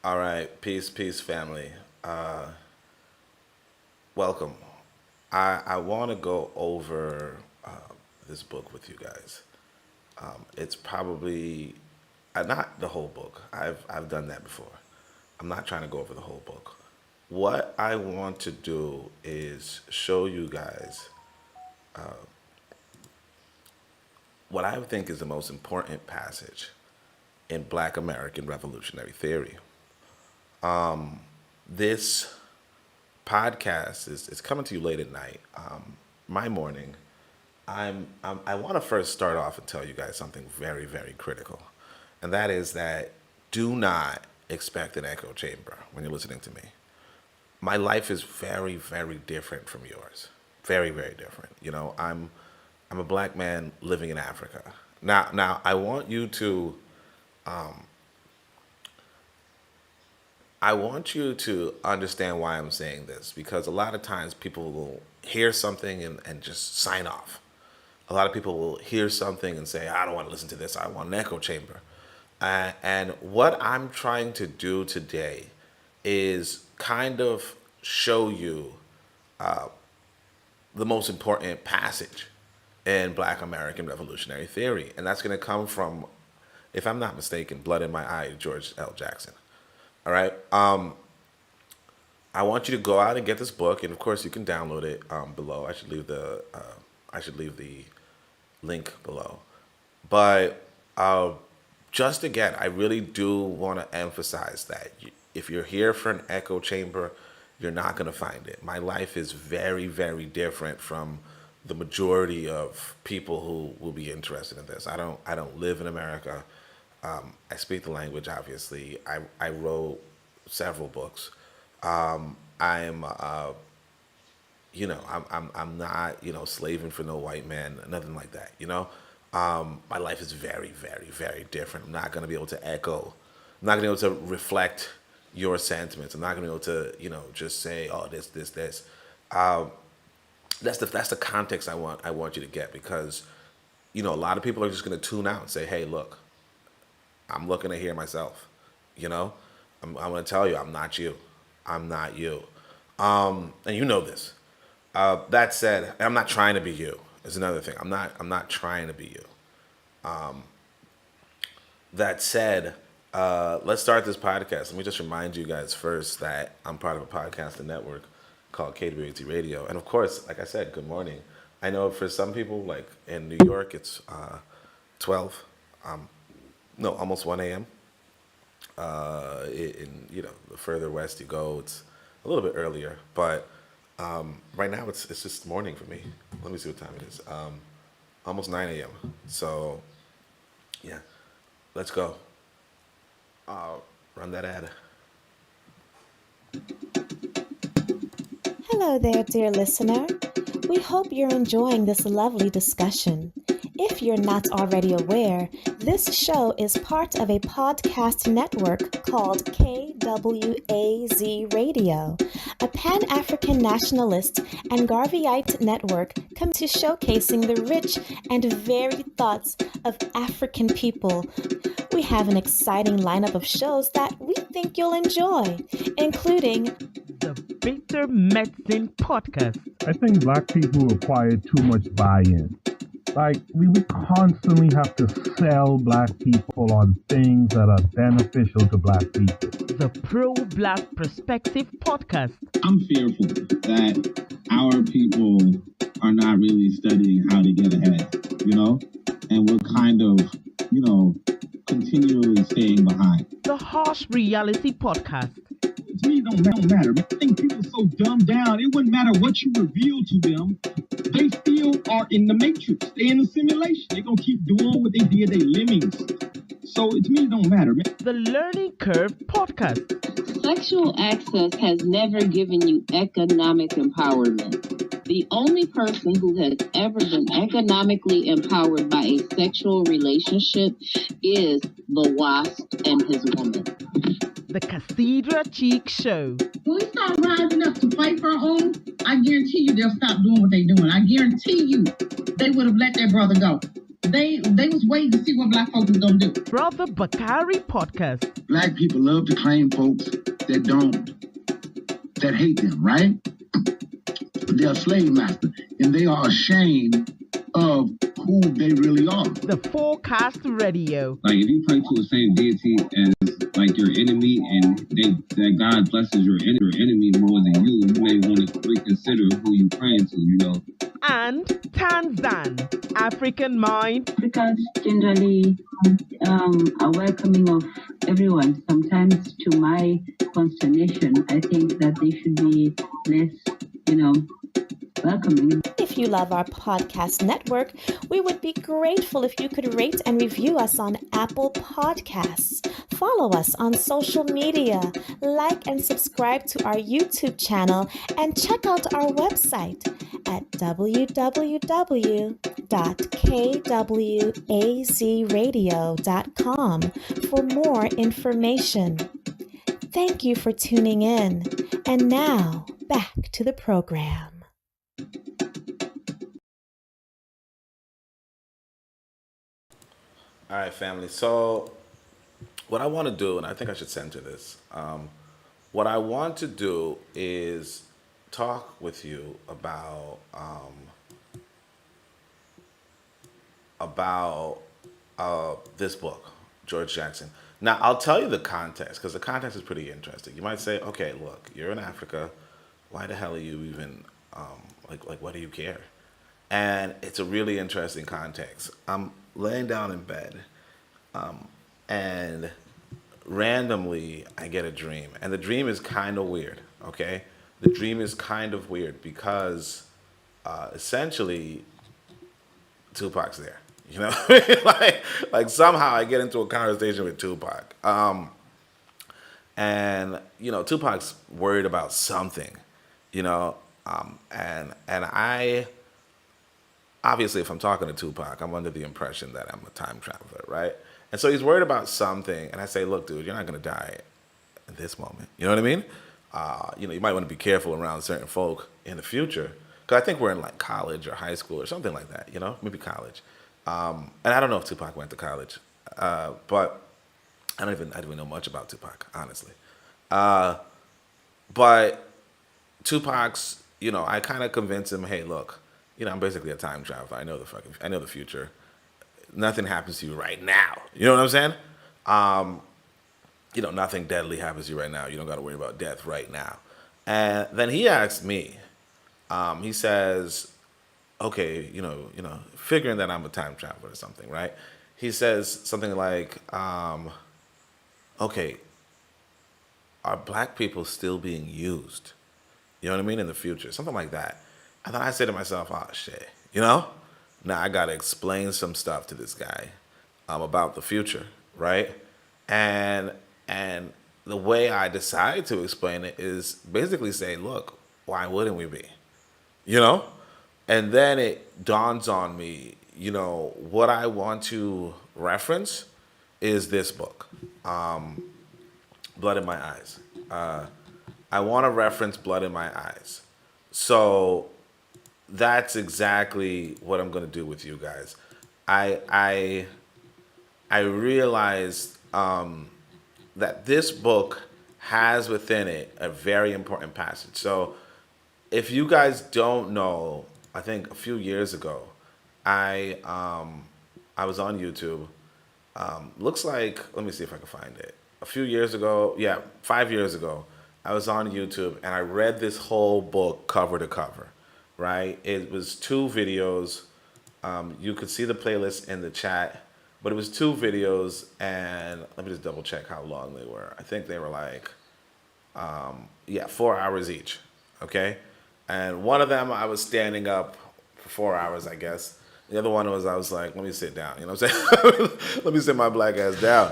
All right, peace, family. Welcome. I want to go over this book with you guys. It's probably not the whole book. I've done that before. I'm not trying to go over the whole book. What I want to do is show you guys what I think is the most important passage in Black American revolutionary theory. This podcast is coming to you late at night. My morning. I want to first start off and tell you guys something very, very critical, and that is that do not expect an echo chamber when you're listening to me. My life is very, very different from yours. Very, very different. I'm a black man living in Africa. Now I want you to understand why I'm saying this, because a lot of times people will hear something and just sign off. A lot of people will hear something and say, I don't want to listen to this. I want an echo chamber. And what I'm trying to do today is kind of show you the most important passage in Black American revolutionary theory. And that's going to come from, if I'm not mistaken, Blood in My Eye, George L. Jackson. All right. I want you to go out and get this book, and of course you can download it below. I should leave the link below. But just again, I really do want to emphasize that if you're here for an echo chamber, you're not going to find it. My life is very, very different from the majority of people who will be interested in this. I don't live in America. I speak the language, obviously. I wrote several books. I'm not, slaving for no white man, nothing like that. My life is very, very, very different. I'm not going to be able to echo. I'm not going to be able to reflect your sentiments. I'm not going to be able to, just say, oh, this. That's the context I want you to get, because, a lot of people are just going to tune out and say, hey, look, I'm looking to hear myself. I'm going to tell you, I'm not you. I'm not you. And you know this. That said, I'm not trying to be you. Is another thing. I'm not trying to be you. That said, let's start this podcast. Let me just remind you guys first that I'm part of a podcasting network called KWAT Radio. And of course, like I said, good morning. I know for some people, like in New York, it's 12. Almost 1 a.m. The further west you go, it's a little bit earlier. But right now, it's just morning for me. Let me see what time it is. Almost 9 a.m. So, yeah, let's go. Run that ad. Hello there, dear listener. We hope you're enjoying this lovely discussion. If you're not already aware, this show is part of a podcast network called KWAZ Radio, a Pan-African Nationalist and Garveyite network committed to showcasing the rich and varied thoughts of African people. We have an exciting lineup of shows that we think you'll enjoy, including the Bitter Medicine Podcast. I think black people acquire too much buy-in. Like, we constantly have to sell black people on things that are beneficial to black people. The Pro-Black Perspective Podcast. I'm fearful that our people are not really studying how to get ahead, and we're kind of, continually staying behind. The Harsh Reality Podcast. To me, it don't matter. I think people are so dumbed down, it wouldn't matter what you reveal to them. They still are in the matrix. They're in the simulation. They're going to keep doing what they did. They lemmings. So to me, it don't matter, man. The Learning Curve Podcast. Sexual access has never given you economic empowerment. The only person who has ever been economically empowered by a sexual relationship is the wasp and his woman. The Cathedra Cheek Show. When we start rising up to fight for our own, I guarantee you they'll stop doing what they're doing. I guarantee you they would have let their brother go. They was waiting to see what black folks was gonna do. Brother Bakari Podcast. Black people love to claim folks that hate them, right? They're a slave master, and they are ashamed of who they really are. The Forecast Radio. Like, if you pray to the same deity as like your enemy, and that God blesses your enemy more than you may want to reconsider who you praying to, you know. And Tanzan, African Mind. Africans generally are welcoming of everyone. Sometimes, to my consternation, I think that they should be less, welcoming. If you love our podcast network, we would be grateful if you could rate and review us on Apple Podcasts. Follow us on social media, like and subscribe to our YouTube channel, and check out our website at www.kwazradio.com for more information. Thank you for tuning in. And now, back to the program. All right, family. So what I want to do, and I think I should center this, what I want to do is talk with you about this book, George Jackson. Now, I'll tell you the context, because the context is pretty interesting. You might say, okay, look, you're in Africa. Why the hell are you even, like, what do you care? And it's a really interesting context. I'm laying down in bed, and randomly I get a dream. And the dream is kind of weird, okay? The dream is kind of weird because essentially Tupac's there. You know, like somehow I get into a conversation with Tupac. And, Tupac's worried about something, and I, obviously, if I'm talking to Tupac, I'm under the impression that I'm a time traveler, right? And so he's worried about something, and I say, look, dude, you're not going to die in this moment. You know what I mean? You might want to be careful around certain folk in the future, because I think we're in, like, college or high school or something like that, maybe college. And I don't know if Tupac went to college, but I don't even know much about Tupac, honestly. But Tupac's, I kind of convinced him, hey, look, I'm basically a time traveler. I know the future. Nothing happens to you right now. You know what I'm saying? Nothing deadly happens to you right now. You don't got to worry about death right now. And then he asked me, he says, okay, figuring that I'm a time traveler or something, right? He says something like, okay, are black people still being used? You know what I mean? In the future, something like that. And then I say to myself, oh, shit, now I got to explain some stuff to this guy about the future, right? And the way I decide to explain it is basically say, look, why wouldn't we be? And then it dawns on me, what I want to reference is this book, Blood in My Eyes. I want to reference Blood in My Eyes. So that's exactly what I'm going to do with you guys. I realized that this book has within it a very important passage. So if you guys don't know, I think a few years ago, I was on YouTube. Looks like, let me see if I can find it. A few years ago, 5 years ago, I was on YouTube and I read this whole book cover to cover, right? It was 2 videos. You could see the playlist in the chat, but it was 2 videos, and let me just double check how long they were. I think they were like, 4 hours each, okay? And one of them I was standing up for 4 hours, I guess. The other one was I was like, let me sit down, you know what I'm saying? Let me sit my black ass down.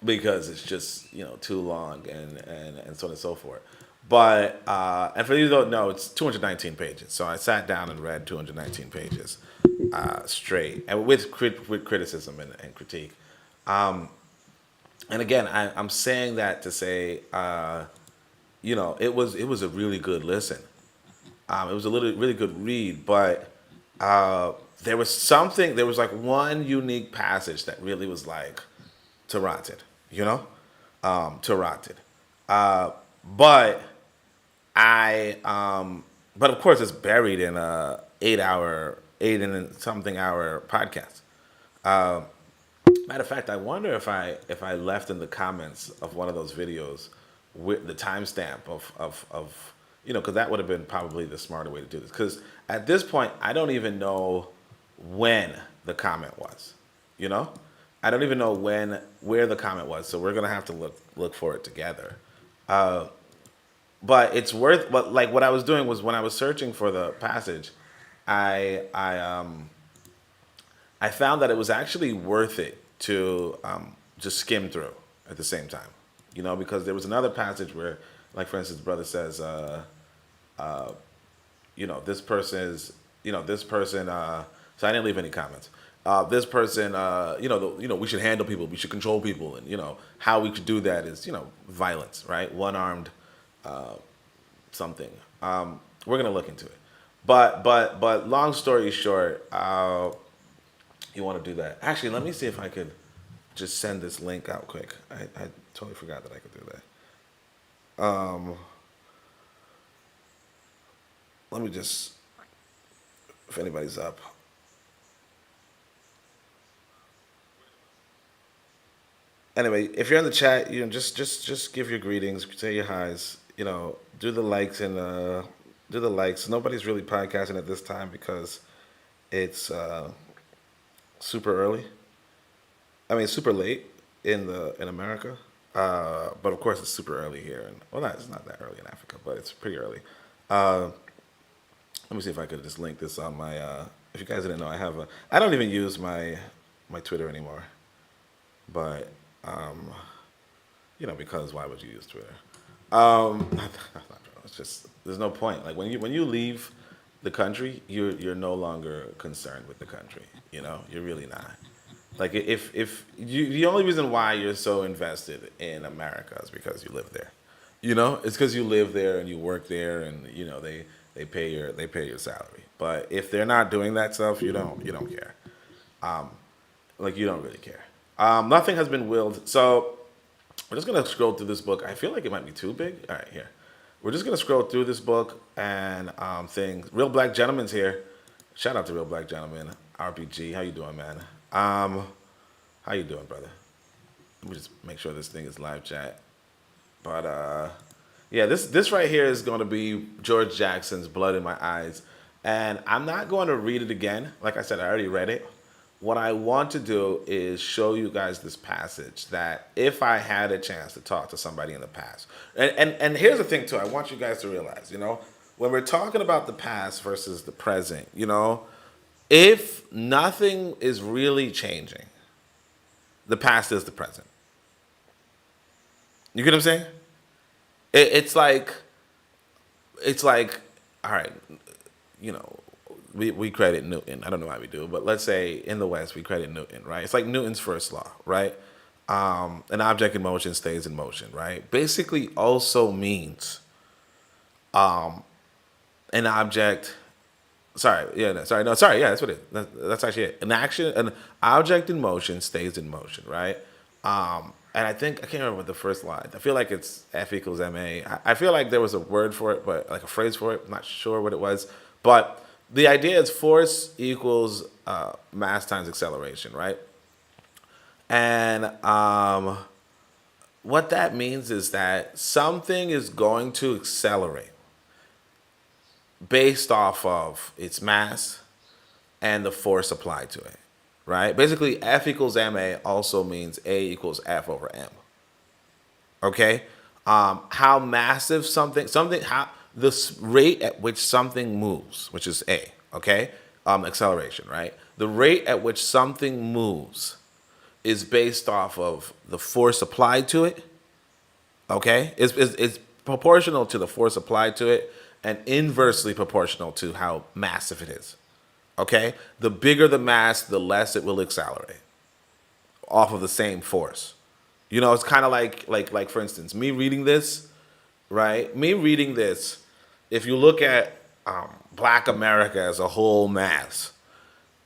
Because it's just, too long and so on and so forth. But, and for you who don't know, it's 219 pages. So I sat down and read 219 pages straight, and with criticism and critique. And again, I'm saying that to say, it was a really good listen. It was a really good read, but there was like one unique passage that really was like Taranted, you know, Taranted. But but of course it's buried in a 8 and something hour podcast. Matter of fact, I wonder if I left in the comments of one of those videos with the timestamp of because that would have been probably the smarter way to do this. Because at this point, I don't even know when the comment was. I don't even know where the comment was. So we're gonna have to look for it together. But it's worth. But like what I was doing was when I was searching for the passage, I found that it was actually worth it to just skim through at the same time, because there was another passage where, like for instance, brother says, this person is, this person. So I didn't leave any comments. This person, we should handle people, we should control people, and how we could do that is, violence, right? One-armed something. We're gonna look into it, but long story short, you want to do that. Actually, let me see if I could just send this link out quick. I totally forgot that I could do that. Let me just, if anybody's up. Anyway, if you're in the chat, just give your greetings, say your highs, do the likes and do the likes. Nobody's really podcasting at this time because it's super early. I mean, super late in America, but of course it's super early here. And well, it's not that early in Africa, but it's pretty early. Let me see if I could just link this on my. If you guys didn't know, I don't even use my Twitter anymore, but because why would you use Twitter? It's just there's no point. Like when you leave the country, you're no longer concerned with the country. You're really not. Like if you, the only reason why you're so invested in America is because you live there. It's because you live there and you work there, and they pay your salary. But if they're not doing that stuff, you don't care. You don't really care. Nothing has been willed. So we're just gonna scroll through this book. I feel like it might be too big. All right, here. We're just gonna scroll through this book and things. Real Black Gentleman's here. Shout out to Real Black Gentleman. RPG, how you doing, man? How you doing, brother? Let me just make sure this thing is live chat. But yeah, this right here is going to be George Jackson's Blood in My Eyes, and I'm not going to read it again. Like I said, I already read it. What I want to do is show you guys this passage that if I had a chance to talk to somebody in the past, and here's the thing too, I want you guys to realize, when we're talking about the past versus the present, if nothing is really changing, the past is the present. You get what I'm saying? It's like, all right, we credit Newton. I don't know why we do, but let's say in the West we credit Newton, right? It's like Newton's first law, right? An object in motion stays in motion, right? Basically also means an object. Yeah, that's what it is. That's actually it. An object in motion stays in motion, right? And I can't remember what the first line. I feel like it's F equals ma. I feel like there was a word for it, but like a phrase for it. I'm not sure what it was. But the idea is force equals mass times acceleration, right? And what that means is that something is going to accelerate based off of its mass and the force applied to it, right? Basically, F equals ma also means A equals F over m. Okay? How massive how the rate at which something moves, which is A, okay? Acceleration, right? The rate at which something moves is based off of the force applied to it, okay? It's proportional to the force applied to it and inversely proportional to how massive it is, okay? The bigger the mass, the less it will accelerate off of the same force. It's kind of like for instance, me reading this, right? Me reading this, if you look at Black America as a whole mass,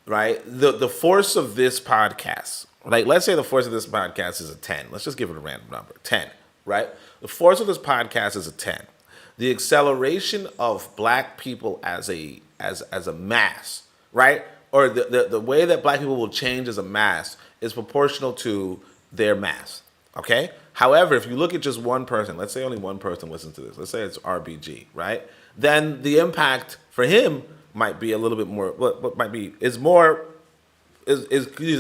right? The force of this podcast, like let's say the force of this podcast is a 10. Let's just give it a random number, 10, right? The force of this podcast is a 10. The acceleration of black people as a mass, right? Or the way that black people will change as a mass is proportional to their mass, okay? However, if you look at just one person, let's say only one person listens to this, let's say it's RBG, right? Then the impact for him might be a little bit more, what might be, is a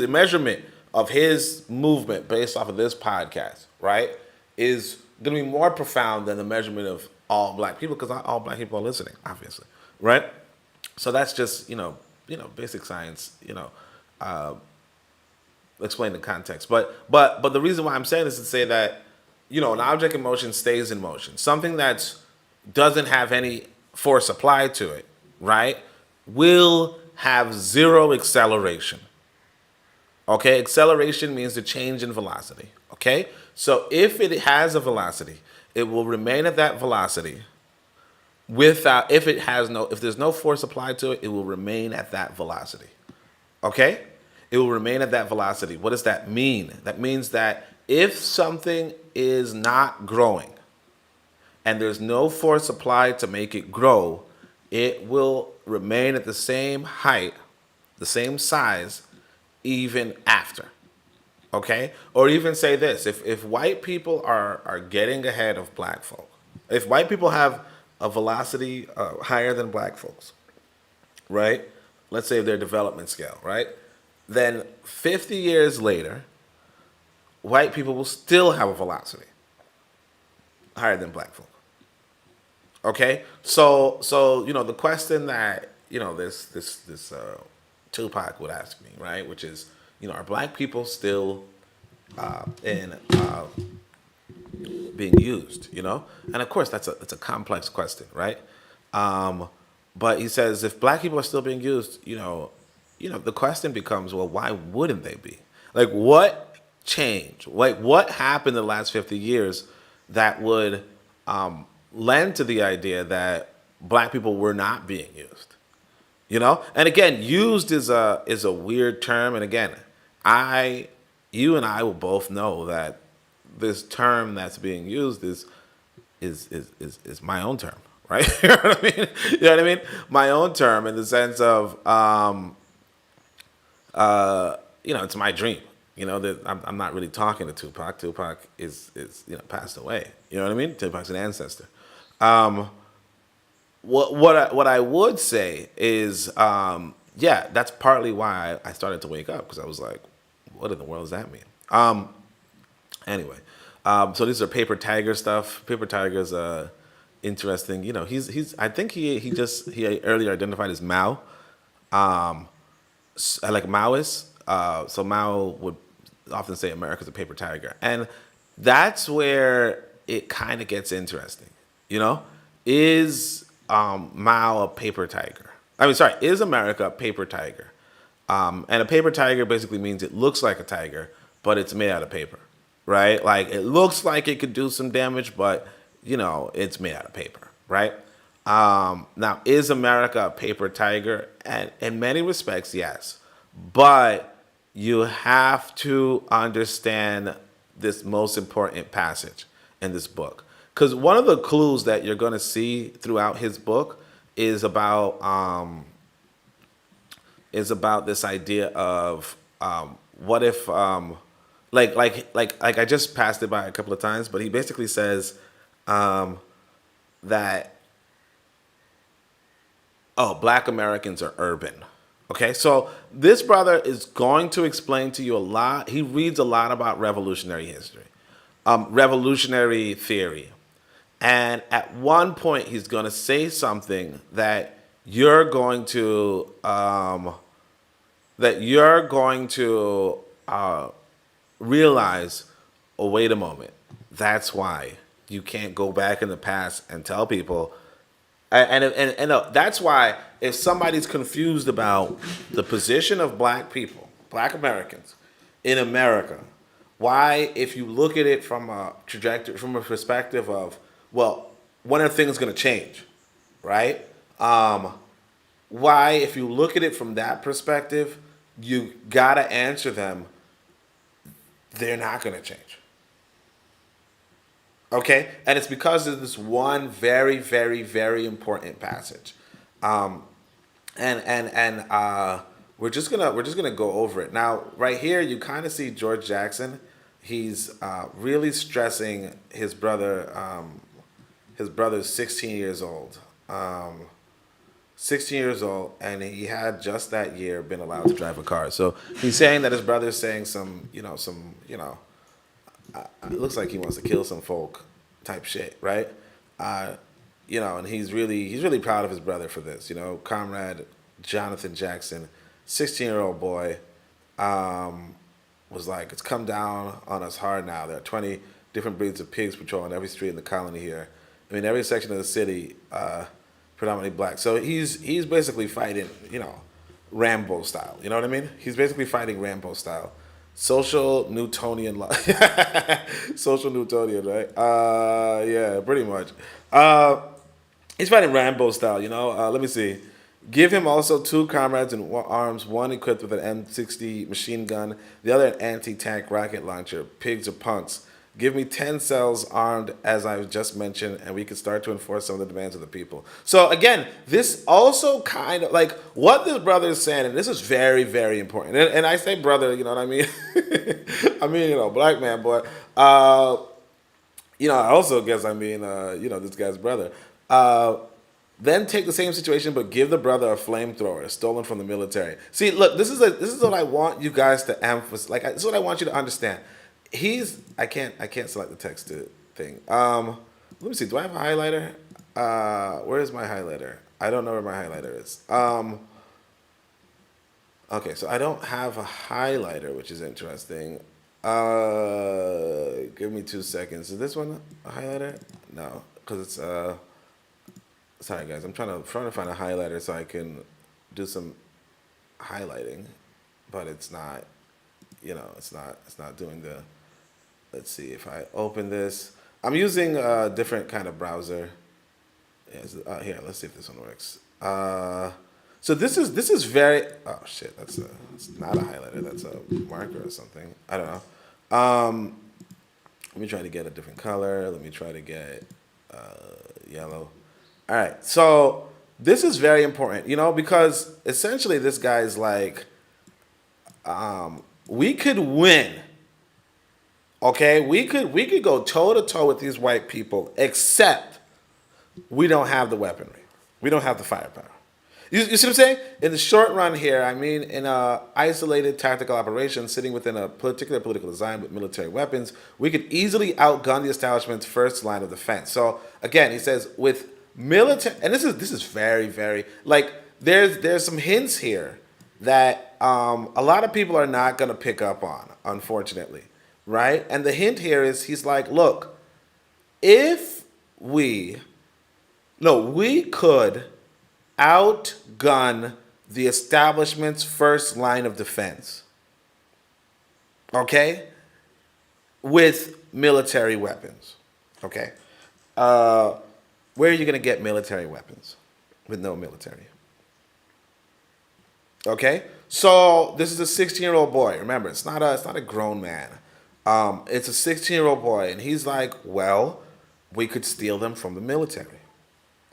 measurement of his movement based off of this podcast, right? Is going to be more profound than the measurement of all black people, because not all black people are listening, obviously, right? So that's just, basic science, explain the context. But the reason why I'm saying this is to say that, an object in motion stays in motion. Something that doesn't have any force applied to it, right, will have zero acceleration. Okay, acceleration means the change in velocity. Okay, so if it has a velocity, it will remain at that velocity. If there's no force applied to it, it will remain at that velocity. Okay, it will remain at that velocity. What does that mean? That means that if something is not growing, and there's no force applied to make it grow, it will remain at the same height, the same size, even after. Okay? Or even say this, if white people are getting ahead of black folk, if white people have a velocity higher than black folks, right? Let's say their development scale, right? Then 50 years later, white people will still have a velocity higher than black folk. Okay, so the question that this Tupac would ask me, right, which is, are black people still being used, and of course that's a complex question, right? But he says if black people are still being used, the question becomes, well, why wouldn't they be? Like, what changed? Like, what happened in the last 50 years that would lend to the idea that black people were not being used, And again, used is a weird term. And again, you and I will both know that this term that's being used is my own term, right? You know what I mean? My own term in the sense of, it's my dream. That I'm not really talking to Tupac. Tupac is passed away. You know what I mean? Tupac's an ancestor. What I would say is, that's partly why I started to wake up, because I was like, what in the world does that mean? Anyway, so these are Paper Tiger stuff. Paper Tiger's interesting. He's I think he earlier identified as Mao, like Maoist. So Mao would often say America's a paper tiger, and that's where it kind of gets interesting. Is Mao a paper tiger? Is America a paper tiger? And a paper tiger basically means it looks like a tiger, but it's made out of paper, right? Like, it looks like it could do some damage, but it's made out of paper, right? Now, is America a paper tiger? And in many respects, yes. But you have to understand this most important passage in this book. Because one of the clues that you're going to see throughout his book is about this idea of what if like I just passed it by a couple of times, but he basically says that black Americans are urban. Okay, so this brother is going to explain to you a lot. He reads a lot about revolutionary history, revolutionary theory. And at one point, he's going to say something that you're going to realize, oh, wait a moment. That's why you can't go back in the past and tell people. And that's why if somebody's confused about the position of black people, black Americans in America, why, if you look at it from a trajectory, from a perspective of, well, when are things going to change, right? why, if you look at it from that perspective, you gotta answer them, they're not gonna change. Okay? And it's because of this one very, very, very important passage. We're just gonna go over it. Now, right here, you kind of see George Jackson. He's really stressing his brother. His brother's 16 years old. 16 years old, and he had just that year been allowed to drive a car. So he's saying that his brother's saying it looks like he wants to kill some folk type shit, right? And he's really proud of his brother for this. Comrade Jonathan Jackson, 16-year-old boy, was like, it's come down on us hard now. There are 20 different breeds of pigs patrolling every street in the colony here. I mean, every section of the city, predominantly black. So he's basically fighting, Rambo style. You know what I mean? He's basically fighting Rambo style. Social Newtonian law. Social Newtonian, right? Yeah, pretty much. He's fighting Rambo style, Let me see. Give him also 2 comrades in arms, one equipped with an M60 machine gun, the other an anti-tank rocket launcher. Pigs or punks. Give me 10 cells armed, as I've just mentioned, and we can start to enforce some of the demands of the people. So again, this also kind of, like, what this brother is saying, and this is very, very important. And I say brother, you know what I mean? I mean, black man, but, I also guess this guy's brother. Then take the same situation, but give the brother a flamethrower stolen from the military. See, look, this is what I want you guys to emphasize. Like, this is what I want you to understand. I can't select the text thing. Let me see. Do I have a highlighter? Where is my highlighter? I don't know where my highlighter is. Okay, so I don't have a highlighter, which is interesting. Give me 2 seconds. Is this one a highlighter? No, because it's sorry guys, I'm trying to find a highlighter so I can do some highlighting, but it's not. It's not doing the. Let's see if I open this. I'm using a different kind of browser. Here, let's see if this one works. So this is very. Oh shit, that's not a highlighter. That's a marker or something. I don't know. Let me try to get a different color. Let me try to get yellow. All right. So this is very important, because essentially this guy's like, we could win. Okay, we could go toe to toe with these white people, except we don't have the weaponry. We don't have the firepower. You see what I'm saying? In the short run here, I mean, in a isolated tactical operation sitting within a particular political design with military weapons, we could easily outgun the establishment's first line of defense. So again, he says with military, and this is very, very, like, there's some hints here that a lot of people are not going to pick up on, unfortunately. Right? And the hint here is he's like, look, we could outgun the establishment's first line of defense. Okay? With military weapons. Okay? Where are you going to get military weapons with no military? Okay? So this is a 16-year-old boy. Remember, it's not a grown man. It's a 16-year-old boy, and he's like, well, we could steal them from the military.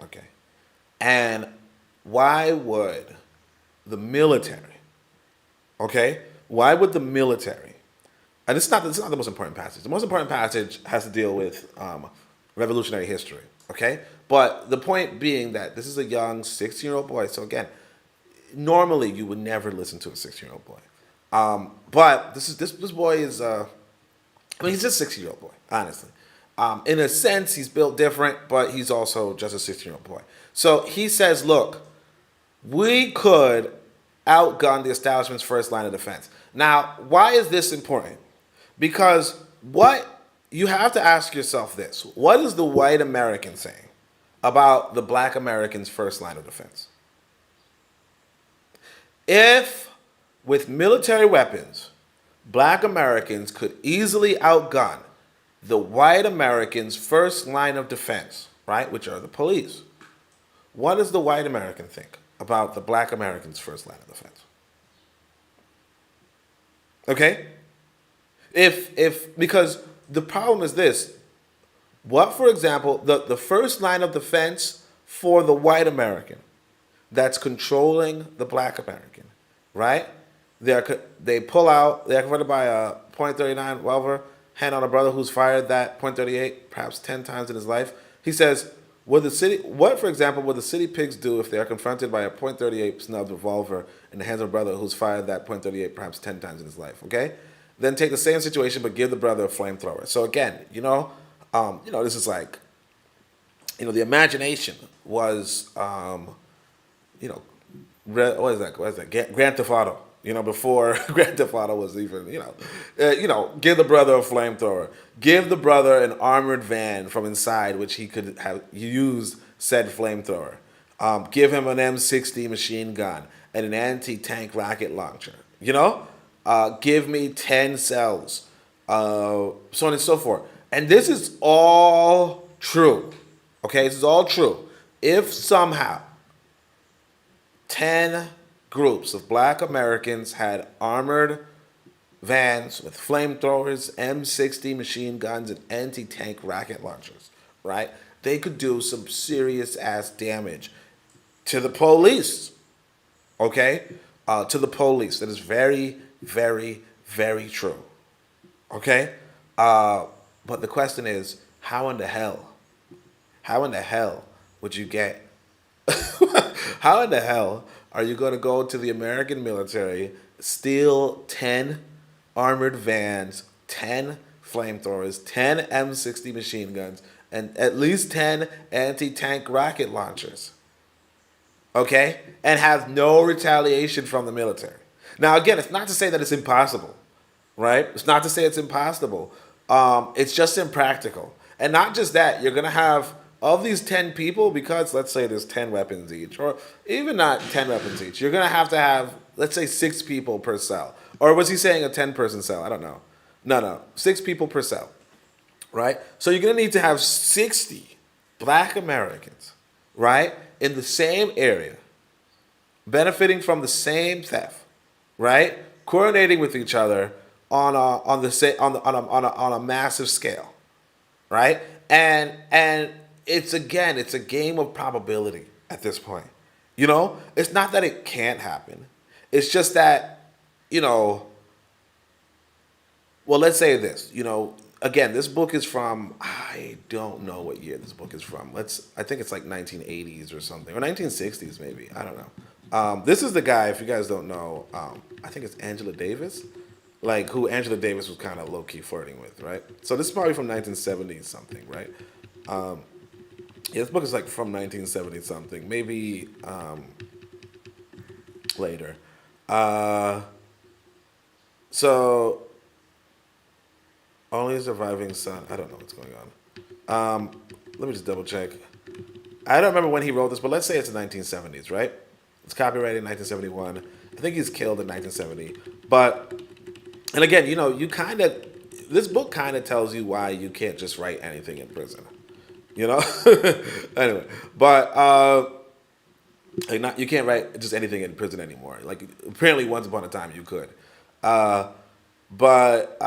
Okay. And why would the military, and it's not the most important passage. The most important passage has to deal with revolutionary history, okay? But the point being that this is a young 16-year-old boy. So again, normally you would never listen to a 16-year-old boy. But this boy is... he's just a 16-year-old boy, honestly. In a sense, he's built different, but he's also just a 16-year-old boy. So he says, look, we could outgun the establishment's first line of defense. Now, why is this important? Because you have to ask yourself this. What is the white American saying about the black American's first line of defense? If, with military weapons, black Americans could easily outgun the white Americans' first line of defense, right, which are the police. What does the white American think about the black Americans' first line of defense. Okay? Because the problem is this. What, for example, the first line of defense for the white American that's controlling the black American, right? They pull out, they're confronted by a .39 revolver, hand on a brother who's fired that .38 perhaps 10 times in his life. He says, what, for example, would the city pigs do if they are confronted by a .38 snubbed revolver in the hands of a brother who's fired that .38 perhaps 10 times in his life, okay? Then take the same situation but give the brother a flamethrower. So again, this is like, the imagination was, what is that? Grand Theft Auto. Before Grand Theft Auto was even, give the brother a flamethrower. Give the brother an armored van from inside, which he could have used said flamethrower. Give him an M60 machine gun and an anti-tank rocket launcher. Give me 10 cells, so on and so forth. And this is all true. Okay, this is all true. If somehow 10 groups of black Americans had armored vans with flamethrowers, M60 machine guns, and anti-tank rocket launchers, right? They could do some serious ass damage to the police, okay? To the police. That is very, very, very true, okay? But the question is, how in the hell would you get, how in the hell are you going to go to the American military, steal 10 armored vans, 10 flamethrowers, 10 M60 machine guns, and at least 10 anti-tank rocket launchers, okay? And have no retaliation from the military. Now, again, it's not to say that it's impossible, right? It's not to say it's impossible. It's just impractical. And not just that, you're going to have, of these 10 people, because let's say there's 10 weapons each, or even not 10 weapons each, you're going to have, let's say 6 people per cell. Or was he saying a 10-person cell? I don't know. No, 6 people per cell, right? So you're going to need to have 60 black Americans, right, in the same area, benefiting from the same theft, right, coordinating with each other on a massive scale, right? And it's a game of probability at this point. It's not that it can't happen. It's just that, well, let's say this, again, this book is from, I don't know what year this book is from. I think it's like 1980s or something, or 1960s maybe. I don't know. This is the guy, if you guys don't know, I think it's Angela Davis, like who Angela Davis was kind of low-key flirting with, right? So this is probably from 1970 something, right? Yeah, this book is like from 1970 something, maybe later. So only surviving son. I don't know what's going on. Let me just double check. I don't remember when he wrote this, but let's say it's the 1970s, right? It's copyrighted in 1971. I think he's killed in 1970. And again, this book kind of tells you why you can't just write anything in prison. Anyway, but you can't write just anything in prison anymore. Like apparently, once upon a time you could. But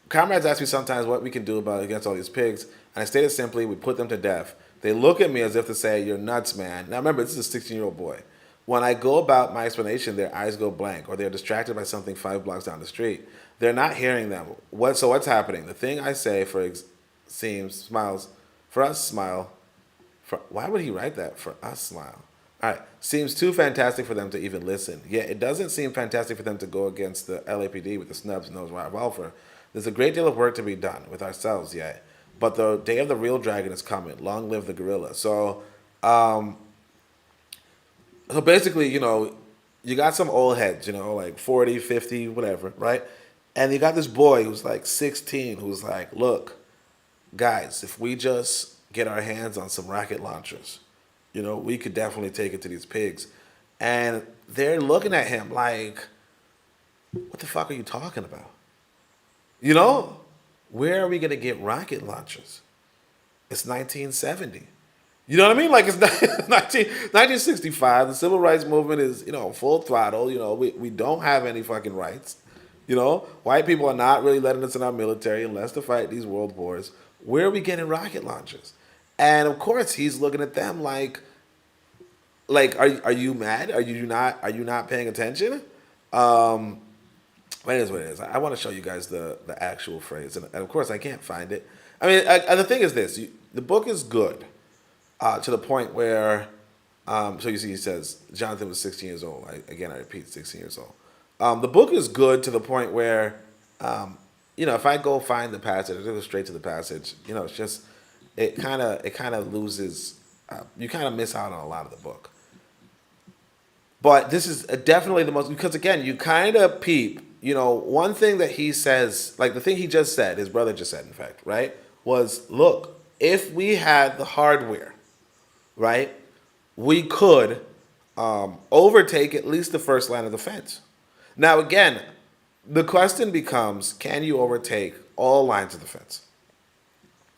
comrades ask me sometimes what we can do against all these pigs, and I stated simply, we put them to death. They look at me as if to say, "You're nuts, man." Now remember, this is a 16-year-old boy. When I go about my explanation, their eyes go blank, or they're distracted by something 5 blocks down the street. They're not hearing them. So what's happening? The thing I say smiles. For us, smile. Why would he write that? For us, smile. All right. Seems too fantastic for them to even listen. Yeah, it doesn't seem fantastic for them to go against the LAPD with the snubs nose revolver. There's a great deal of work to be done with ourselves yet. But the day of the real dragon is coming. Long live the gorilla. So basically, you got some old heads, like 40, 50, whatever, right? And you got this boy who's like 16 who's like, look, guys, if we just get our hands on some rocket launchers, we could definitely take it to these pigs. And they're looking at him like, what the fuck are you talking about? Where are we going to get rocket launchers? It's 1970. You know what I mean? Like it's 1965. The civil rights movement is, full throttle. We don't have any fucking rights. White people are not really letting us in our military unless to fight these world wars. Where are we getting rocket launchers? And of course, he's looking at them like, are you mad? Are you not paying attention? What it is. I want to show you guys the actual phrase, and of course, I can't find it. I mean, the thing is this: the book is good to the point where, so you see, he says Jonathan was 16 years old. I repeat, 16 years old. The book is good to the point where, if I go find the passage, I go straight to the passage. It's just it kind of loses. You kind of miss out on a lot of the book. But this is definitely the most, because again, you kind of peep. One thing that he says, like the thing he just said, his brother just said, in fact, right, was, look, if we had the hardware, right, we could overtake at least the first line of defense. Now, again, the question becomes, can you overtake all lines of defense,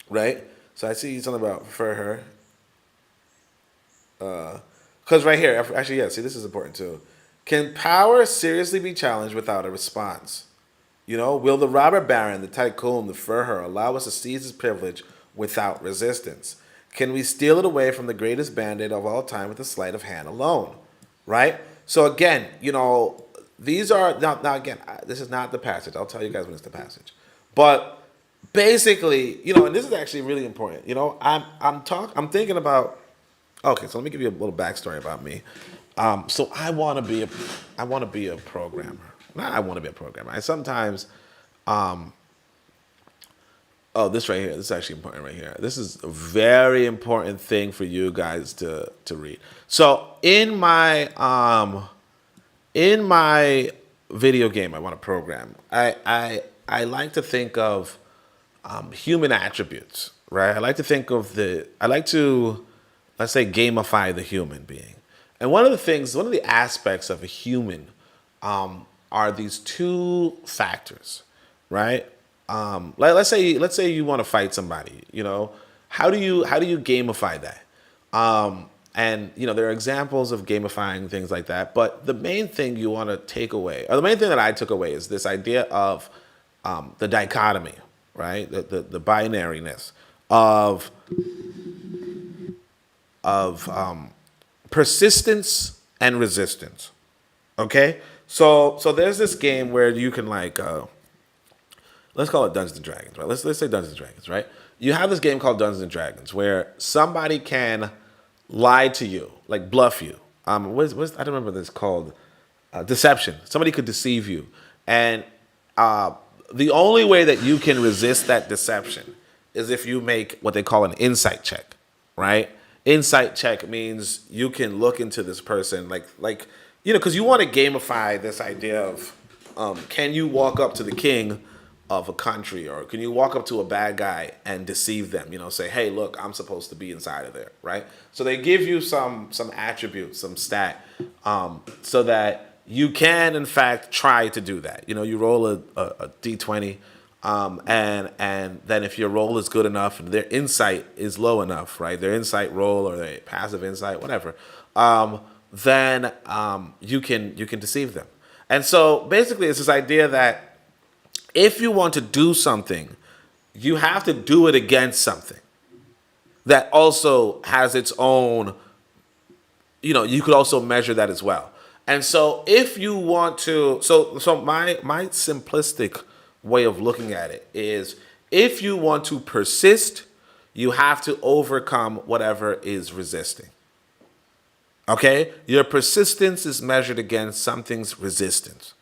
right? So I see something about for her. Because right here, actually, yeah, see, this is important too. Can power seriously be challenged without a response? Will the robber baron, the tycoon, the furrier allow us to seize his privilege without resistance? Can we steal it away from the greatest bandit of all time with a sleight of hand alone? Right? So again, these are, now again, this is not the passage. I'll tell you guys when it's the passage. But basically, and this is actually really important. I'm thinking about, okay, so let me give you a little backstory about me. So I want to be a programmer. Not I want to be a programmer. I sometimes, this right here. This is actually important right here. This is a very important thing for you guys to read. So in my video game, I want to program. I like to think of human attributes, right? I like to think of let's say, gamify the human being. And one of the aspects of a human are these two factors, right? Let's say you want to fight somebody, how do you gamify that? And there are examples of gamifying things like that, but the main thing you want to take away, or the main thing that I took away, is this idea of the dichotomy, right? The binariness of persistence and resistance. Okay? So there's this game where you can let's call it Dungeons and Dragons, right? Let's say Dungeons and Dragons, right? You have this game called Dungeons and Dragons where somebody can lie to you, like bluff you. I don't remember what it's called. Deception. Somebody could deceive you. And the only way that you can resist that deception is if you make what they call an insight check, right? Insight check means you can look into this person, because you want to gamify this idea of, can you walk up to the king of a country, or can you walk up to a bad guy and deceive them? Say, hey, look, I'm supposed to be inside of there, right? So they give you some attributes, some stat, so that you can, in fact, try to do that. You roll a d20. And then if your roll is good enough and their insight is low enough, right? Their insight roll or their passive insight, whatever, then you can deceive them. And so basically it's this idea that if you want to do something, you have to do it against something that also has its own, you could also measure that as well. And so if you want to, so my simplistic way of looking at it is, if you want to persist, you have to overcome whatever is resisting. Okay? Your persistence is measured against something's resistance.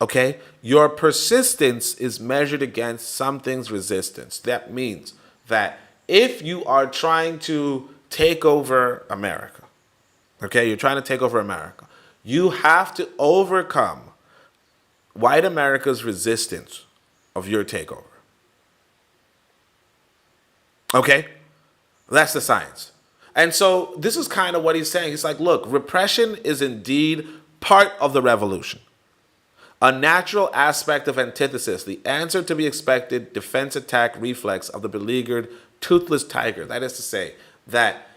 Okay? Your persistence is measured against something's resistance. That means that if you are trying to take over America, okay, you're trying to take over America, you have to overcome white America's resistance of your takeover. Okay? That's the science. And so this is kind of what he's saying. He's like, look, repression is indeed part of the revolution. A natural aspect of antithesis, the answer to be expected defense attack reflex of the beleaguered toothless tiger. That is to say that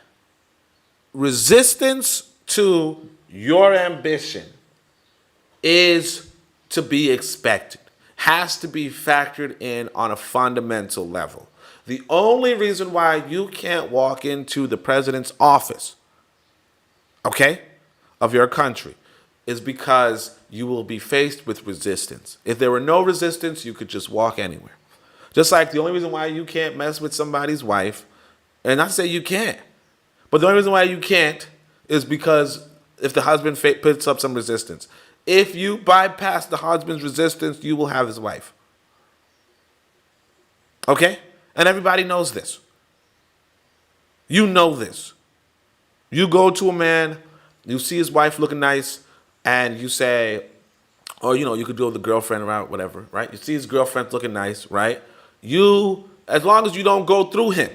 resistance to your ambition is to be expected, has to be factored in on a fundamental level. The only reason why you can't walk into the president's office, okay, of your country is because you will be faced with resistance. If there were no resistance, you could just walk anywhere. Just like the only reason why you can't mess with somebody's wife, and not to say you can't, but the only reason why you can't is because if the husband puts up some resistance. If you bypass the husband's resistance, you will have his wife. Okay? And everybody knows this. You know this. You go to a man, you see his wife looking nice, and you say, or you could go the girlfriend route, whatever, right? You see his girlfriend looking nice, right? As long as you don't go through him,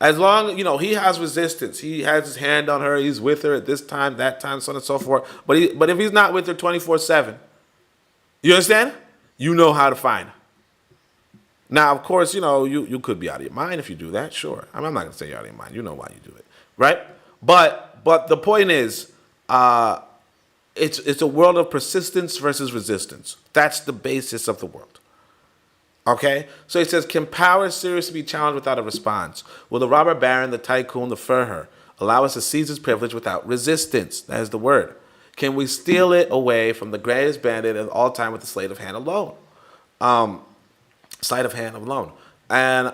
as long as, he has resistance, he has his hand on her, he's with her at this time, that time, so on and so forth. But if he's not with her 24/7, you understand? You know how to find her. Now, of course, you could be out of your mind if you do that, sure. I'm not going to say you're out of your mind. You know why you do it, right? But the point is, it's a world of persistence versus resistance. That's the basis of the world. Okay? So he says, can power seriously be challenged without a response? Will the robber baron, the tycoon, the furrier allow us to seize his privilege without resistance? That is the word. Can we steal it away from the greatest bandit of all time with the sleight of hand alone? Sleight of hand alone. And,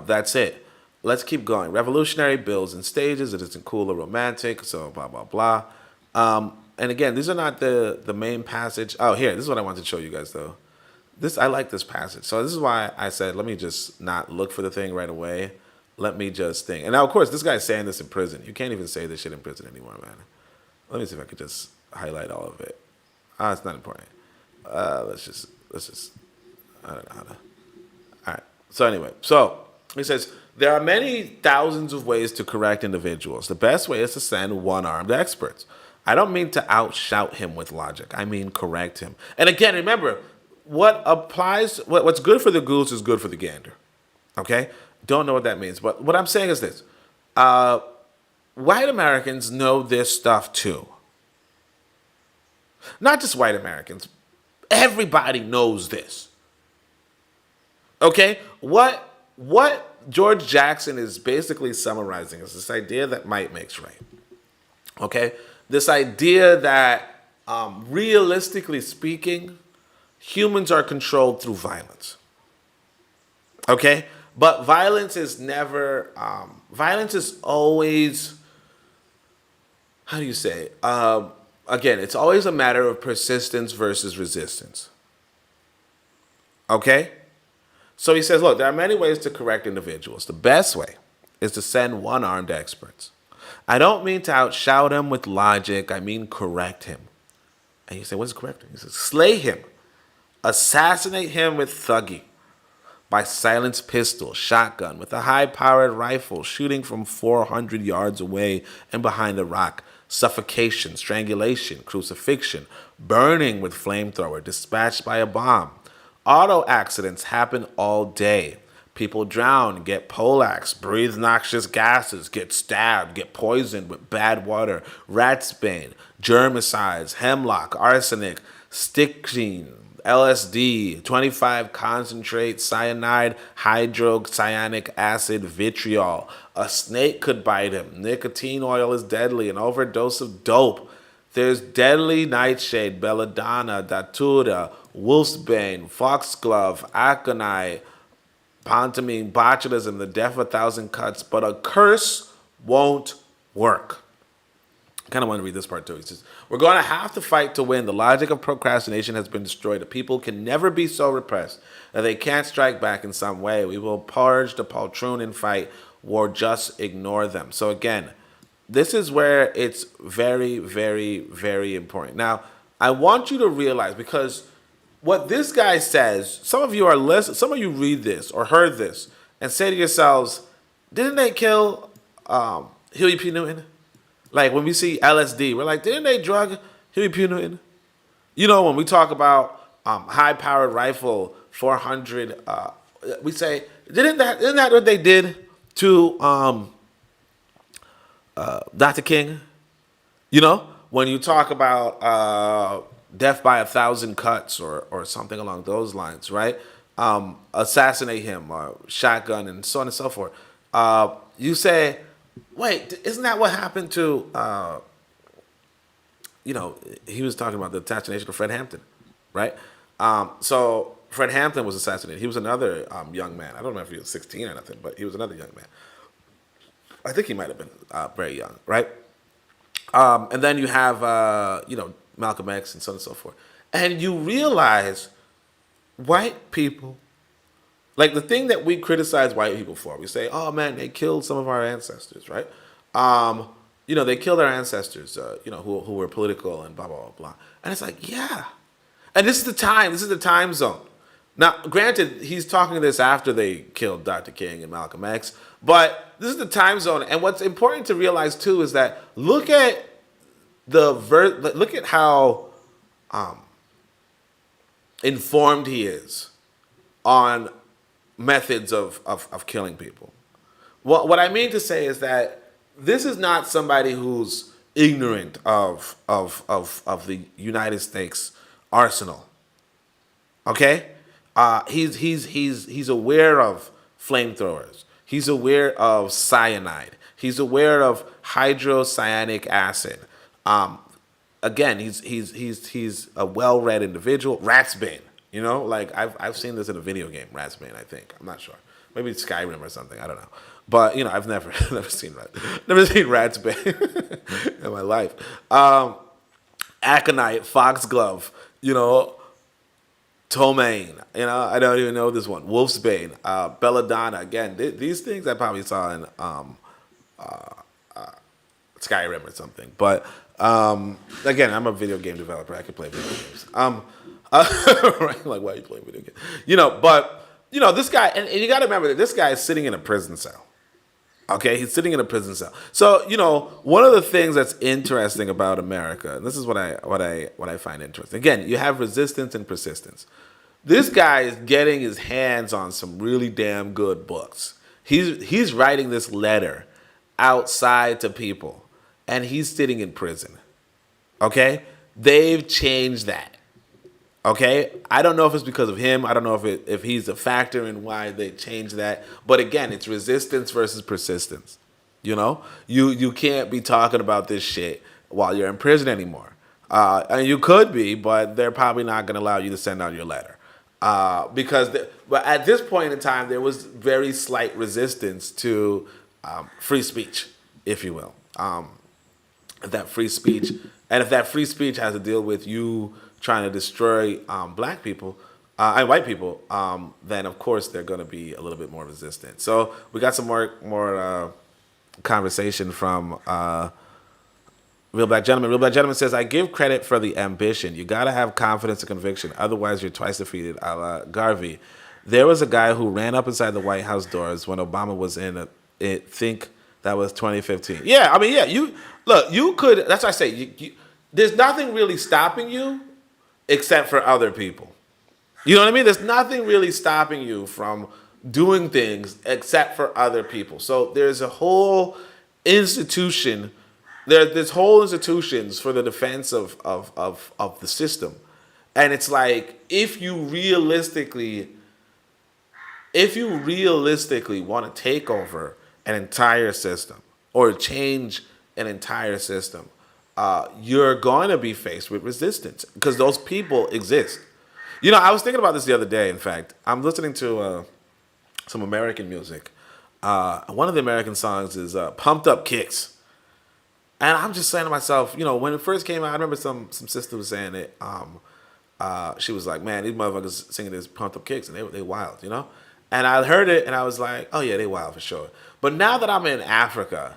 that's it. Let's keep going. Revolutionary builds in stages. It isn't cool or romantic, so blah, blah, blah. And again, these are not the main passage. Oh, here, this is what I wanted to show you guys, though. I like this passage. So this is why I said, let me just not look for the thing right away. Let me just think. And now, of course, this guy's saying this in prison. You can't even say this shit in prison anymore, man. Let me see if I could just highlight all of it. It's not important. Let's just, I don't know how to. All right. So anyway, he says, there are many thousands of ways to correct individuals. The best way is to send one-armed experts. I don't mean to outshout him with logic. I mean correct him. And again, remember, what's good for the goose is good for the gander. Okay? Don't know what that means. But what I'm saying is this. White Americans know this stuff too. Not just white Americans. Everybody knows this. Okay? What George Jackson is basically summarizing is this idea that might makes right. Okay? This idea that, realistically speaking, humans are controlled through violence. Okay? But violence is never, violence is always, how do you say? Again, it's always a matter of persistence versus resistance. Okay? So he says, look, there are many ways to correct individuals. The best way is to send one-armed experts. I don't mean to outshout him with logic. I mean correct him. And you say, what is correcting? He says, slay him. Assassinate him with thuggee. By silenced pistol, shotgun, with a high-powered rifle, shooting from 400 yards away and behind a rock. Suffocation, strangulation, crucifixion, burning with flamethrower, dispatched by a bomb. Auto accidents happen all day. People drown, get poleaxed, breathe noxious gases, get stabbed, get poisoned with bad water, ratsbane, germicides, hemlock, arsenic, strychnine, LSD, 25 concentrate, cyanide, hydrocyanic acid, vitriol. A snake could bite him. Nicotine oil is deadly. An overdose of dope. There's deadly nightshade, belladonna, datura, wolfsbane, foxglove, aconite, pantomime, botulism, the death of 1,000 cuts. But a curse won't work. I kind of want to read this part too. He says, we're going to have to fight to win. The logic of procrastination has been destroyed. The people can never be so repressed that they can't strike back in some way. We will purge the poltroon and fight or just ignore them. So again, this is where it's very, very, very important. Now, I want you to realize, because what this guy says, some of you are listening, some of you read this or heard this and say to yourselves, didn't they kill Huey P. Newton? Like when we see LSD, we're like, didn't they drug He'll be Putin. You know, when we talk about high-powered rifle, 400, we say, isn't that what they did to Dr. King? You know, when you talk about death by 1,000 cuts or something along those lines, right? Assassinate him, shotgun, and so on and so forth. You say, wait, isn't that what happened to, he was talking about the assassination of Fred Hampton, right? So Fred Hampton was assassinated. He was another young man. I don't know if he was 16 or nothing, but he was another young man. I think he might have been very young, right? And then you have, Malcolm X and so on and so forth. And you realize white people, like the thing that we criticize white people for, we say, oh man, they killed some of our ancestors, right? They killed our ancestors, who were political and blah, blah, blah, blah. And it's like, yeah. And this is the time zone. Now, granted, he's talking this after they killed Dr. King and Malcolm X, but this is the time zone. And what's important to realize too is that look at how informed he is on methods of killing people. What I mean to say is that this is not somebody who's ignorant of the United States arsenal. Okay? He's aware of flamethrowers. He's aware of cyanide. He's aware of hydrocyanic acid. Again, he's a well-read individual. Ratsbane, like I've seen this in a video game. Ratsbane, I think. I'm not sure. Maybe it's Skyrim or something. I don't know. But I've never seen Ratsbane in my life. Aconite, Foxglove, Ptomaine, I don't even know this one. Wolfsbane, Belladonna. Again, these things I probably saw in Skyrim or something. But again, I'm a video game developer. I can play video games. Right? Like, why are you playing video games? But this guy, and you got to remember that this guy is sitting in a prison cell. Okay, he's sitting in a prison cell. So one of the things that's interesting about America, and this is what I find interesting. Again, you have resistance and persistence. This guy is getting his hands on some really damn good books. He's writing this letter outside to people, and he's sitting in prison. Okay, they've changed that. Okay, I don't know if it's because of him. I don't know if he's a factor in why they changed that. But again, it's resistance versus persistence. You can't be talking about this shit while you're in prison anymore. And you could be, but they're probably not going to allow you to send out your letter. But at this point in time, there was very slight resistance to free speech, if you will. If that free speech has to deal with you trying to destroy black people and white people, then of course they're going to be a little bit more resistant. So we got some more conversation from Real Black Gentleman. Real Black Gentleman says, I give credit for the ambition. You got to have confidence and conviction. Otherwise, you're twice defeated, a la Garvey. There was a guy who ran up inside the White House doors when Obama was in think that was 2015. Yeah, I mean, yeah, you could, that's what I say. There's nothing really stopping you except for other people. You know what I mean? There's nothing really stopping you from doing things except for other people. So there's a whole institution. There's whole institutions for the defense of the system. And it's like, if you realistically want to take over an entire system or change an entire system, you're going to be faced with resistance because those people exist. I was thinking about this the other day. In fact, I'm listening to some American music. One of the American songs is Pumped Up Kicks. And I'm just saying to myself, when it first came out, I remember some sister was saying it. She was like, man, these motherfuckers singing this Pumped Up Kicks, and they wild, And I heard it, and I was like, oh, yeah, they wild for sure. But now that I'm in Africa,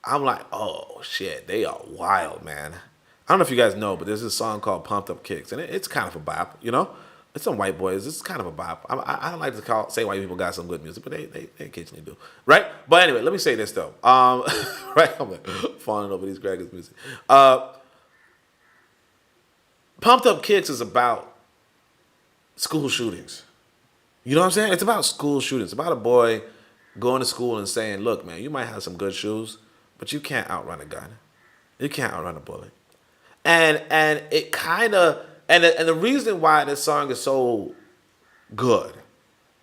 I'm like, oh, shit, they are wild, man. I don't know if you guys know, but there's this song called Pumped Up Kicks, and it's kind of a bop, It's some white boys. It's kind of a bop. I don't like to say white people got some good music, but they occasionally do, right? But anyway, let me say this, though. Right? I'm like fawning over these crackers music. Pumped Up Kicks is about school shootings. You know what I'm saying? It's about school shootings. It's about a boy going to school and saying, look, man, you might have some good shoes, but you can't outrun a gun. You can't outrun a bullet. And it kind of, and the reason why this song is so good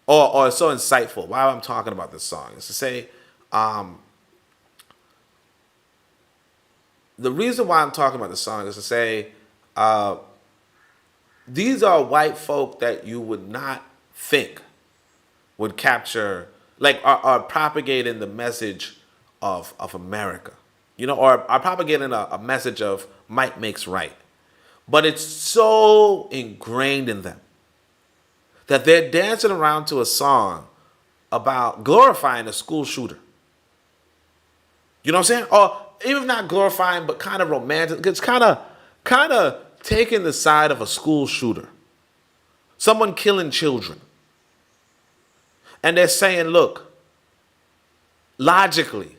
or so insightful, why I'm talking about this song, is to say, the reason why I'm talking about this song is to say, these are white folk that you would not think would capture, like, are propagating the message of America, you know, or are propagating a message of might makes right. But it's so ingrained in them that they're dancing around to a song about glorifying a school shooter. You know what I'm saying? Or even not glorifying, but kind of romantic. It's kind of taking the side of a school shooter, someone killing children. And they're saying, look, logically,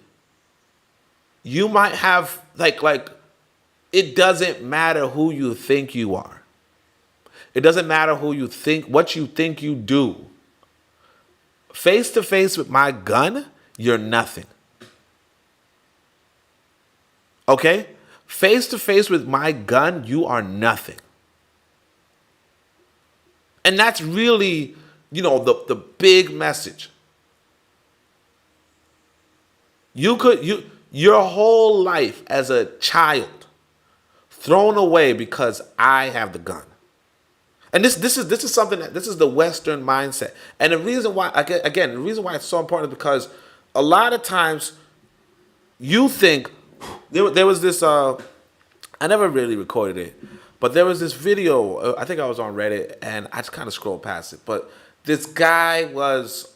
you might have, like, it doesn't matter who you think you are. It doesn't matter who you think, what you think you do. Face to face with my gun, you're nothing. Okay? Face to face with my gun, you are nothing. And that's really, you know, the big message. Your whole life as a child thrown away because I have the gun. And this is something that, this is the Western mindset. And the reason why, again, the reason why it's so important is because a lot of times you think, there was this, I never really recorded it, but there was this video, I think I was on Reddit, and I just kind of scrolled past it. But this guy was,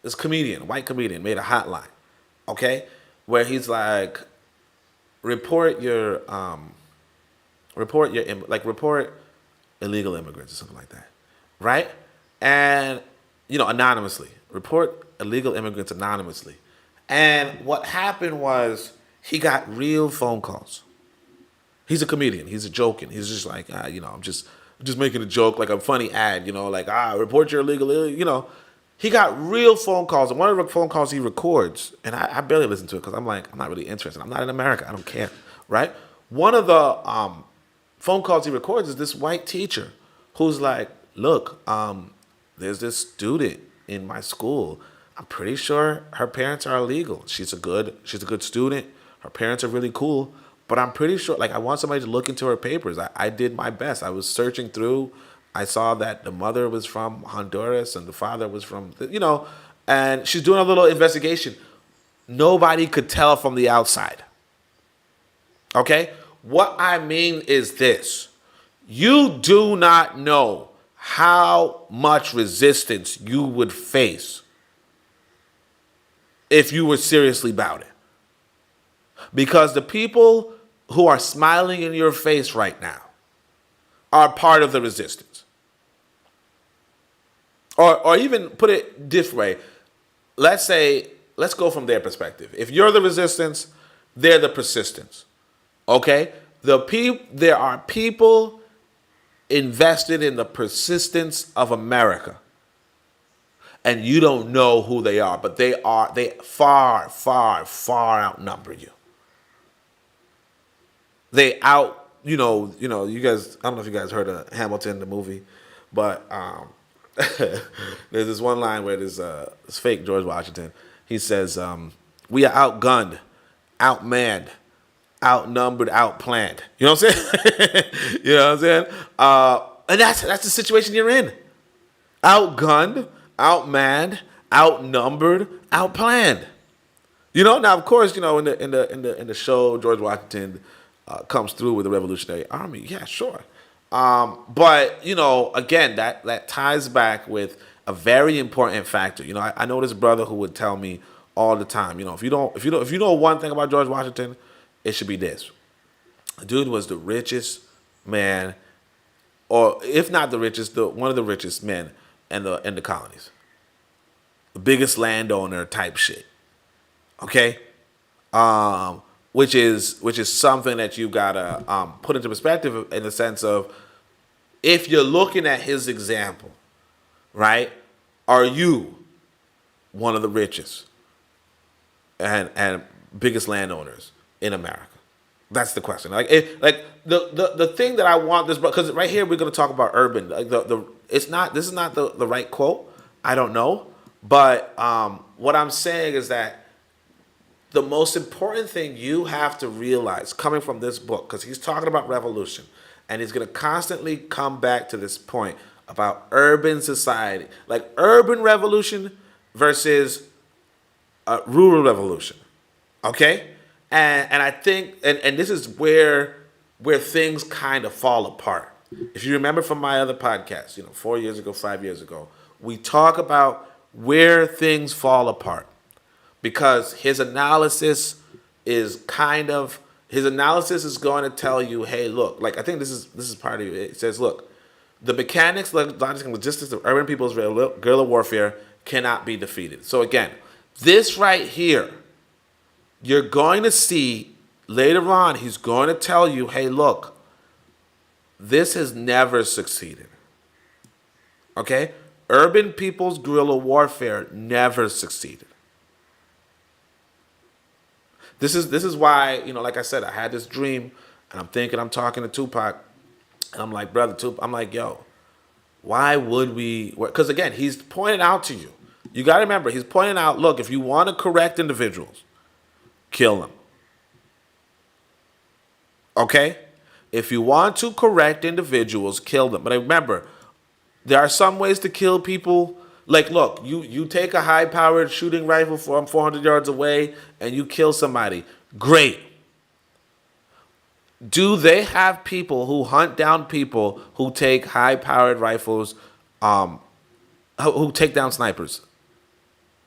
this comedian, white comedian, made a hotline, okay? Where he's like, report illegal immigrants or something like that, right? And, you know, anonymously. Report illegal immigrants anonymously. And what happened was he got real phone calls. He's a comedian. He's joking. He's just like, you know, I'm just making a joke, like a funny ad, you know, like, report your illegal, you know. He got real phone calls. And one of the phone calls he records, and I barely listen to it because I'm like, I'm not really interested. I'm not in America. I don't care, right? One of the phone calls he records is this white teacher who's like, look, there's this student in my school. I'm pretty sure her parents are illegal. She's a good student. Her parents are really cool. But I'm pretty sure, like, I want somebody to look into her papers. I did my best. I was searching through. I saw that the mother was from Honduras and the father was from, you know, and she's doing a little investigation. Nobody could tell from the outside. Okay? What I mean is this. You do not know how much resistance you would face if you were seriously about it. Because the people who are smiling in your face right now are part of the resistance. Or even put it this way. Let's go from their perspective. If you're the resistance, they're the persistence. Okay? There are people invested in the persistence of America. And you don't know who they are, but they far, far, far outnumber you. You guys, I don't know if you guys heard of Hamilton, the movie, but there's this one line where there's this fake George Washington. He says, we are outgunned, outmanned, outnumbered, outplanned. You know what I'm saying? You know what I'm saying? And that's the situation you're in. Outgunned, outmanned, outnumbered, outplanned. You know, now of course, you know, in the show, George Washington comes through with the Revolutionary Army. Yeah, sure. But you know, again, that ties back with a very important factor. You know, I know this brother who would tell me all the time, you know, if you know one thing about George Washington, it should be this. The dude was the richest man, or if not the richest, one of the richest men in the colonies. The biggest landowner type shit. Okay? which is something that you gotta put into perspective in the sense of, if you're looking at his example, right? Are you one of the richest and biggest landowners in America? That's the question. The thing that I want this, because right here we're going to talk about urban. Like this is not the right quote. I don't know, but what I'm saying is that the most important thing you have to realize coming from this book, because he's talking about revolution, and he's going to constantly come back to this point about urban society, like urban revolution versus rural revolution. Okay? And I think, and this is where things kind of fall apart. If you remember from my other podcast, 4 years ago, 5 years ago, we talk about where things fall apart, because his analysis is going to tell you, hey, look, like I think this is part of it. It says, look, the mechanics, logic, and logistics of urban people's guerrilla warfare cannot be defeated. So again, this right here, you're going to see later on, he's going to tell you, hey, look, this has never succeeded. Okay? Urban people's guerrilla warfare never succeeded. This is why, like I said, I had this dream, and I'm talking to Tupac, and I'm like, brother Tupac, I'm like, yo, why would we? Because again, he's pointing out to you. You got to remember, he's pointing out, look, if you want to correct individuals, kill them. Okay? If you want to correct individuals, kill them. But remember, there are some ways to kill people. Like, look, you take a high-powered shooting rifle from 400 yards away and you kill somebody. Great. Do they have people who hunt down people who take high-powered rifles, who take down snipers?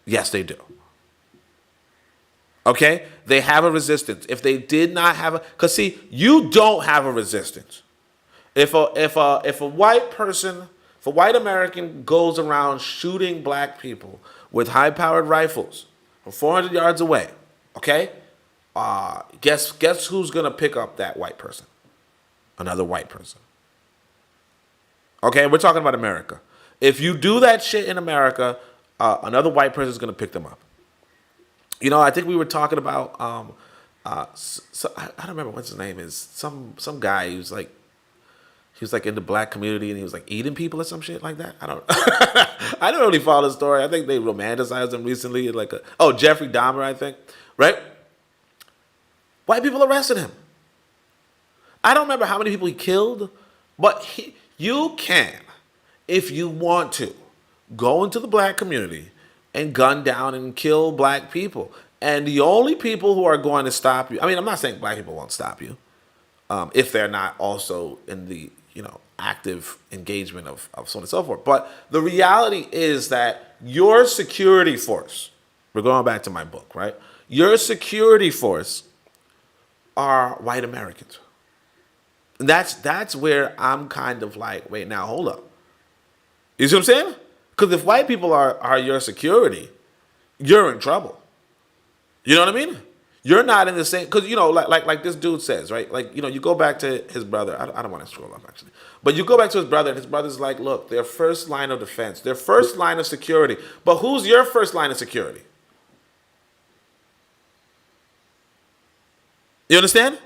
Yes, they do. Okay? They have a resistance. If they did not have because see, you don't have a resistance. If a white person, if a white American goes around shooting black people with high-powered rifles from 400 yards away, okay? Guess who's gonna pick up that white person? Another white person. Okay, we're talking about America. If you do that shit in America, another white person is gonna pick them up. I think we were talking about I don't remember what his name is. Some guy who's like, he was like in the black community and he was like eating people or some shit like that. I don't I don't really follow the story. I think they romanticized him recently, Jeffrey Dahmer, I think. Right? White people arrested him. I don't remember how many people he killed, but you can, if you want to, go into the black community and gun down and kill black people. And the only people who are going to stop you, I mean, I'm not saying black people won't stop you, if they're not also in the, active engagement of so on and so forth. But the reality is that your security force, we're going back to my book, right? Your security force are white Americans. And that's where I'm kind of like, wait, now hold up. You see what I'm saying? Because if white people are your security, you're in trouble. You know what I mean? You're not in the same, because, like this dude says, right? Like, you go back to his brother. I don't want to scroll up, actually. But you go back to his brother, and his brother's like, look, their first line of defense, their first line of security. But who's your first line of security? You understand?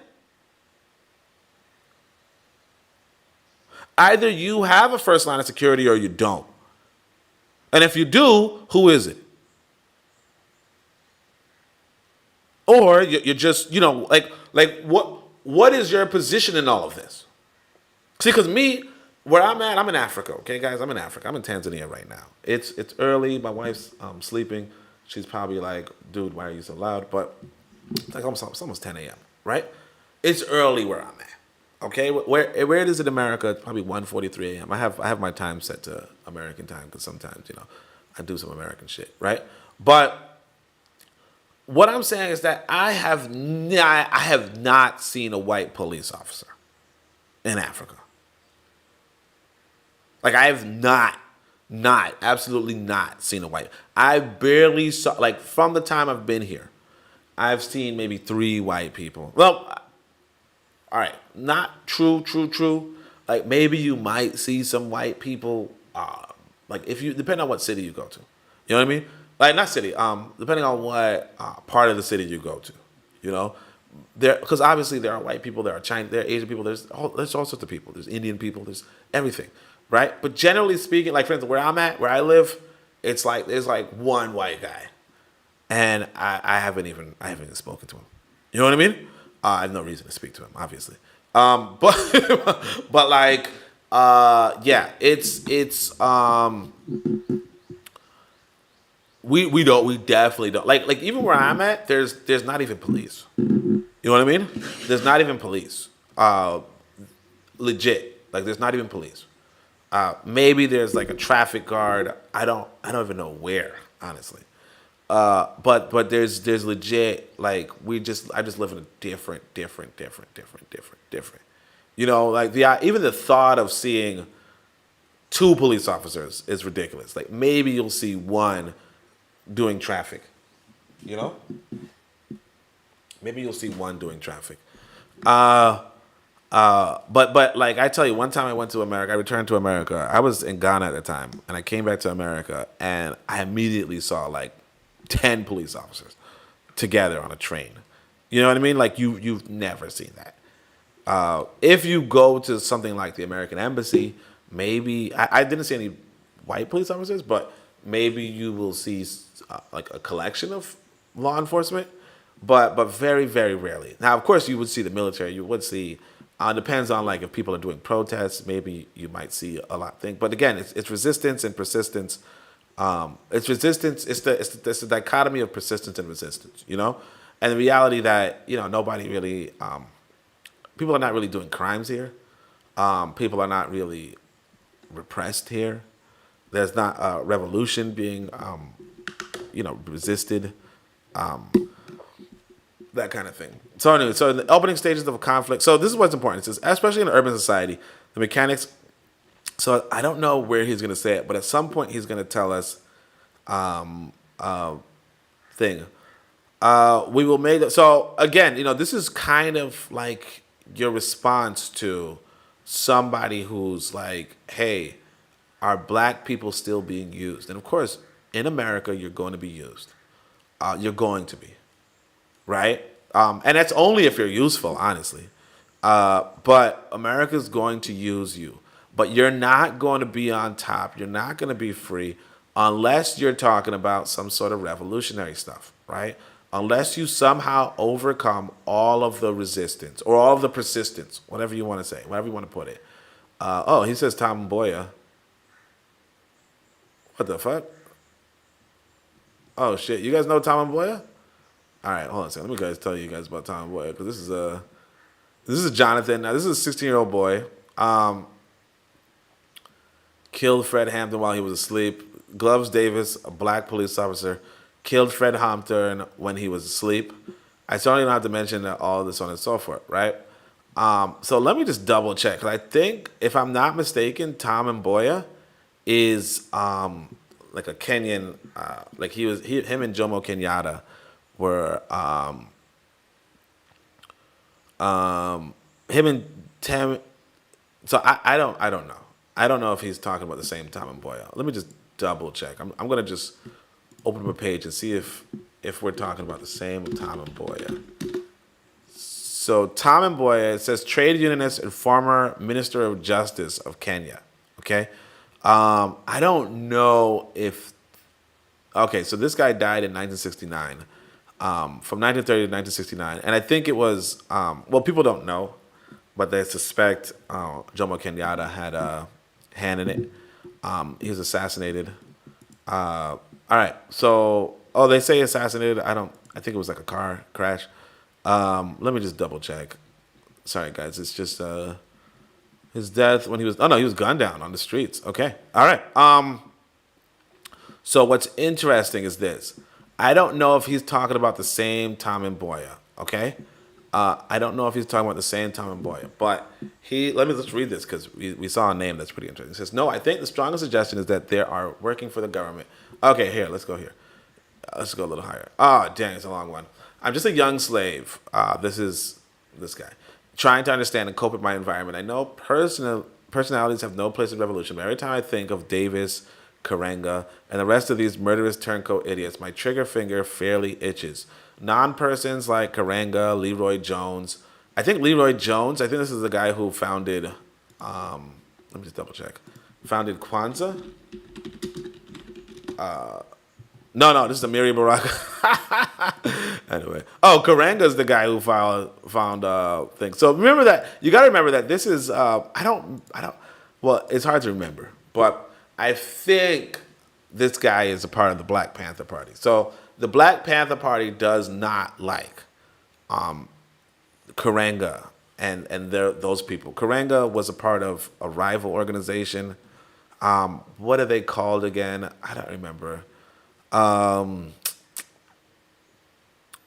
Either you have a first line of security or you don't. And if you do, who is it? Or you're just, what is your position in all of this? See, because where I'm at, I'm in Africa, okay, guys? I'm in Africa. I'm in Tanzania right now. It's early. My wife's sleeping. She's probably like, dude, why are you so loud? But it's like almost 10 a.m., right? It's early where I'm at, okay? Where it is in America, it's probably 1:43 a.m. I have my time set to American time because sometimes, I do some American shit, right? But what I'm saying is that I have not seen a white police officer in Africa. Like, I have absolutely not seen a white. I barely saw, like, from the time I've been here, I've seen maybe 3 white people. Well, all right, not true. Like maybe you might see some white people. Like if you depending on what city you go to, you know what I mean? Like not city. Depending on what part of the city you go to, you know, there because obviously there are white people, there are Chinese, there are Asian people. There's all sorts of people. There's Indian people. There's everything, right? But generally speaking, like for instance, where I'm at, where I live, it's like there's like one white guy, and I haven't even spoken to him. You know what I mean? I have no reason to speak to him, obviously. But like, yeah, it's we definitely don't like even where I'm at. There's not even police. You know what I mean? There's not even police. Legit, like there's not even police. Maybe there's like a traffic guard. I don't even know where, honestly. But there's legit like I just live in a different. You know, like even the thought of seeing 2 police officers is ridiculous. Like maybe you'll see one doing traffic. You know? Maybe you'll see one doing traffic. But like I tell you, one time I went to America, I returned to America. I was in Ghana at the time, and I came back to America, and I immediately saw like 10 police officers together on a train. You know what I mean? Like you've never seen that. If you go to something like the American Embassy, maybe I didn't see any white police officers, but maybe you will see like a collection of law enforcement, but very, very rarely. Now, of course, you would see the military. You would see. Depends on like if people are doing protests, maybe you might see a lot of things. But again, it's resistance and persistence. It's resistance. It's the dichotomy of persistence and resistance. You know, and the reality that nobody really. People are not really doing crimes here. People are not really repressed here. There's not a revolution being, resisted. That kind of thing. So anyway, so in the opening stages of a conflict. So this is what's important. It says, especially in an urban society, the mechanics. So I don't know where he's going to say it, but at some point he's going to tell us, thing. We will make it. So again, this is kind of like your response to somebody who's like, hey, are black people still being used? And of course, in America, you're going to be used. You're going to be, right? And that's only if you're useful, honestly. But America's going to use you. But you're not going to be on top. You're not going to be free unless you're talking about some sort of revolutionary stuff, right? Unless you somehow overcome all of the resistance or all of the persistence, whatever you want to say, whatever you want to put it. He says Tom Mboya. What the fuck? Oh, shit. You guys know Tom Mboya? All right, hold on a second. Let me guys tell you guys about Tom Mboya, because this is Jonathan. Now, this is a 16-year-old boy. Killed Fred Hampton while he was asleep. Gloves Davis, a black police officer, killed Fred Hampton when he was asleep. I certainly don't have to mention all this on and so forth, right? So let me just double check. 'Cause I think, if I'm not mistaken, Tom Mboya is like a Kenyan, like him and Jomo Kenyatta were him and Tam. So I don't know. I don't know if he's talking about the same Tom Mboya. Let me just double check. I'm gonna just open up a page and see if we're talking about the same Tom Mboya. So Tom Mboya, it says trade unionist and former Minister of Justice of Kenya. Okay, I don't know if. Okay, so this guy died in 1969, from 1930 to 1969, and I think it was people don't know, but they suspect Jomo Kenyatta had a hand in it. He was assassinated. All right, so they say assassinated. I think it was like a car crash. Let me just double check. Sorry, guys. It's just his death when he was. Oh no, he was gunned down on the streets. Okay. All right. So what's interesting is this. I don't know if he's talking about the same Tom Mboya. Okay. I don't know if he's talking about the same Tom Mboya, but let me just read this because we saw a name that's pretty interesting. It says, no, I think the strongest suggestion is that they are working for the government. Okay, here, let's go here. Let's go a little higher. Oh, dang, it's a long one. I'm just a young slave. This is this guy trying to understand and cope with my environment. I know personalities have no place in revolution, but every time I think of Davis, Karenga, and the rest of these murderous turncoat idiots, my trigger finger fairly itches. Non-persons like Karenga, Leroy Jones. I think this is the guy who founded, let me just double check. Founded Kwanzaa? No, this is Amiri Baraka. Anyway. Oh, Karenga's the guy who found things. So remember that, you got to remember that this is, well, it's hard to remember, but I think this guy is a part of the Black Panther Party. So the Black Panther Party does not like Karenga and those people. Karenga was a part of a rival organization. What are they called again? I don't remember.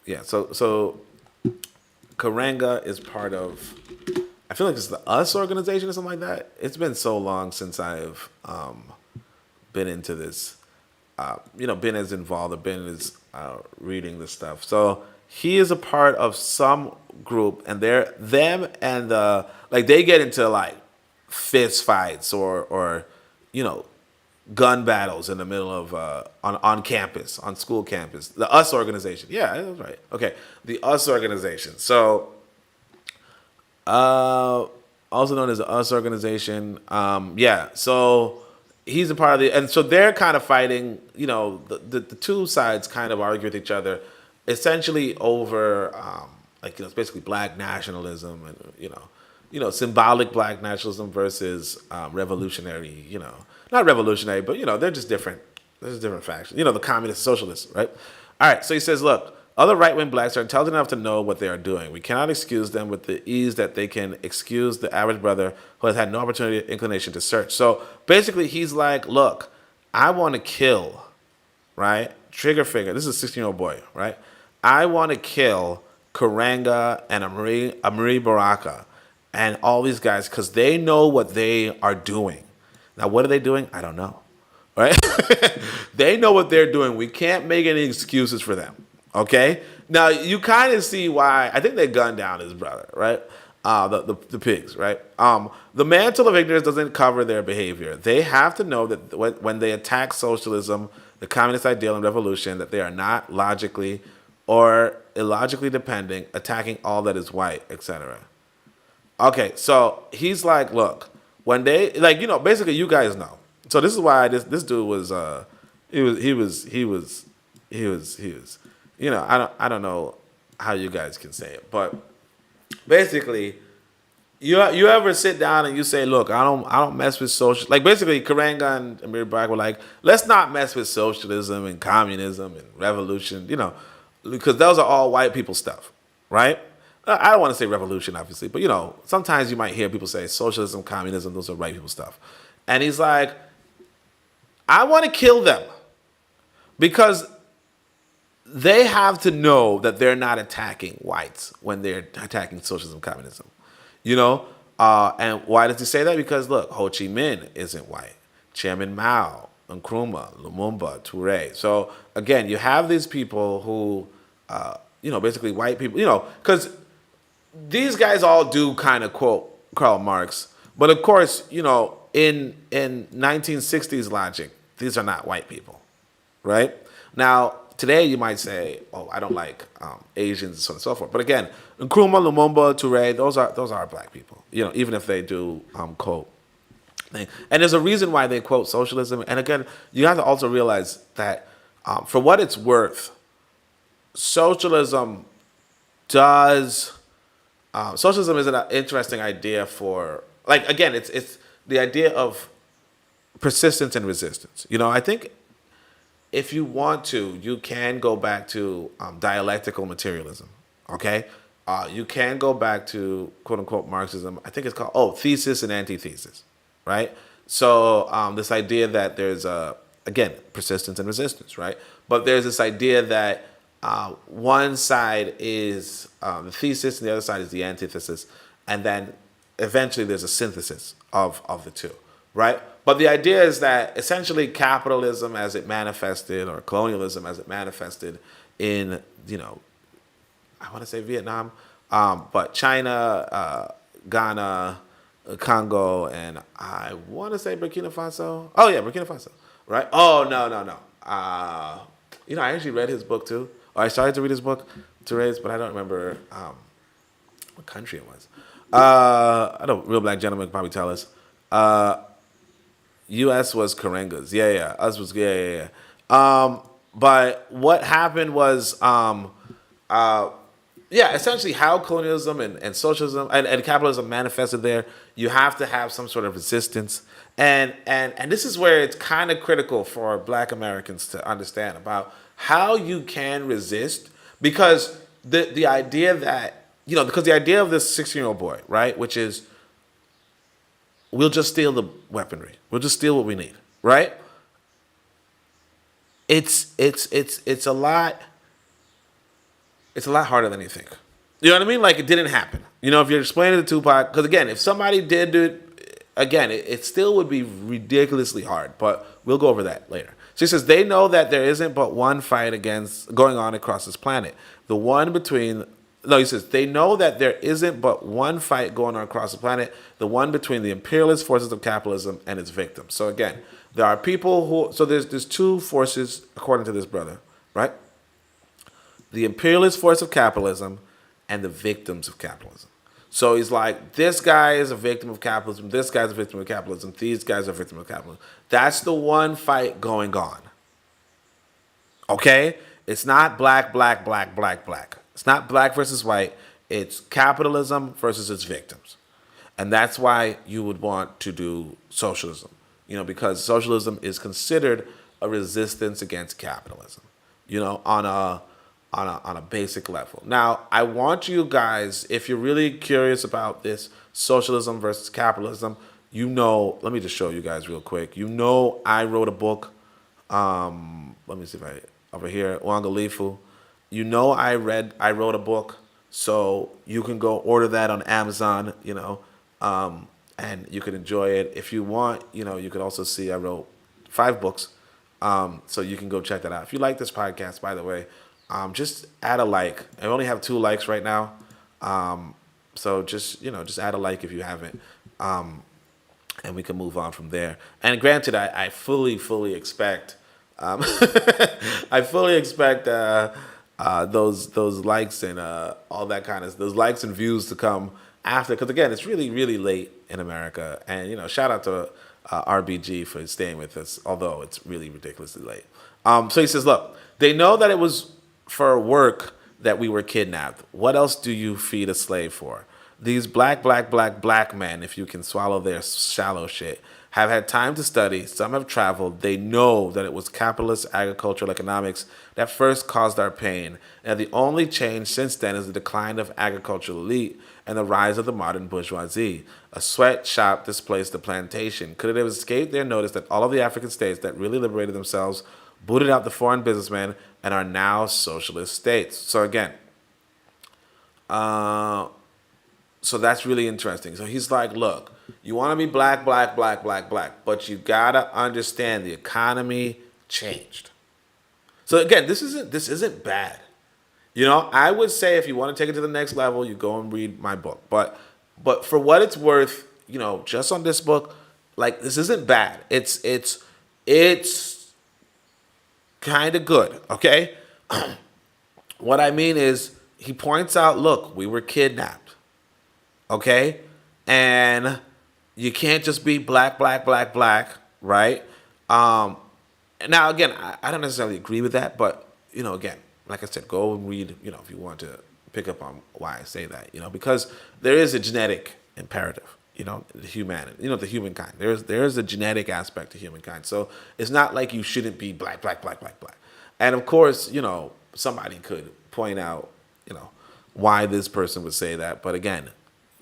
Yeah, so Karenga is part of, I feel like it's the US organization or something like that. It's been so long since I've been into this, been as involved or been as reading this stuff. So he is a part of some group, and they get into like fist fights or gun battles in the middle of on campus, on school campus. The US organization. Yeah, that's right. Okay. The US organization. So also known as the US organization. So he's a part of and so they're kind of fighting, the two sides kind of argue with each other essentially over it's basically black nationalism and symbolic black nationalism versus revolutionary, not revolutionary, but they're just different. There's different factions. The communist socialists, right? All right. So he says, look, other right-wing blacks are intelligent enough to know what they are doing. We cannot excuse them with the ease that they can excuse the average brother who has had no opportunity or inclination to search. So basically, he's like, look, I want to kill, right? Trigger finger. This is a 16-year-old boy, right? I want to kill Karenga and Amiri Baraka and all these guys because they know what they are doing. Now, what are they doing? I don't know, right? They know what they're doing. We can't make any excuses for them, okay? Now, you kind of see why. I think they gunned down his brother, right? The pigs, right? The mantle of ignorance doesn't cover their behavior. They have to know that when they attack socialism, the communist ideal and revolution, that they are not logically or illogically depending, attacking all that is white, etc. Okay, so he's like, look, when they basically you guys know. So this is why this dude was he was I don't know how you guys can say it, but basically you ever sit down and you say, look, I don't mess with social, like basically Karenga and Amir Baraka were like, let's not mess with socialism and communism and revolution, because those are all white people stuff, right? I don't want to say revolution, obviously, but sometimes you might hear people say socialism, communism, those are white people stuff. And he's like, I want to kill them because they have to know that they're not attacking whites when they're attacking socialism, communism. And why does he say that? Because look, Ho Chi Minh isn't white. Chairman Mao, Nkrumah, Lumumba, Toure. So again, you have these people who, basically white people, because these guys all do kind of quote Karl Marx, but of course, in 1960s logic, these are not white people, right? Now, today you might say, oh, I don't like Asians and so on and so forth. But again, Nkrumah, Lumumba, Toure, those are black people, even if they do quote. And there's a reason why they quote socialism. And again, you have to also realize that for what it's worth, socialism is an interesting idea for, again, it's the idea of persistence and resistance. I think if you want to, you can go back to dialectical materialism, okay? You can go back to quote-unquote Marxism. I think it's called, thesis and antithesis, right? So this idea that there's, again, persistence and resistance, right? But there's this idea that one side is the thesis and the other side is the antithesis. And then eventually there's a synthesis of the two, right? But the idea is that essentially capitalism as it manifested or colonialism as it manifested in, I want to say Vietnam, but China, Ghana, Congo, and I want to say Burkina Faso. Oh yeah, Burkina Faso, right? Oh no. I actually read his book too. Or I started to read his book, Therese, but I don't remember what country it was. I know Real Black Gentleman could probably tell us. U.S. was Karengas. Yeah. Us was yeah. But what happened was, essentially how colonialism and socialism and capitalism manifested there. You have to have some sort of resistance, and this is where it's kind of critical for Black Americans to understand about how you can resist, because the idea that because the idea of this 16-year-old boy, right, which is we'll just steal the weaponry, we'll just steal what we need, right? It's a lot harder than you think. You know what I mean? Like, it didn't happen. If you're explaining to Tupac, because again, if somebody did do it, again, it still would be ridiculously hard, but we'll go over that later. So he says, they know that there isn't but one fight going on across this planet. He says, they know that there isn't but one fight going on across the planet, the one between the imperialist forces of capitalism and its victims. So again, there are people there's two forces, according to this brother, right? The imperialist force of capitalism and the victims of capitalism. So he's like, this guy is a victim of capitalism, this guy's a victim of capitalism, these guys are a victim of capitalism. That's the one fight going on. Okay? It's not black. It's not black versus white. It's capitalism versus its victims. And that's why you would want to do socialism. Because socialism is considered a resistance against capitalism, on a basic level. Now, I want you guys, if you're really curious about this socialism versus capitalism, let me just show you guys real quick. I wrote a book. Let me see if over here, Uangalifu. I wrote a book, so you can go order that on Amazon, and you can enjoy it. If you want, you can also see I wrote 5 books, so you can go check that out. If you like this podcast, by the way, just add a like. I only have 2 likes right now, so just add a like if you haven't, and we can move on from there. And granted, I fully expect, I fully expect those likes and all that kind of those likes and views to come after, because again, it's really late in America, and shout out to RBG for staying with us, although it's really ridiculously late. So he says, look, they know that it was for work that we were kidnapped. What else do you feed a slave for? These black men, if you can swallow their shallow shit, have had time to study. Some have traveled. They know that it was capitalist agricultural economics that first caused our pain, and the only change since then is the decline of agricultural elite and the rise of the modern bourgeoisie. A sweatshop displaced the plantation. Could it have escaped their notice that all of the African states that really liberated themselves booted out the foreign businessmen and are now socialist states? So again, so that's really interesting. So he's like, look, you want to be black, but you gotta understand the economy changed. So again, this isn't bad. I would say if you want to take it to the next level, you go and read my book. But for what it's worth, just on this book, like, this isn't bad. It's kind of good, okay? What I mean is, he points out, look, we were kidnapped, okay? And you can't just be black, right? Now, again, I don't necessarily agree with that, but, again, like I said, go and read, if you want to pick up on why I say that, because there is a genetic imperative, the humankind. There's a genetic aspect to humankind. So it's not like you shouldn't be black. And of course, somebody could point out, why this person would say that. But again,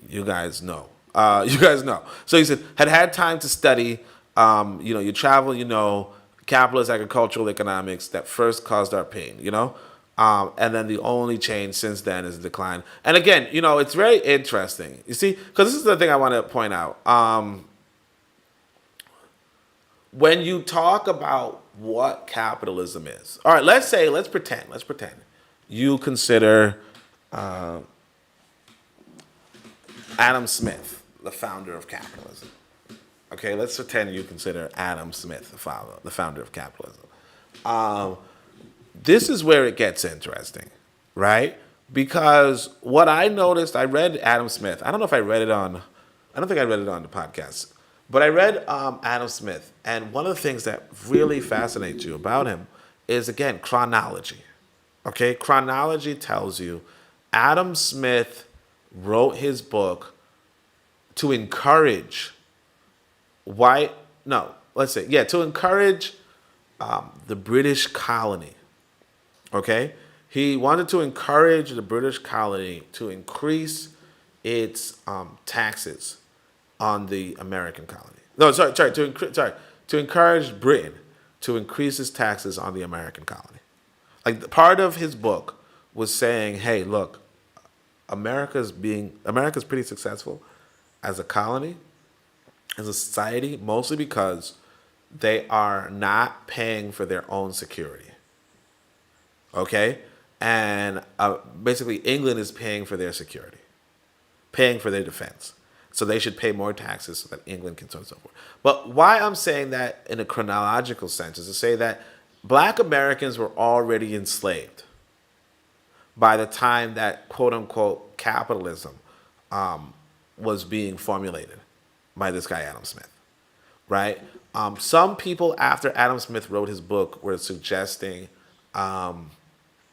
you guys know. So he said, had time to study, you travel, capitalist agricultural economics that first caused our pain, and then the only change since then is a decline. And again, it's very interesting. You see, because this is the thing I want to point out. When you talk about what capitalism is, all right, let's pretend you consider Adam Smith, the founder of capitalism. Okay, let's pretend you consider Adam Smith the founder of capitalism. This is where it gets interesting, right? Because what I noticed, I read Adam Smith. I don't think I read it on the podcast, but I read Adam Smith, and one of the things that really fascinates you about him is, again, chronology. Okay, chronology tells you Adam Smith wrote his book to encourage to encourage the British colony. Okay, he wanted to encourage the British colony to increase its taxes on the American colony. No, to encourage Britain to increase its taxes on the American colony. Like, part of his book was saying, hey, look, America's pretty successful as a colony, as a society, mostly because they are not paying for their own security. Okay? And basically England is paying for their security, paying for their defense. So they should pay more taxes so that England can so on and so forth. But why I'm saying that in a chronological sense is to say that Black Americans were already enslaved by the time that quote-unquote capitalism was being formulated by this guy Adam Smith, right? Some people after Adam Smith wrote his book were suggesting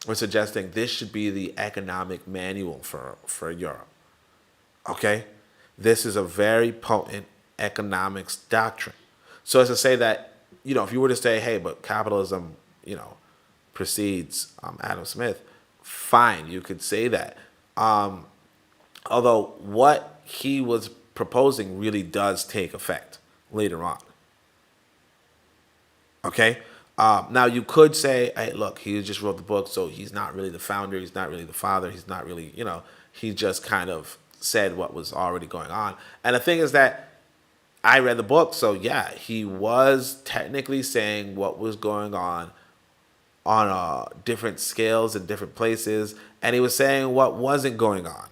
this should be the economic manual for Europe. Okay? This is a very potent economics doctrine. So as to say that, if you were to say, hey, but capitalism, precedes Adam Smith, fine, you could say that. Although what he was proposing really does take effect later on. Okay? Now, you could say, hey, look, he just wrote the book, so he's not really the founder, he's not really the father, he's not really, he just kind of said what was already going on. And the thing is that I read the book, so yeah, he was technically saying what was going on different scales in different places, and he was saying what wasn't going on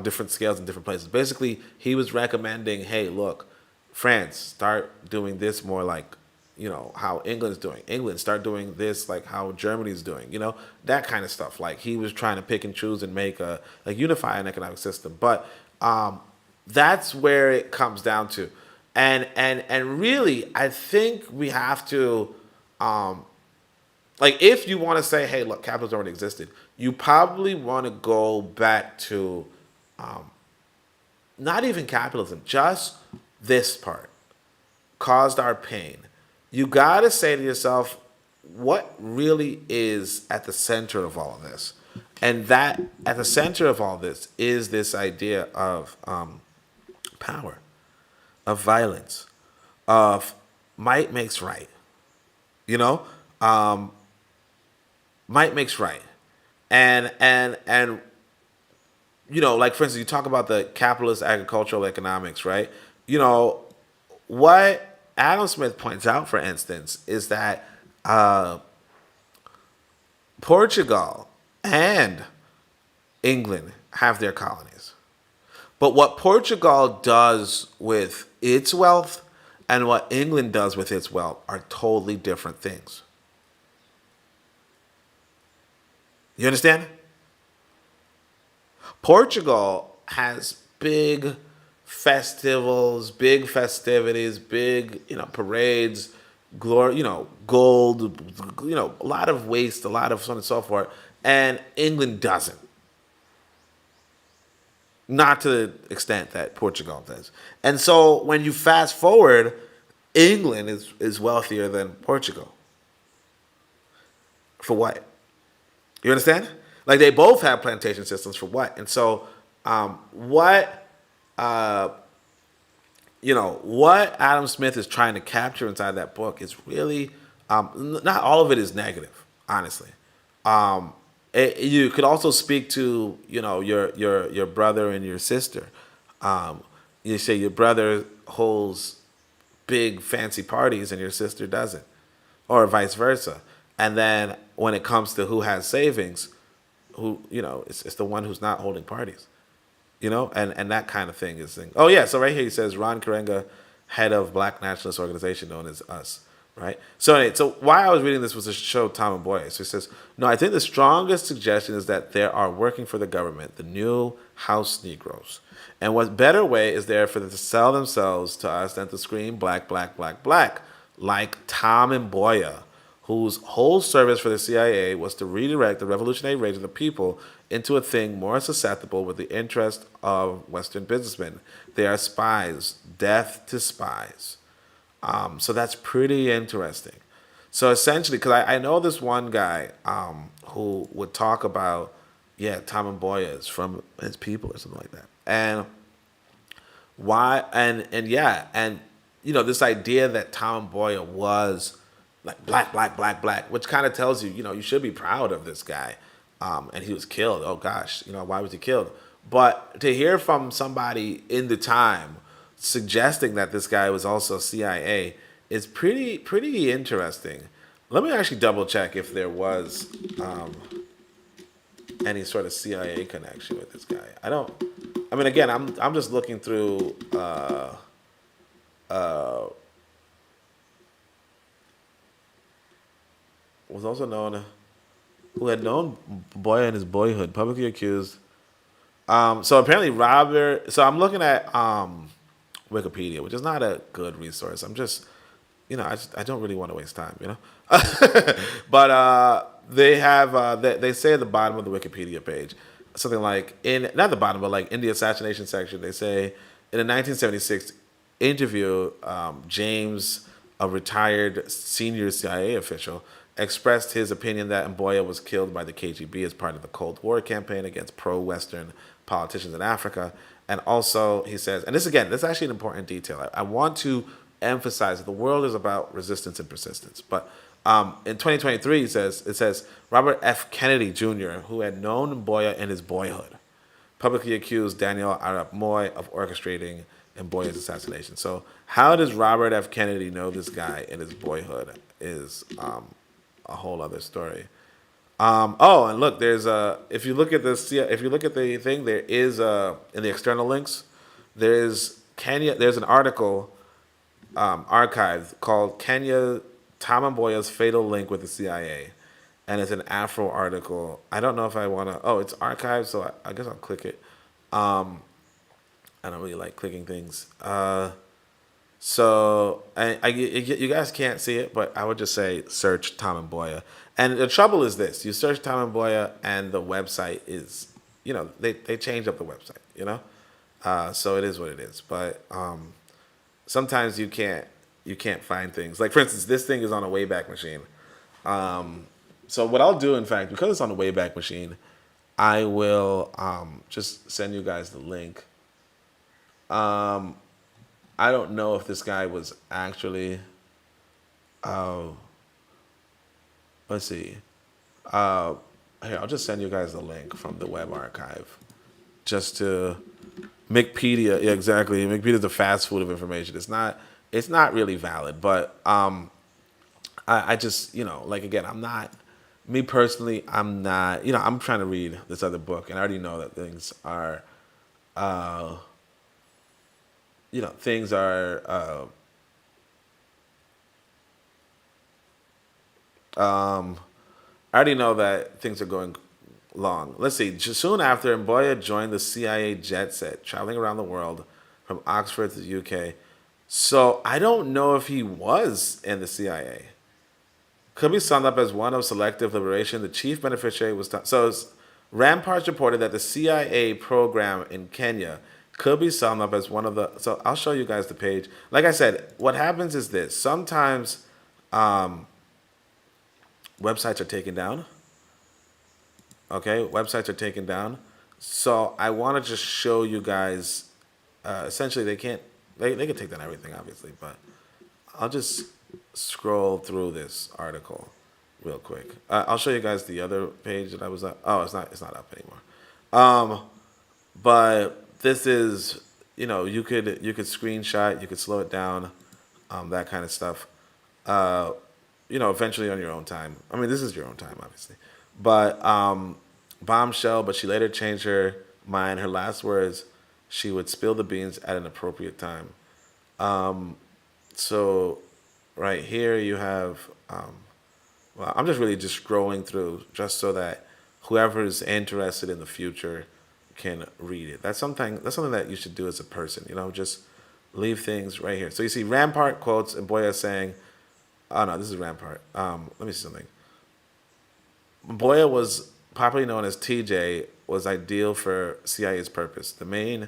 different scales in different places. Basically, he was recommending, hey, look, France, start doing this more like, how England's doing. England, start doing this like how Germany's doing, that kind of stuff. Like, he was trying to pick and choose and make unify an economic system. But that's where it comes down to. And really, I think we have to, if you want to say, hey, look, capitalism already existed, you probably want to go back to not even capitalism, just this part, caused our pain. You got to say to yourself, what really is at the center of all of this? And that at the center of all this is this idea of power, of violence, of might makes right. Might makes right. And like, for instance, you talk about the capitalist agricultural economics, right? What Adam Smith points out, for instance, is that Portugal and England have their colonies. But what Portugal does with its wealth and what England does with its wealth are totally different things. You understand? Portugal has big festivals, big festivities, big, parades, glory, gold, a lot of waste, a lot of so on and so forth. And England doesn't. Not to the extent that Portugal does. And so when you fast forward, England is wealthier than Portugal. For what? You understand? Like, they both have plantation systems. For what? And so what Adam Smith is trying to capture inside that book is really, not all of it is negative, honestly. You could also speak to, your brother and your sister. You say your brother holds big fancy parties and your sister doesn't, or vice versa. And then when it comes to who has savings, who it's the one who's not holding parties. And that kind of thing is thing. Oh yeah, so right here he says Ron Karenga, head of Black nationalist organization known as US, right? So anyway, so why I was reading this was to show Tom Mboya. So he says, no, I think the strongest suggestion is that there are working for the government, the new house Negroes. And what better way is there for them to sell themselves to us than to scream black, black, black, black, like Tom Mboya, whose whole service for the CIA was to redirect the revolutionary rage of the people into a thing more susceptible with the interest of Western businessmen. They are spies, death to spies. So that's pretty interesting. So essentially, because I know this one guy who would talk about, Tom Mboya is from his people or something like that. And why, and this idea that Tom Mboya was like black, black, black, black, which kind of tells you, you should be proud of this guy. And he was killed. Oh gosh, why was he killed? But to hear from somebody in the time suggesting that this guy was also CIA is pretty interesting. Let me actually double check if there was any sort of CIA connection with this guy. Again, I'm just looking through was also known, who had known Mboya in his boyhood, publicly accused. So apparently Robert, so I'm looking at Wikipedia, which is not a good resource. I'm just, I don't really want to waste time, But they have, they say at the bottom of the Wikipedia page, something like, not the bottom, but like in the assassination section, they say, in a 1976 interview, James, a retired senior CIA official, expressed his opinion that Mboya was killed by the KGB as part of the Cold War campaign against pro-Western politicians in Africa. And also, he says, and this is actually an important detail. I want to emphasize that the world is about resistance and persistence. But in 2023, it says, Robert F. Kennedy Jr., who had known Mboya in his boyhood, publicly accused Daniel Arap Moi of orchestrating Mboya's assassination. So how does Robert F. Kennedy know this guy in his boyhood is a whole other story. And look, there's if you look at the thing, there is in the external links, there's an article archived called Kenya, Tom Mboya's fatal link with the CIA, and it's an Afro article. I don't know if I want to. Oh, it's archived, so I guess I'll click it. I don't really like clicking things. So you guys can't see it, but I would just say search Tom Mboya. And the trouble is this: you search Tom Mboya, and the website is, they changed up the website, so it is what it is. But sometimes you can't find things. Like for instance, this thing is on a Wayback Machine. So what I'll do, in fact, because it's on the Wayback Machine, I will just send you guys the link. I don't know if this guy was actually, let's see. Here, I'll just send you guys the link from the web archive. Just to, Wikipedia, yeah, exactly. Wikipedia is the fast food of information. It's not really valid, but I just, again, I'm not, me personally, I'm not, I'm trying to read this other book, and I already know that things are, things are, I already know that things are going long. Let's see. Just soon after, Mboya joined the CIA jet set, traveling around the world from Oxford to the UK. So I don't know if he was in the CIA. Could be summed up as one of selective liberation. The chief beneficiary was... Ramparts reported that the CIA program in Kenya could be summed up as one of the... So I'll show you guys the page. Like I said, what happens is this. Sometimes websites are taken down. Okay, websites are taken down. So I want to just show you guys... essentially, they can't... They can take down everything, obviously, but I'll just scroll through this article real quick. I'll show you guys the other page that I was at. Oh, it's not up anymore. But this is, you could screenshot, you could slow it down, that kind of stuff. Eventually on your own time. I mean, this is your own time, obviously. But bombshell, but she later changed her mind. Her last words, she would spill the beans at an appropriate time. So right here you have, well, I'm just really just scrolling through just so that whoever is interested in the future can read it. That's something that you should do as a person, just leave things right here. So you see Rampart quotes and Boya saying, oh no, this is Rampart. Let me see something. Boya was popularly known as TJ, was ideal for CIA's purpose. The main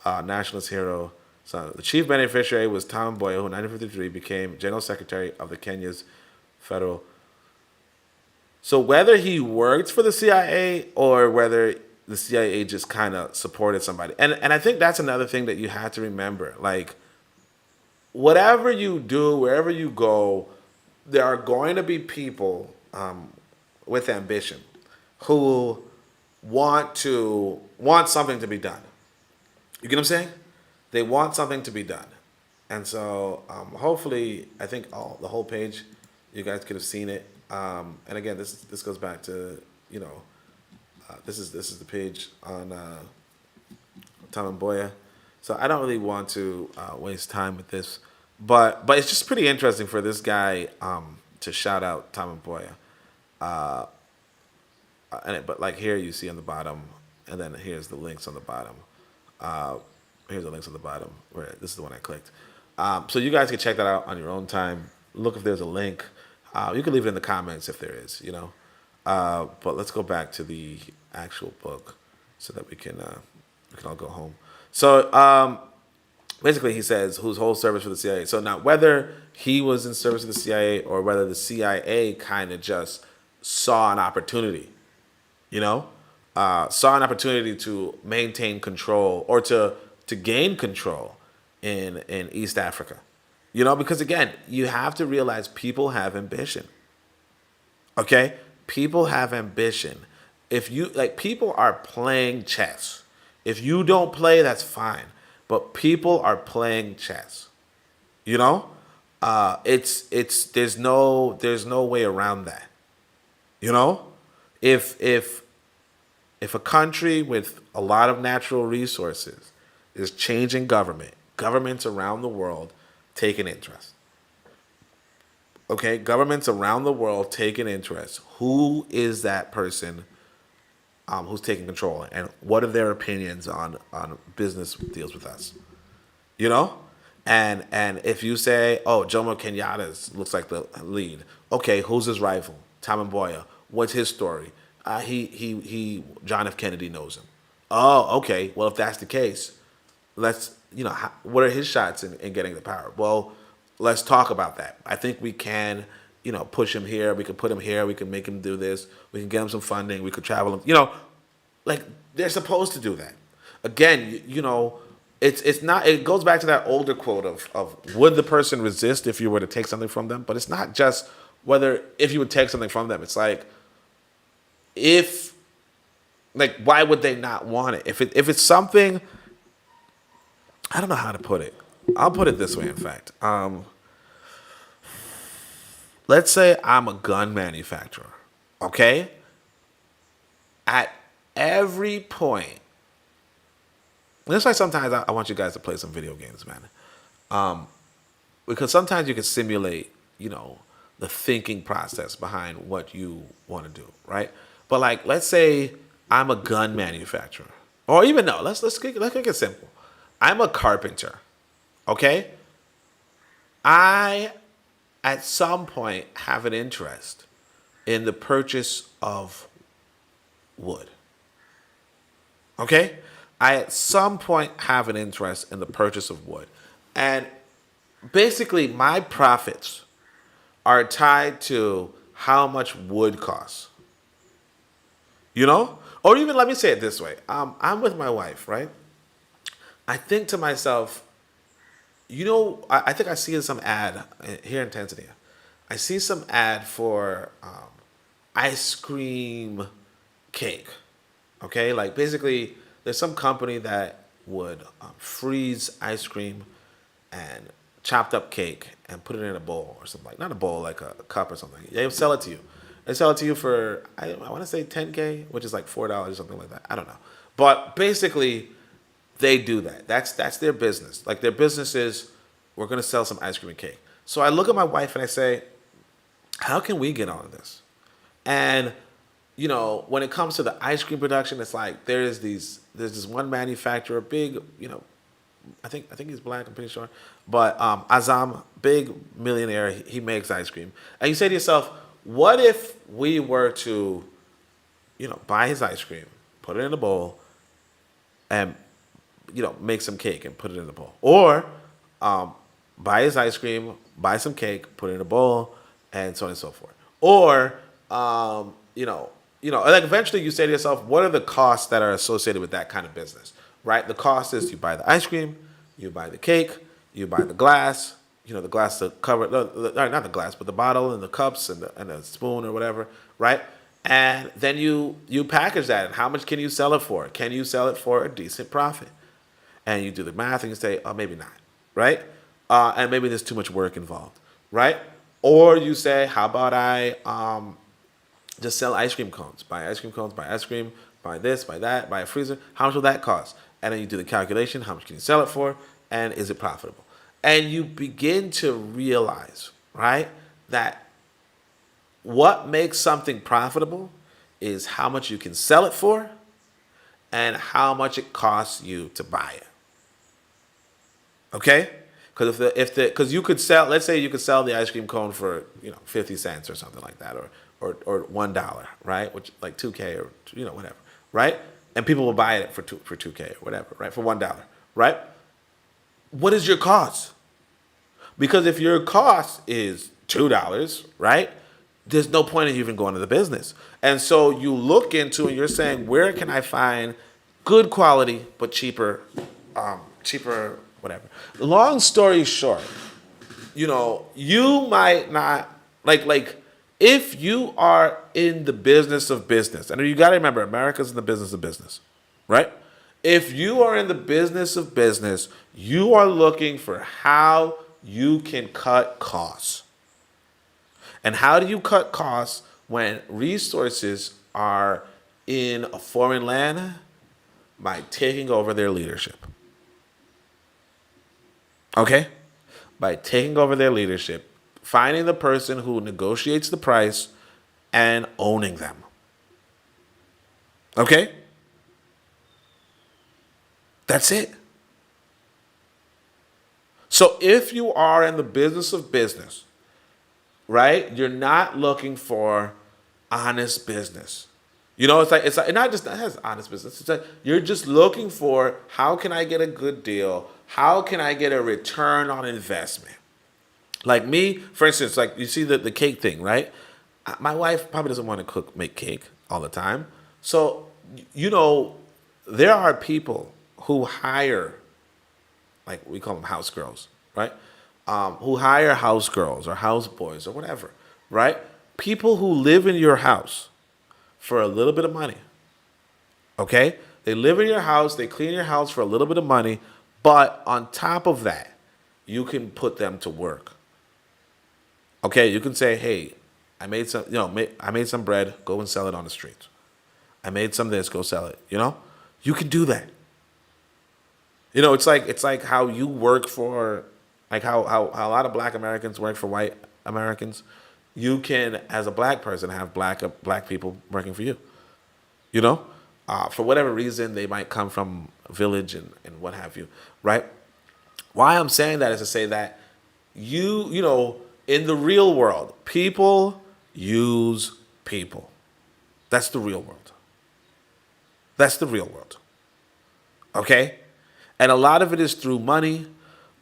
nationalist hero, so the chief beneficiary was Tom Boya, who in 1953 became General Secretary of the Kenya's Federal. So whether he worked for the CIA or whether the CIA just kind of supported somebody. And I think that's another thing that you have to remember. Like, whatever you do, wherever you go, there are going to be people with ambition who want something to be done. You get what I'm saying? They want something to be done. And so hopefully, I think the whole page, you guys could have seen it. And again, this goes back to, this is the page on Tom and Boya. So I don't really want to waste time with this, but it's just pretty interesting for this guy to shout out Tom and Boya. But like here you see on the bottom, and then here's the links on the bottom. Here's the links on the bottom. Where this is the one I clicked. So you guys can check that out on your own time. Look if there's a link. You can leave it in the comments if there is, But let's go back to the actual book so that we can all go home. So basically, he says whose whole service for the CIA. So now whether he was in service of the CIA or whether the CIA kind of just saw an opportunity, saw an opportunity to maintain control or to gain control in East Africa. Because again, you have to realize people have ambition. Okay? People have ambition. People are playing chess. If you don't play, that's fine. But people are playing chess. There's no way around that. If a country with a lot of natural resources is changing governments around the world take an interest. Okay, governments around the world take an interest. Who is that person who's taking control, and what are their opinions on business deals with us? And if you say, oh, Jomo Kenyatta looks like the lead. Okay, who's his rival? Tom Mboya. What's his story? John F. Kennedy knows him. Oh, okay. Well, if that's the case, let's, what are his shots in getting the power? Well, let's talk about that. I think we can, push him here. We can put him here. We can make him do this. We can get him some funding. We could travel him. They're supposed to do that. Again, it's not. It goes back to that older quote of would the person resist if you were to take something from them? But it's not just if you would take something from them. It's why would they not want it? If it's something, I don't know how to put it. I'll put it this way, in fact. Let's say I'm a gun manufacturer, okay? At every point, that's why sometimes I want you guys to play some video games, man. Because sometimes you can simulate, the thinking process behind what you want to do, right? But let's say I'm a gun manufacturer, or even no, let's make it simple. I'm a carpenter, okay? I, at some point, have an interest in the purchase of wood, okay? I, at some point, have an interest in the purchase of wood. And basically, my profits are tied to how much wood costs. Or even let me say it this way. I'm with my wife, right? I think to myself, I think I see some ad here in Tanzania. I see some ad for ice cream cake. Okay? Basically, there's some company that would freeze ice cream and chopped up cake and put it in a bowl or something not a bowl, like a cup or something. They would sell it to you. They sell it to you for I want to say $10K, which is like $4 or something like that. I don't know, but basically, they do that. That's their business. Like their business is, we're gonna sell some ice cream and cake. So I look at my wife and I say, how can we get on this? And when it comes to the ice cream production, it's like there's this one manufacturer, big, I think he's black, I'm pretty sure. But Azam, big millionaire, he makes ice cream. And you say to yourself, what if we were to, buy his ice cream, put it in a bowl, and make some cake and put it in the bowl, or buy his ice cream, buy some cake, put it in a bowl, and so on and so forth. Or like eventually you say to yourself, what are the costs that are associated with that kind of business, right? The cost is you buy the ice cream, you buy the cake, you buy the glass, the glass to cover, not the glass, but the bottle and the cups and the spoon or whatever, right? And then you package that, and how much can you sell it for? Can you sell it for a decent profit? And you do the math and you say, oh, maybe not, right? And maybe there's too much work involved, right? Or you say, how about I just sell ice cream cones, buy ice cream cones, buy ice cream, buy this, buy that, buy a freezer. How much will that cost? And then you do the calculation, how much can you sell it for, and is it profitable? And you begin to realize, right, that what makes something profitable is how much you can sell it for and how much it costs you to buy it. Okay? Because you could sell, let's say you could sell the ice cream cone for 50 cents or something like that, or $1, right? Which like $2K or whatever, right? And people will buy it for $2K or whatever, right? For $1, right? What is your cost? Because if your cost is $2, right, there's no point in you even going to the business. And so you look into and you're saying, where can I find good quality but cheaper, whatever. Long story short, you might not like if you are in the business of business, and you got to remember, America's in the business of business, right? If you are in the business of business, you are looking for how you can cut costs. And how do you cut costs when resources are in a foreign land? By taking over their leadership. Okay? By taking over their leadership, finding the person who negotiates the price and owning them. Okay? That's it. So if you are in the business of business, right, you're not looking for honest business. It's like not just that has honest business. It's like you're just looking for, how can I get a good deal? How can I get a return on investment? Like me, for instance, like you see the cake thing, right? My wife probably doesn't want to make cake all the time. So, there are people who hire, like we call them house girls, right? Who hire house girls or house boys or whatever, right? People who live in your house for a little bit of money, okay? They live in your house, they clean your house for a little bit of money, but on top of that, you can put them to work. Okay, you can say, hey, I made some bread, go and sell it on the streets. I made some this, go sell it, You can do that. It's like how you work for, like how a lot of black Americans work for white Americans. You can, as a black person, have black people working for you. For whatever reason, they might come from a village and what have you, right? Why I'm saying that is to say that in the real world, people use people. That's the real world. That's the real world. Okay? And a lot of it is through money,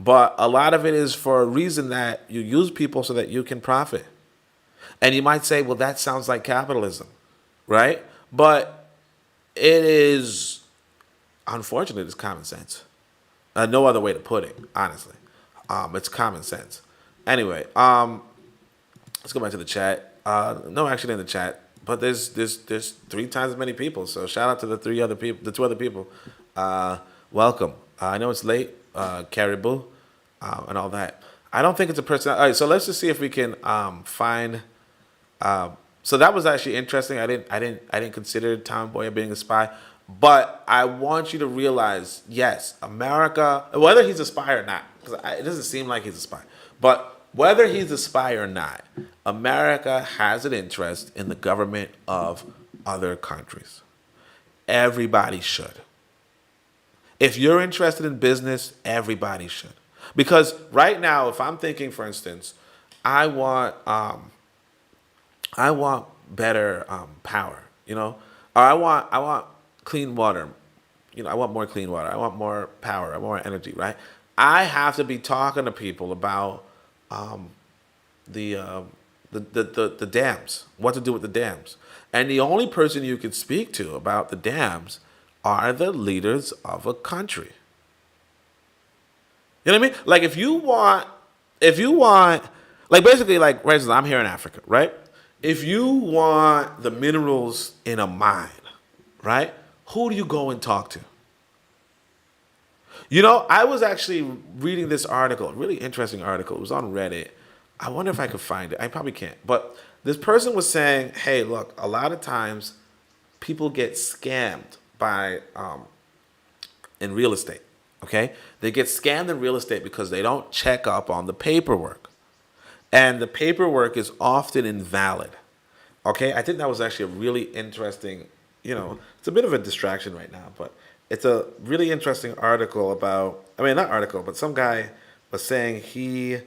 but a lot of it is for a reason that you use people so that you can profit. And you might say, well, that sounds like capitalism, right? But it is, unfortunately, it's common sense. No other way to put it, honestly. It's common sense. Anyway, let's go back to the chat. No action in the chat, but there's 3 times as many people. So shout out to the 2 other people. Welcome. I know it's late, Caribou, and all that. I don't think it's a person. All right, so let's just see if we can find So that was actually interesting. I didn't consider Tom Boyer being a spy, but I want you to realize, yes, America, whether he's a spy or not, because it doesn't seem like he's a spy, but whether he's a spy or not, America has an interest in the government of other countries. Everybody should. If you're interested in business, everybody should. Because right now, if I'm thinking, for instance, I want better power, or I want clean water, I want more clean water, I want more power, I want more energy, right? I have to be talking to people about the dams, what to do with the dams, and the only person you can speak to about the dams are the leaders of a country. You know what I mean? Like if you want, like basically, like for instance, I'm here in Africa, right? If you want the minerals in a mine, right? Who do you go and talk to? I was actually reading this article, a really interesting article. It was on Reddit. I wonder if I could find it. I probably can't. But this person was saying, hey, look, a lot of times people get scammed in real estate, okay? They get scammed in real estate because they don't check up on the paperwork. And the paperwork is often invalid, okay? I think that was actually a really interesting, it's a bit of a distraction right now, but it's a really interesting article about, not article, but some guy was saying he's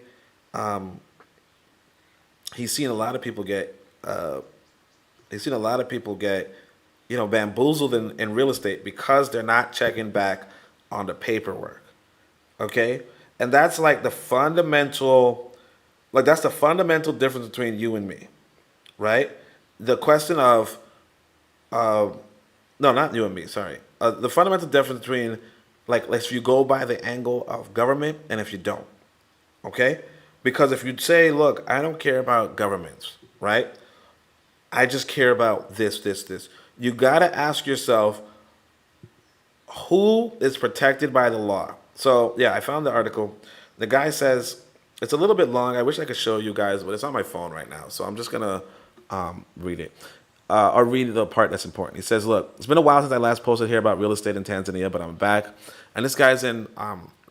seen a lot of people get, bamboozled in real estate because they're not checking back on the paperwork, okay? And that's like the fundamental difference between you and me, right? The question of, no, not you and me, sorry. The fundamental difference between, like if you go by the angle of government and if you don't, okay? Because if you say, look, I don't care about governments, right? I just care about this. You got to ask yourself, who is protected by the law? So, yeah, I found the article. The guy says, it's a little bit long. I wish I could show you guys, but it's on my phone right now. So I'm just going to read it. Or read the part that's important. He says, look, it's been a while since I last posted here about real estate in Tanzania, but I'm back. And this guy's in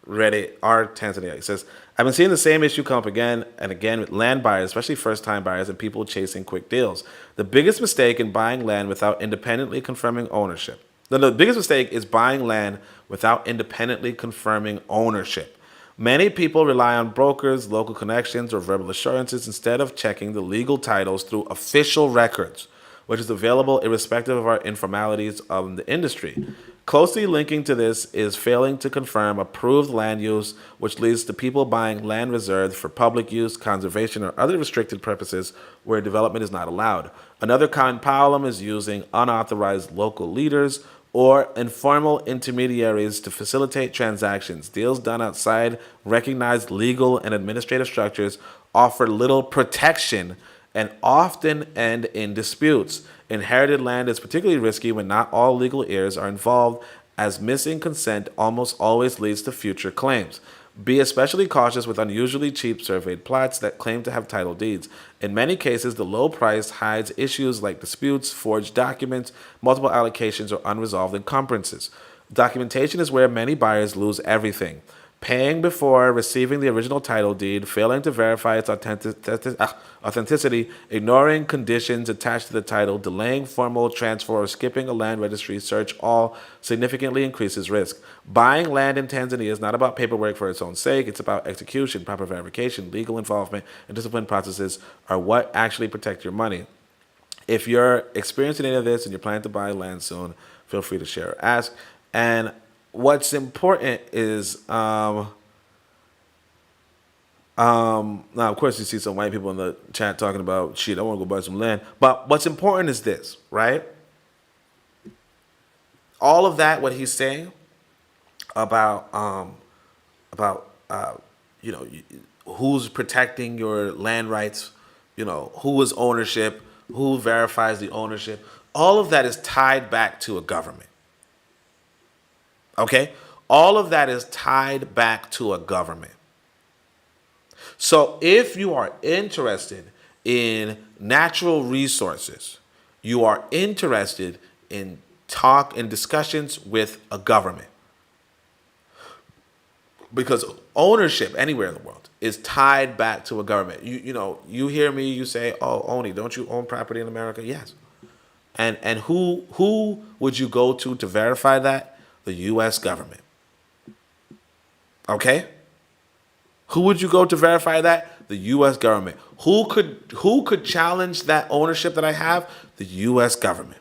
Reddit, Tanzania. He says, I've been seeing the same issue come up again and again with land buyers, especially first-time buyers and people chasing quick deals. The biggest mistake in buying land without independently confirming ownership. The biggest mistake is buying land without independently confirming ownership. Many people rely on brokers, local connections, or verbal assurances instead of checking the legal titles through official records, which is available irrespective of our informalities of the industry. Closely linking to this is failing to confirm approved land use, which leads to people buying land reserved for public use, conservation, or other restricted purposes where development is not allowed. Another common problem is using unauthorized local leaders or informal intermediaries to facilitate transactions. Deals done outside recognized legal and administrative structures offer little protection and often end in disputes. Inherited land is particularly risky when not all legal heirs are involved, as missing consent almost always leads to future claims. Be especially cautious with unusually cheap surveyed plots that claim to have title deeds. In many cases, the low price hides issues like disputes, forged documents, multiple allocations, or unresolved encumbrances. Documentation is where many buyers lose everything. Paying before receiving the original title deed, failing to verify its authenticity, ignoring conditions attached to the title, delaying formal transfer, or skipping a land registry search all significantly increases risk. Buying land in Tanzania is not about paperwork for its own sake. It's about execution, proper verification, legal involvement, and discipline processes are what actually protect your money. If you're experiencing any of this and you're planning to buy land soon, feel free to share or ask. And what's important is, now of course you see some white people in the chat talking about, shit, I want to go buy some land. But what's important is this, right? All of that, what he's saying about who's protecting your land rights, who is ownership, who verifies the ownership, all of that is tied back to a government. Okay? All of that is tied back to a government. So if you are interested in natural resources, you are interested in discussions with a government. Because ownership anywhere in the world is tied back to a government. You hear me, you say, "Oh, Oni, don't you own property in America?" Yes. And who would you go to verify that? The US government. Okay? Who would you go to verify that? The US government. Who could challenge that ownership that I have? The US government.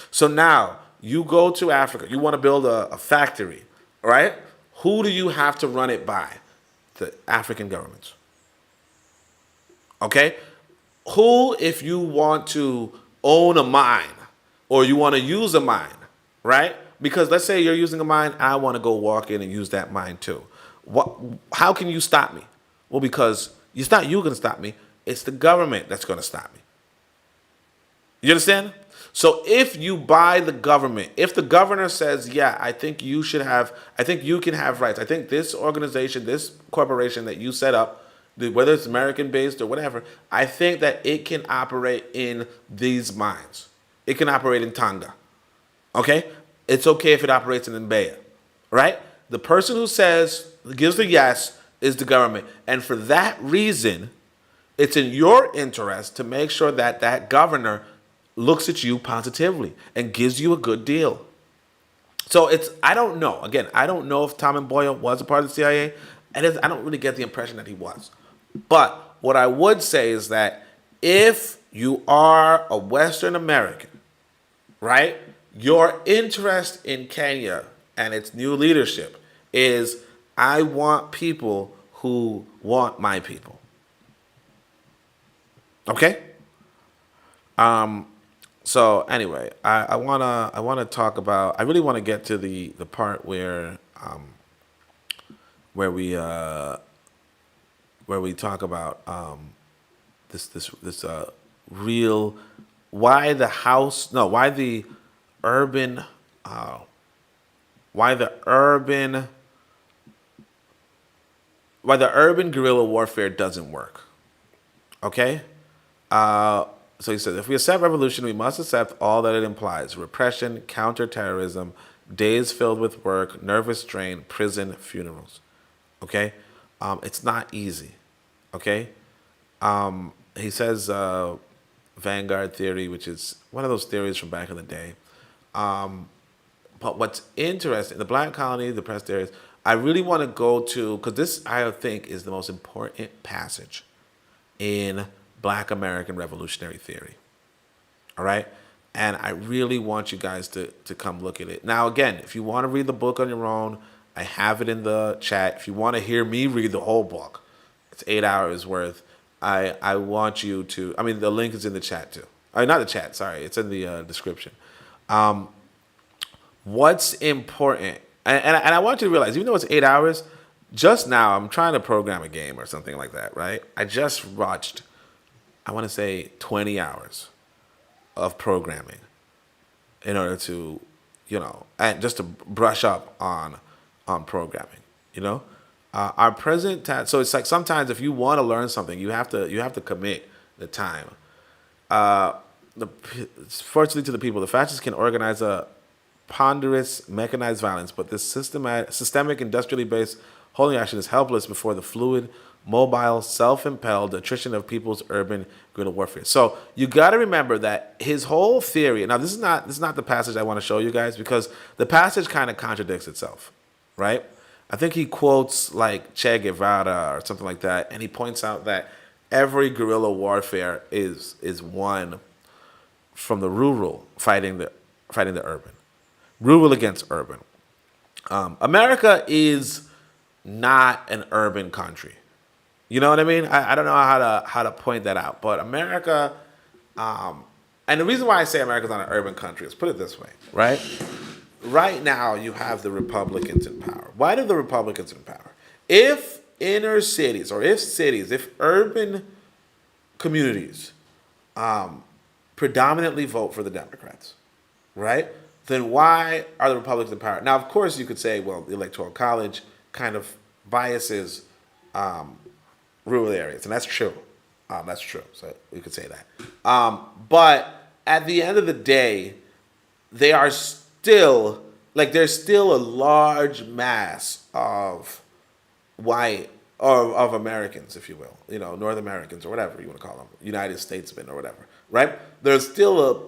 So now you go to Africa, you want to build a factory, right? Who do you have to run it by? The African governments. Okay? Who, if you want to own a mine or you want to use a mine, right? Because let's say you're using a mine, I want to go walk in and use that mine too. How can you stop me? Well, because it's not you going to stop me. It's the government that's going to stop me. You understand? So if you buy the government, if the governor says, yeah, I think you can have rights. I think this organization, this corporation that you set up, whether it's American-based or whatever, I think that it can operate in these mines. It can operate in Tonga. Okay? It's okay if it operates in Mbeya. Right? The person who gives the yes is the government. And for that reason, it's in your interest to make sure that that governor looks at you positively and gives you a good deal. So I don't know. Again, I don't know if Tom Mboya was a part of the CIA. I don't really get the impression that he was. But what I would say is that if you are a Western American, right, your interest in Kenya and its new leadership is, I want people who want my people. Okay? So anyway, I wanna talk about. I really want to get to the part where we talk about this real why the urban guerrilla warfare doesn't work. Okay? So he says, if we accept revolution, we must accept all that it implies: repression, counterterrorism, days filled with work, nervous strain, prison, funerals. Okay? It's not easy. Okay? He says Vanguard theory, which is one of those theories from back in the day. But what's interesting, the Black Colony, the press theories, I really want to go to, because this, I think, is the most important passage in Black American revolutionary theory. All right? And I really want you guys to come look at it. Now, again, if you want to read the book on your own, I have it in the chat. If you want to hear me read the whole book, it's 8 hours worth. I want you to, the link is in the chat too. Not the chat, sorry. It's in the description. What's important, and I want you to realize, even though it's 8 hours, just now I'm trying to program a game or something like that, right? I just watched, I want to say 20 hours of programming in order to, and just to brush up on programming, Our present time, so it's like sometimes if you want to learn something, you have to commit the time. Fortunately to the people, the fascists can organize a ponderous mechanized violence, but this systemic industrially based holding action is helpless before the fluid, mobile, self-impelled attrition of people's urban guerrilla warfare. So you got to remember that his whole theory. Now this is not the passage I want to show you guys, because the passage kind of contradicts itself, right? I think he quotes like Che Guevara or something like that, and he points out that every guerrilla warfare is won from the rural fighting the urban, rural against urban. America is not an urban country. You know what I mean? I don't know how to point that out, but America, and the reason why I say America's not an urban country is, put it this way, right? Right now, you have the Republicans in power. Why do the Republicans in power? If inner cities, or if urban communities predominantly vote for the Democrats, right? Then why are the Republicans in power? Now, of course, you could say, well, the Electoral College kind of biases rural areas, and that's true. That's true. So we could say that. But at the end of the day, they are still there's still a large mass of white or of Americans, if you will, North Americans or whatever you want to call them, United Statesmen or whatever, right? There's still a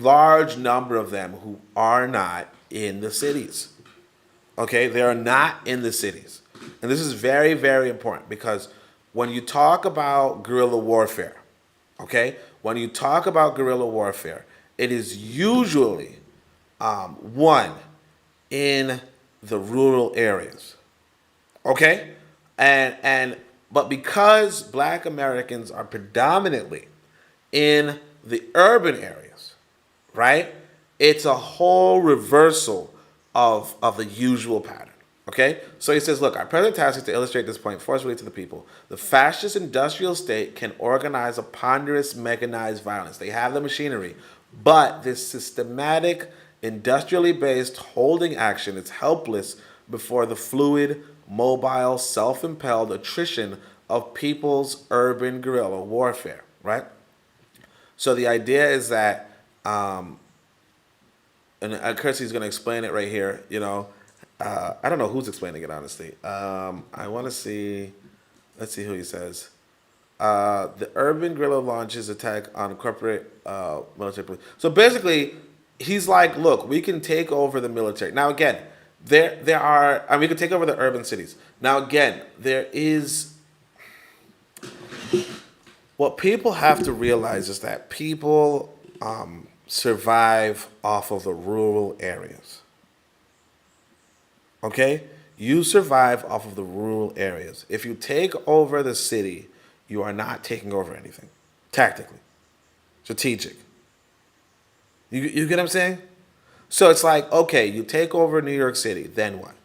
large number of them who are not in the cities. Okay, they are not in the cities. And this is very, very important because when you talk about guerrilla warfare, okay, when you talk about guerrilla warfare, it is usually one in the rural areas. Okay? But because black Americans are predominantly in the urban areas, right? It's a whole reversal of the usual pattern. Okay? So he says, look, our present task is to illustrate this point forcefully to the people. The fascist industrial state can organize a ponderous mechanized violence. They have the machinery, but this systematic, industrially based holding action is helpless before the fluid, mobile, self-impelled attrition of people's urban guerrilla warfare, right? So the idea is that, and Kirsty's going to explain it right here, I don't know who's explaining it, honestly. I want to see, let's see who he says. The urban guerrilla launches attack on corporate military police. So basically, he's like, look, we can take over the military. Now, again, there are, we can take over the urban cities. Now, again, there is, what people have to realize is that people survive off of the rural areas. Okay? You survive off of the rural areas. If you take over the city, you are not taking over anything. Tactically. Strategic. You get what I'm saying? So it's like, okay, you take over New York City, then what?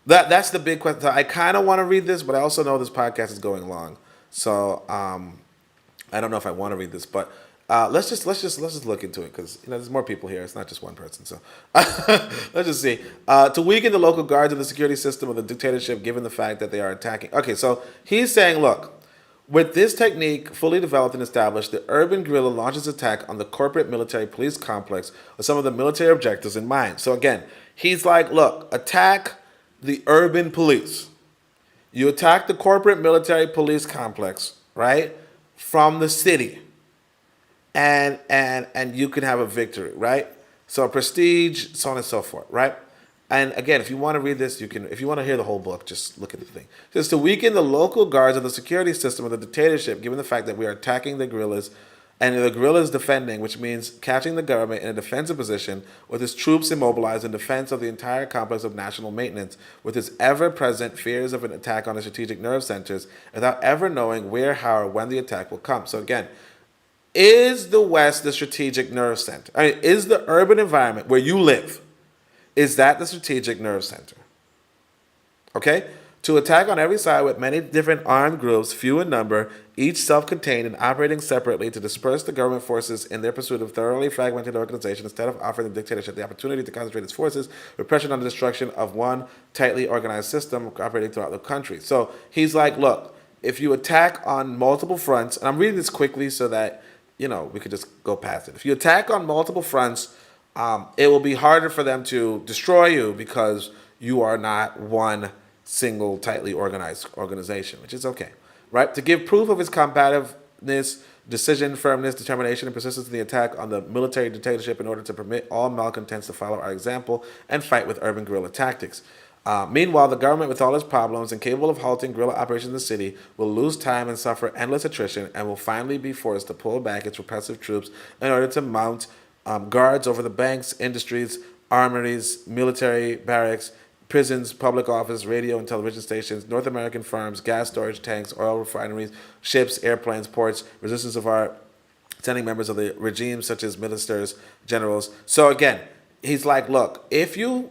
That's the big question. I kind of want to read this, but I also know this podcast is going long. So I don't know if I want to read this, but let's just look into it because there's more people here. It's not just one person. So let's just see. To weaken the local guards of the security system of the dictatorship, given the fact that they are attacking. Okay, so he's saying, look, with this technique fully developed and established, the urban guerrilla launches attack on the corporate military police complex with some of the military objectives in mind. So again, he's like, look, attack the urban police. You attack the corporate military police complex, right, from the city. And you can have a victory, right? So prestige, so on and so forth, right? And again, if you want to read this, you can. If you want to hear the whole book, just look at the thing. It says to weaken the local guards of the security system of the dictatorship, given the fact that we are attacking the guerrillas, and the guerrillas defending, which means catching the government in a defensive position with its troops immobilized in defense of the entire complex of national maintenance, with its ever-present fears of an attack on the strategic nerve centers, without ever knowing where, how, or when the attack will come. So again, is the West the strategic nerve center? Is the urban environment where you live, is that the strategic nerve center? Okay? To attack on every side with many different armed groups, few in number, each self-contained and operating separately, to disperse the government forces in their pursuit of thoroughly fragmented organization instead of offering the dictatorship the opportunity to concentrate its forces, repression on the destruction of one tightly organized system operating throughout the country. So he's like, look, if you attack on multiple fronts, and I'm reading this quickly so that, we could just go past it. If you attack on multiple fronts, it will be harder for them to destroy you because you are not one single tightly organized organization, which is okay, right? To give proof of its combativeness, decision, firmness, determination, and persistence in the attack on the military dictatorship in order to permit all malcontents to follow our example and fight with urban guerrilla tactics. Meanwhile, the government, with all its problems, incapable of halting guerrilla operations in the city, will lose time and suffer endless attrition and will finally be forced to pull back its repressive troops in order to mount guards over the banks, industries, armories, military barracks, prisons, public office, radio and television stations, North American farms, gas storage tanks, oil refineries, ships, airplanes, ports, resistance of our sending members of the regime such as ministers, generals. So again, he's like, look, if you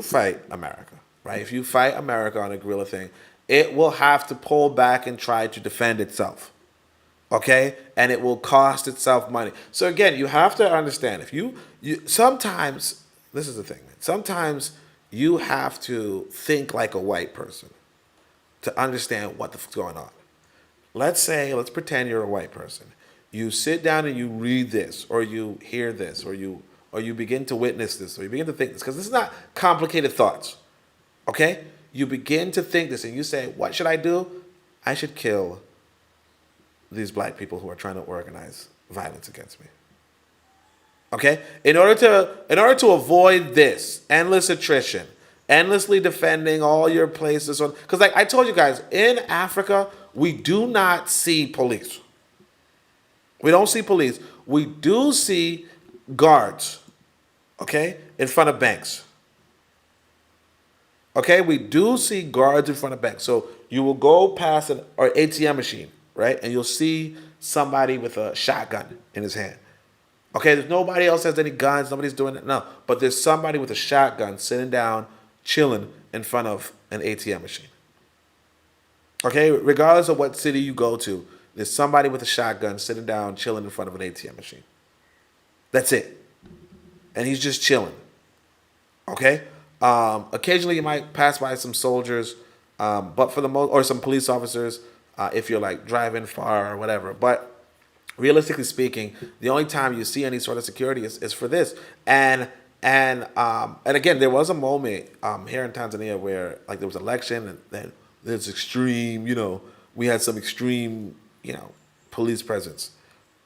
fight America, right? If you fight America on a guerrilla thing, it will have to pull back and try to defend itself. Okay? And it will cost itself money. So again, you have to understand, if you sometimes, this is the thing, sometimes you have to think like a white person. to understand what the fuck's going on. Let's pretend you're a white person. You sit down and you read this, or you hear this, or you begin to witness this, or you begin to think this, because this is not complicated thoughts. Okay? You begin to think this, and you say, what should I do? I should kill these black people who are trying to organize violence against me. Okay? In order to avoid this endless attrition, endlessly defending all your places, because like I told you guys, in Africa, we do not see police. We don't see police. We do see guards, okay, in front of banks. Okay, we do see guards in front of banks. So you will go past an ATM machine, right, and you'll see somebody with a shotgun in his hand. Okay, there's nobody else has any guns. Nobody's doing it. No, but there's somebody with a shotgun sitting down, chilling in front of an ATM machine. Okay, regardless of what city you go to, there's somebody with a shotgun sitting down, chilling in front of an ATM machine. That's it. And he's just chilling. Okay? Occasionally you might pass by some soldiers, but for the most, or some police officers, if you're like driving far or whatever. But realistically speaking, the only time you see any sort of security is for this. And again, there was a moment here in Tanzania where like there was an election, and then there's extreme, we had some extreme, police presence.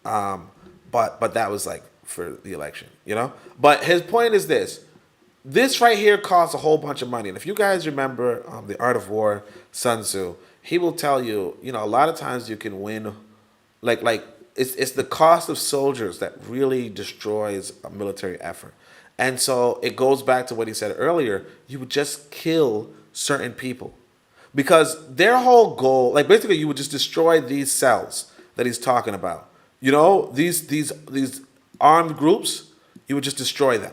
But that was like for the election, But his point is this. This right here costs a whole bunch of money. And if you guys remember The Art of War, Sun Tzu, he will tell you, a lot of times you can win, like it's the cost of soldiers that really destroys a military effort. And so it goes back to what he said earlier. You would just kill certain people. Because their whole goal, like basically you would just destroy these cells that he's talking about. These armed groups, you would just destroy them.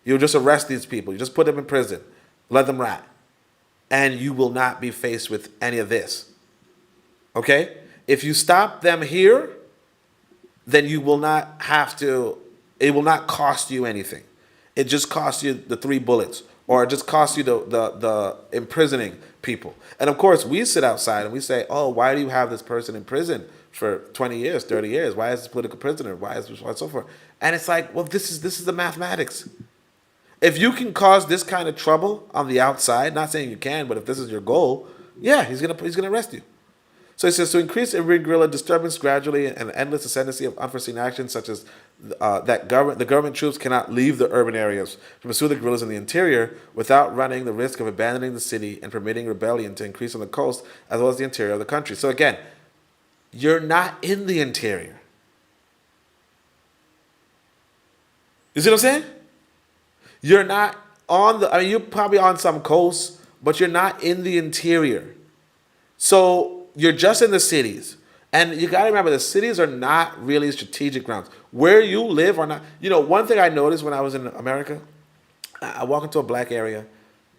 You would just arrest these people. You just put them in prison. Let them rot. And you will not be faced with any of this. Okay? If you stop them here, then you will not have to, it will not cost you anything. It just costs you the 3 bullets. Or it just costs you the imprisoning people. And of course, we sit outside and we say, oh, why do you have this person in prison for 20 years, 30 years? Why is this political prisoner? Why is this, why so forth? And it's like, well, this is the mathematics. If you can cause this kind of trouble on the outside, not saying you can, but if this is your goal, yeah, he's gonna arrest you. So he says, to increase irregular guerrilla disturbance gradually and endless ascendancy of unforeseen actions, such as the government troops cannot leave the urban areas to pursue the guerrillas in the interior without running the risk of abandoning the city and permitting rebellion to increase on the coast as well as the interior of the country. So again, you're not in the interior. You see what I'm saying? You're not on you're probably on some coast, but you're not in the interior. So you're just in the cities. And you got to remember, the cities are not really strategic grounds. Where you live are not. One thing I noticed when I was in America, I walk into a black area,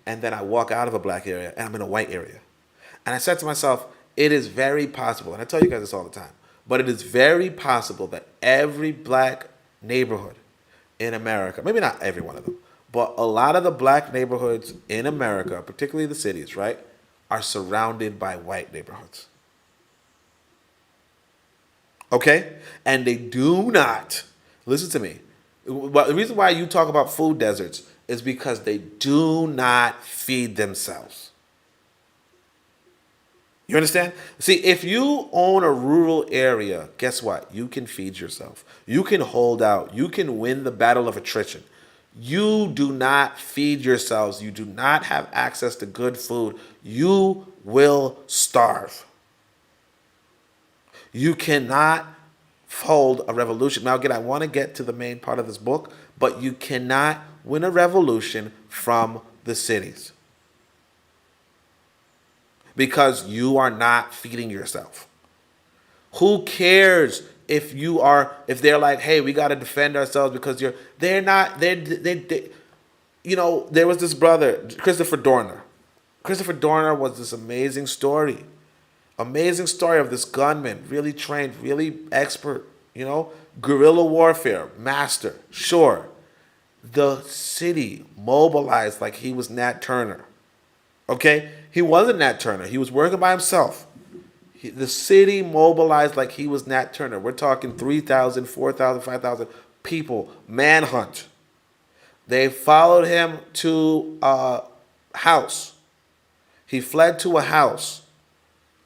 and then I walk out of a black area, and I'm in a white area. And I said to myself, it is very possible, and I tell you guys this all the time, but it is very possible that every black neighborhood in America, maybe not every one of them, but a lot of the black neighborhoods in America, particularly the cities, right, are surrounded by white neighborhoods. Okay? And they do not, listen to me, the reason why you talk about food deserts is because they do not feed themselves. You understand? See, if you own a rural area, guess what? You can feed yourself. You can hold out. You can win the battle of attrition. You do not feed yourselves. You do not have access to good food. You will starve. You cannot hold a revolution. Now, again, I want to get to the main part of this book, but you cannot win a revolution from the cities because you are not feeding yourself. Who cares if they're like, hey, we got to defend ourselves because there was this brother, Christopher Dorner. Christopher Dorner was this amazing story of this gunman, really trained, really expert, guerrilla warfare, master, sure. The city mobilized like he was Nat Turner. Okay? He wasn't Nat Turner. He was working by himself. The city mobilized like he was Nat Turner. We're talking 3,000, 4,000, 5,000 people. Manhunt. They followed him to a house. He fled to a house.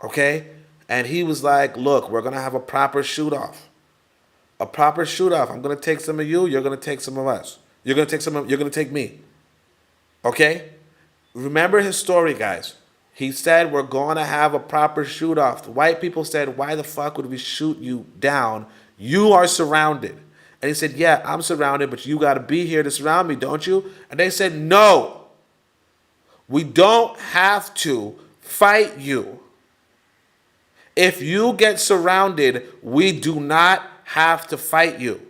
Okay? And he was like, look, we're going to have a proper shoot-off. A proper shoot-off. I'm going to take some of you. You're going to take some of us. You're going to take me. Okay? Remember his story, guys. He said, we're going to have a proper shoot-off. The white people said, why the fuck would we shoot you down? You are surrounded. And he said, yeah, I'm surrounded, but you got to be here to surround me, don't you? And they said, no. We don't have to fight you. If you get surrounded, we do not have to fight you.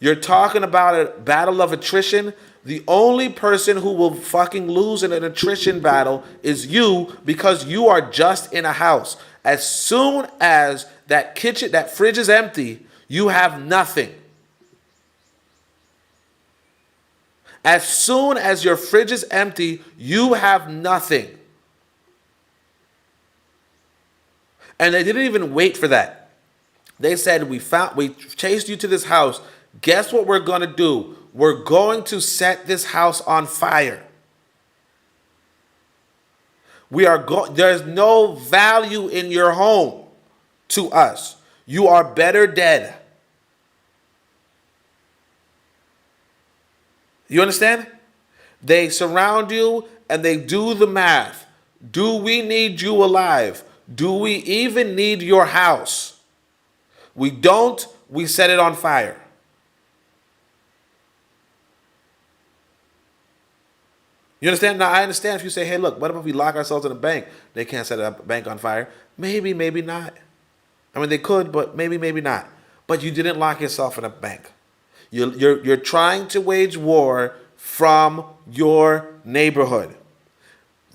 You're talking about a battle of attrition. The only person who will fucking lose in an attrition battle is you, because you are just in a house. As soon as that fridge is empty, you have nothing. As soon as your fridge is empty, you have nothing. And they didn't even wait for that. They said, we chased you to this house. Guess what we're going to do? We're going to set this house on fire. There's no value in your home to us. You are better dead. You understand? They surround you and they do the math. Do we need you alive? Do we even need your house? We don't. We set it on fire. You understand? Now, I understand if you say, hey, look, what if we lock ourselves in a bank? They can't set a bank on fire. Maybe, maybe not. I mean, they could, but maybe, maybe not. But you didn't lock yourself in a bank. You're trying to wage war from your neighborhood.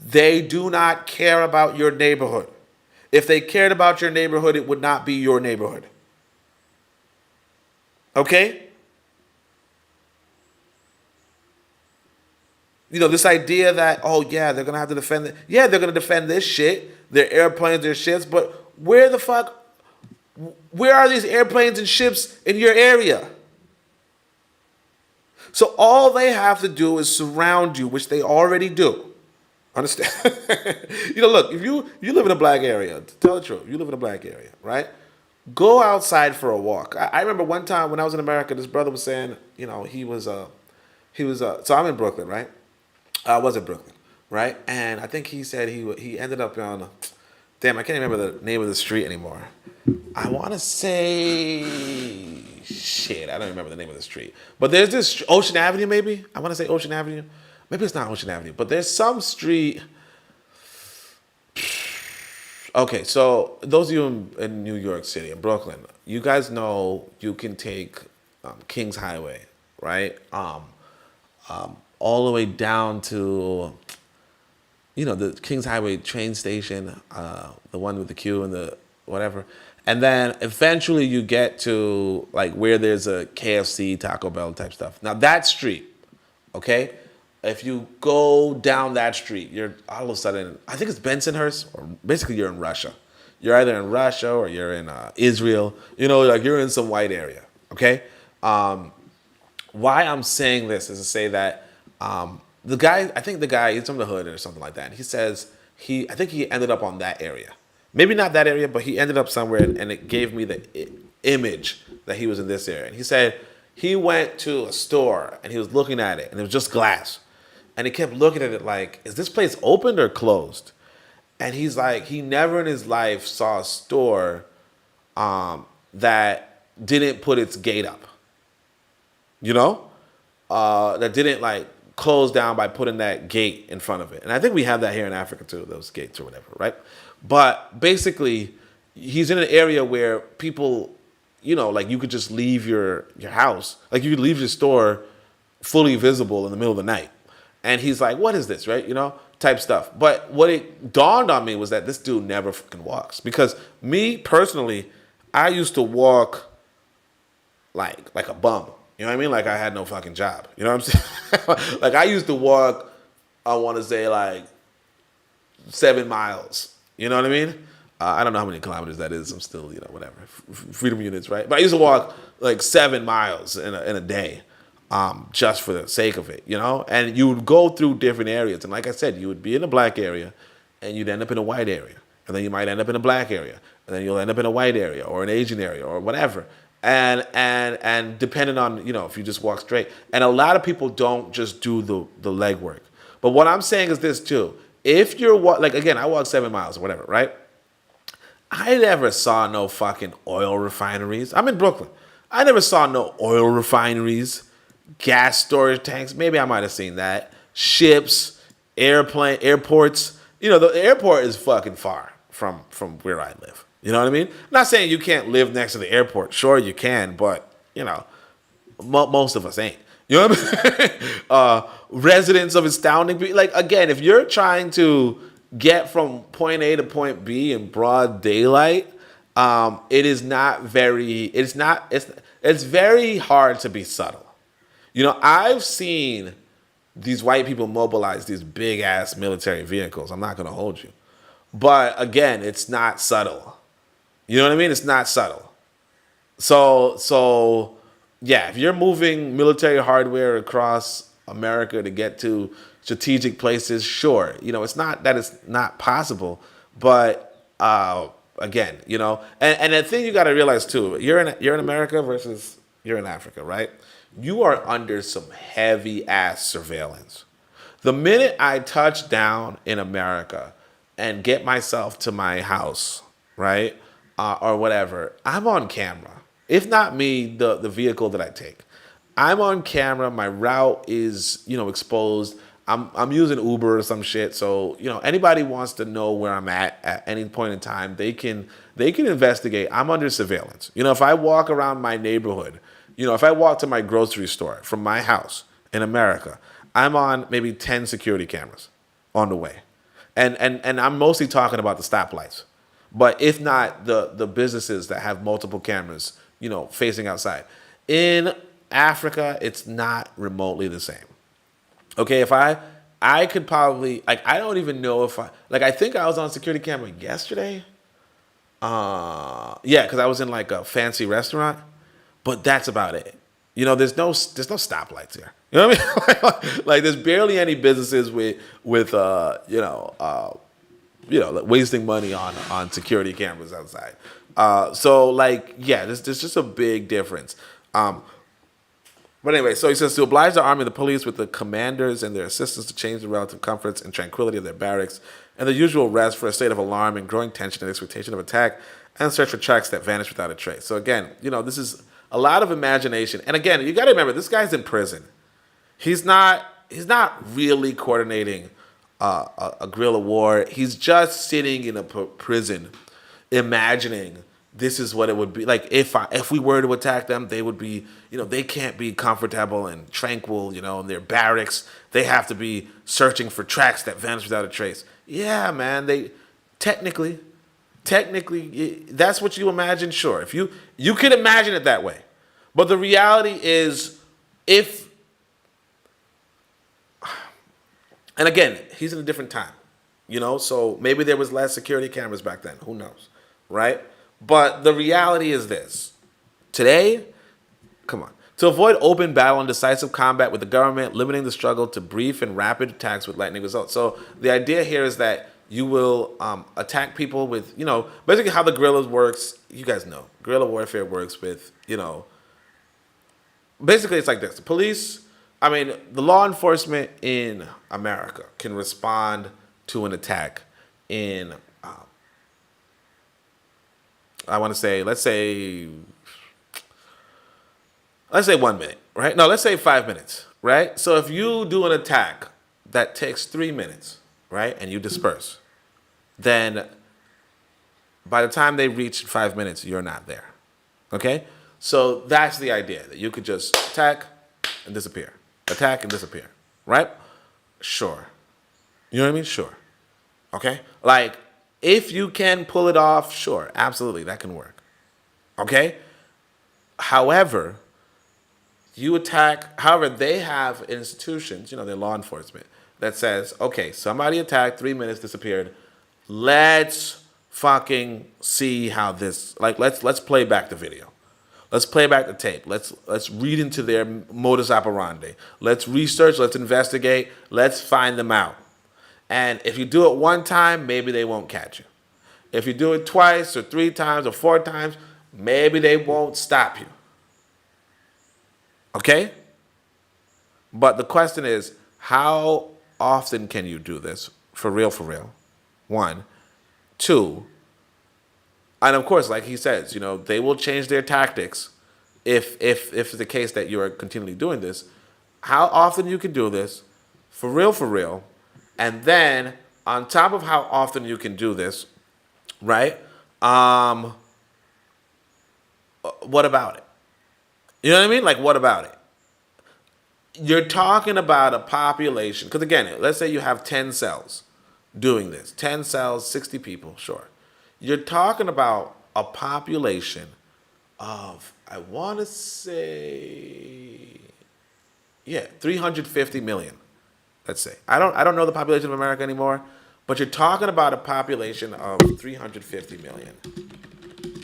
They do not care about your neighborhood. If they cared about your neighborhood, it would not be your neighborhood. Okay? You know, this idea that, oh, yeah, they're going to have to defend it. Yeah, they're going to defend this shit, their airplanes, their ships, but where are these airplanes and ships in your area? So all they have to do is surround you, which they already do. Understand? You know, look, if you live in a black area, to tell the truth, you live in a black area, right? Go outside for a walk. I remember one time when I was in America, this brother was saying, you know, so I'm in Brooklyn, right? I was in Brooklyn, right? And I think he said he ended up on, damn, I can't remember the name of the street anymore. I want to say, shit, I don't remember the name of the street. But there's this Ocean Avenue, maybe? I want to say Ocean Avenue. Maybe it's not Ocean Avenue, but there's some street. Okay, so those of you in New York City, in Brooklyn, you guys know you can take Kings Highway, right? All the way down to, you know, the Kings Highway train station, the one with the queue and the whatever. And then eventually you get to like where there's a KFC, Taco Bell type stuff. Now that street, okay? If you go down that street, you're all of a sudden, I think it's Bensonhurst, or basically you're in Russia. You're either in Russia or you're in Israel. You know, like you're in some white area, okay? Why I'm saying this is to say that the guy, he's from the hood or something like that. And he says, I think he ended up on that area. Maybe not that area, but he ended up somewhere and it gave me the image that he was in this area. And he said he went to a store and he was looking at it and it was just glass. And he kept looking at it like, is this place opened or closed? And he's like, he never in his life saw a store that didn't put its gate up. You know? That didn't like close down by putting that gate in front of it. And I think we have that here in Africa too, those gates or whatever, right? But basically, he's in an area where people, you know, like you could just leave your house. Like you could leave your store fully visible in the middle of the night. And he's like, what is this, right? You know, type stuff. But what it dawned on me was that this dude never fucking walks. Because me, personally, I used to walk like a bum. You know what I mean? Like I had no fucking job. You know what I'm saying? Like I used to walk, I want to say like 7 miles. You know what I mean? I don't know how many kilometers that is. I'm still, whatever. Freedom units, right? But I used to walk like 7 miles in a day, just for the sake of it, And you would go through different areas. And like I said, you would be in a black area and you'd end up in a white area. And then you might end up in a black area. And then you'll end up in a white area or an Asian area or whatever. And depending on, if you just walk straight. And a lot of people don't just do the legwork. But what I'm saying is this too. If you're, like, again, I walk 7 miles or whatever, right? I never saw no fucking oil refineries. I'm in Brooklyn. I never saw no oil refineries, gas storage tanks. Maybe I might have seen that. Ships, airports. The airport is fucking far from where I live. You know what I mean? I'm not saying you can't live next to the airport. Sure, you can, but, most of us ain't. You know what I mean? Residents of astounding, like, again, if you're trying to get from point A to point B in broad daylight, it's very hard to be subtle. I've seen these white people mobilize these big ass military vehicles. I'm not going to hold you. But again, it's not subtle. You know what I mean? It's not subtle. So yeah, if you're moving military hardware across America to get to strategic places, sure. It's not that it's not possible, but again, and the thing you got to realize too, you're in America versus you're in Africa, right? You are under some heavy ass surveillance. The minute I touch down in America and get myself to my house, right, or whatever, I'm on camera. If not me, the vehicle that I take, I'm on camera. My route is exposed. I'm using Uber or some shit. So anybody wants to know where I'm at any point in time, they can investigate. I'm under surveillance. If I walk around my neighborhood, if I walk to my grocery store from my house in America, I'm on maybe 10 security cameras on the way. And I'm mostly talking about the stoplights. But if not, the businesses that have multiple cameras, facing outside. In Africa, it's not remotely the same. Okay, if I could probably, like, I don't even know if I think I was on security camera yesterday. Yeah, because I was in like a fancy restaurant, but that's about it. There's no stoplights here. You know what I mean? Like there's barely any businesses with wasting money on security cameras outside. So like, yeah, there's just a big difference. But anyway, so he says, to oblige the army and the police with the commanders and their assistants to change the relative comforts and tranquility of their barracks and the usual rest for a state of alarm and growing tension and expectation of attack and search for tracks that vanish without a trace. So again, this is a lot of imagination. And again, you got to remember, this guy's in prison. He's not really coordinating a guerrilla war. He's just sitting in a prison imagining this is what it would be like if we were to attack them. They would be, they can't be comfortable and tranquil, in their barracks. They have to be searching for tracks that vanish without a trace. Yeah, man. They technically, that's what you imagine. Sure, if you could imagine it that way, but the reality is, and again, he's in a different time, so maybe there was less security cameras back then. Who knows, right? But the reality is this. Today, come on. To avoid open battle and decisive combat with the government, limiting the struggle to brief and rapid attacks with lightning results. So the idea here is that you will attack people with, basically how the guerrillas works. You guys know. Guerrilla warfare works with, basically it's like this. The police, the law enforcement in America can respond to an attack in I want to say, let's say 1 minute, right? No, let's say 5 minutes, right? So if you do an attack that takes 3 minutes, right, and you disperse, then by the time they reach 5 minutes, you're not there, okay? So that's the idea, that you could just attack and disappear, right? Sure. You know what I mean? Sure. Okay? Like, if you can pull it off, sure, absolutely, that can work. Okay? However, they have institutions, their law enforcement, that says, okay, somebody attacked, 3 minutes, disappeared. Let's fucking see how this, like, let's play back the video. Let's play back the tape. Let's read into their modus operandi. Let's research, let's investigate, let's find them out. And if you do it one time, maybe they won't catch you. If you do it twice or 3 times or 4 times, maybe they won't stop you. Okay? But the question is, how often can you do this? For real, for real. 1. 2, and of course, like he says, you know, they will change their tactics if it's the case that you are continually doing this. How often you can do this, for real, and then on top of how often you can do this, right? What about it? You know what I mean? Like, what about it? You're talking about a population, because again, let's say you have 10 cells doing this. 10 cells, 60 people, sure. You're talking about a population of, I want to say, 350 million, let's say. I don't know the population of America anymore, but you're talking about a population of 350 million.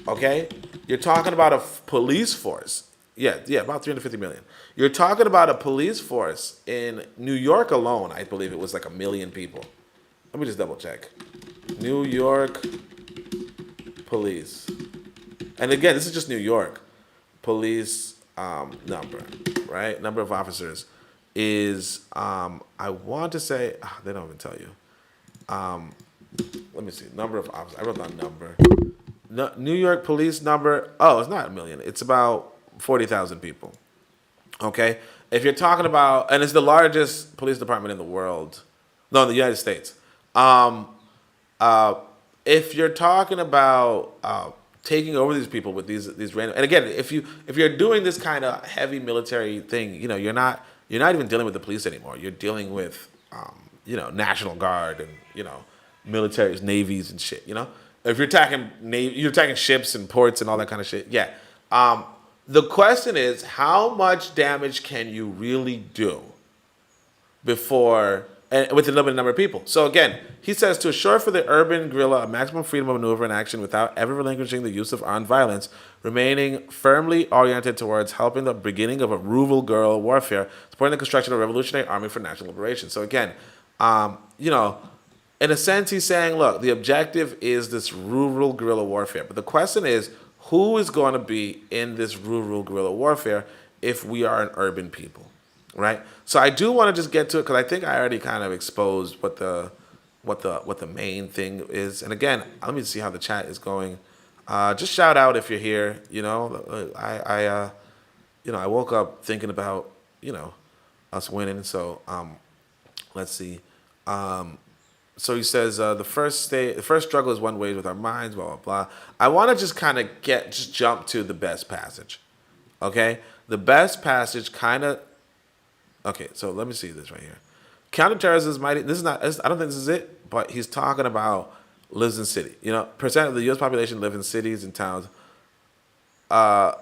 Okay? You're talking about a police force. Yeah, about 350 million. You're talking about a police force in New York alone. I believe it was like 1 million people. Let me just double check. New York police. And again, this is just New York. Police number, right? Number of officers is, I want to say, they don't even tell you. Let me see. Number of officers. I wrote down number. No, New York police number. Oh, it's not 1 million. It's about 40,000 people. Okay? If you're talking about, and it's the largest police department in the world. No, in the United States. If you're talking about taking over these people with these random, and again, if you're doing this kind of heavy military thing, you know, you're not even dealing with the police anymore. You're dealing with National Guard and militaries, navies and shit. You know, if you're attacking ships and ports and all that kind of shit. Yeah. The question is, how much damage can you really do before? And with a limited number of people. So again, he says to assure for the urban guerrilla a maximum freedom of maneuver and action without ever relinquishing the use of armed violence, remaining firmly oriented towards helping the beginning of a rural guerrilla warfare, supporting the construction of a revolutionary army for national liberation. So again, in a sense, he's saying, look, the objective is this rural guerrilla warfare. But the question is, who is going to be in this rural guerrilla warfare if we are an urban people? Right, so I do want to just get to it because I think I already kind of exposed what the main thing is. And again, let me see how the chat is going. Just shout out if you're here. I woke up thinking about us winning. So let's see. So he says the first struggle is one way with our minds. Blah blah blah. I want to just kind of jump to the best passage. Okay, the best passage kind of. Okay, so let me see this right here. Counterterrorism is mighty. This is not. I don't think this is it, but he's talking about lives in city. Percent of the U.S. population live in cities and towns. Real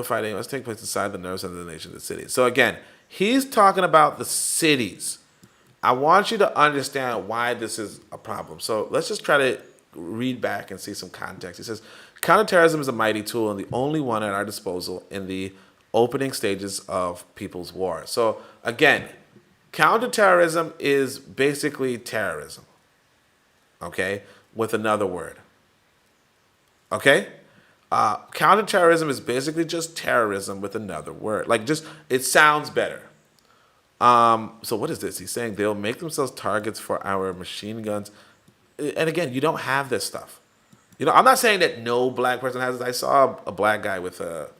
fighting must take place inside the nerve center of the nation, the city. So again, he's talking about the cities. I want you to understand why this is a problem. So let's just try to read back and see some context. He says, counterterrorism is a mighty tool and the only one at our disposal in the opening stages of people's war. So again, counterterrorism is basically terrorism, okay, with another word. Okay? Counterterrorism is basically just terrorism with another word. It sounds better. So what is this? He's saying they'll make themselves targets for our machine guns. And again, you don't have this stuff. I'm not saying that no black person has it. I saw a black guy with a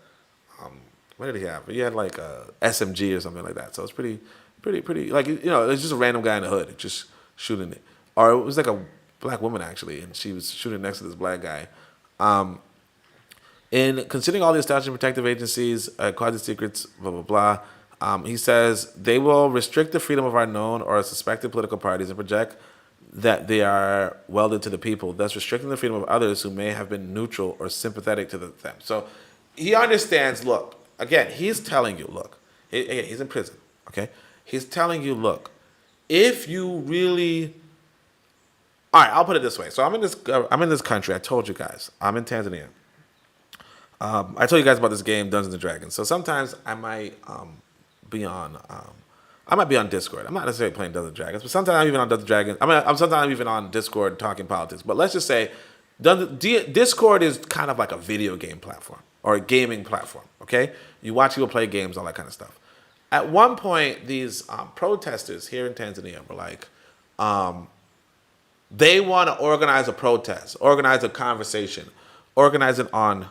what did he have? He had like a SMG or something like that. So it's pretty. It's just a random guy in the hood just shooting it. Or it was like a black woman actually, and she was shooting next to this black guy. In considering all the establishment protective agencies, quasi-secrets, blah, blah, blah, he says they will restrict the freedom of our known or suspected political parties and project that they are welded to the people, thus restricting the freedom of others who may have been neutral or sympathetic to them. So he understands, look, again, he's telling you, look, he's in prison, okay? He's telling you, look, if you really, all right, I'll put it this way. So I'm in this country. I told you guys, I'm in Tanzania. I told you guys about this game, Dungeons and Dragons. So sometimes I might be on, I might be on Discord. I'm not necessarily playing Dungeons and Dragons, but sometimes I'm even on Dungeons and Dragons. I'm sometimes even on Discord talking politics. But let's just say, Discord is kind of like a video game platform or a gaming platform. Okay, you watch people play games, all that kind of stuff. At one point, these protesters here in Tanzania were like, they want to organize a protest, organize a conversation, organize it on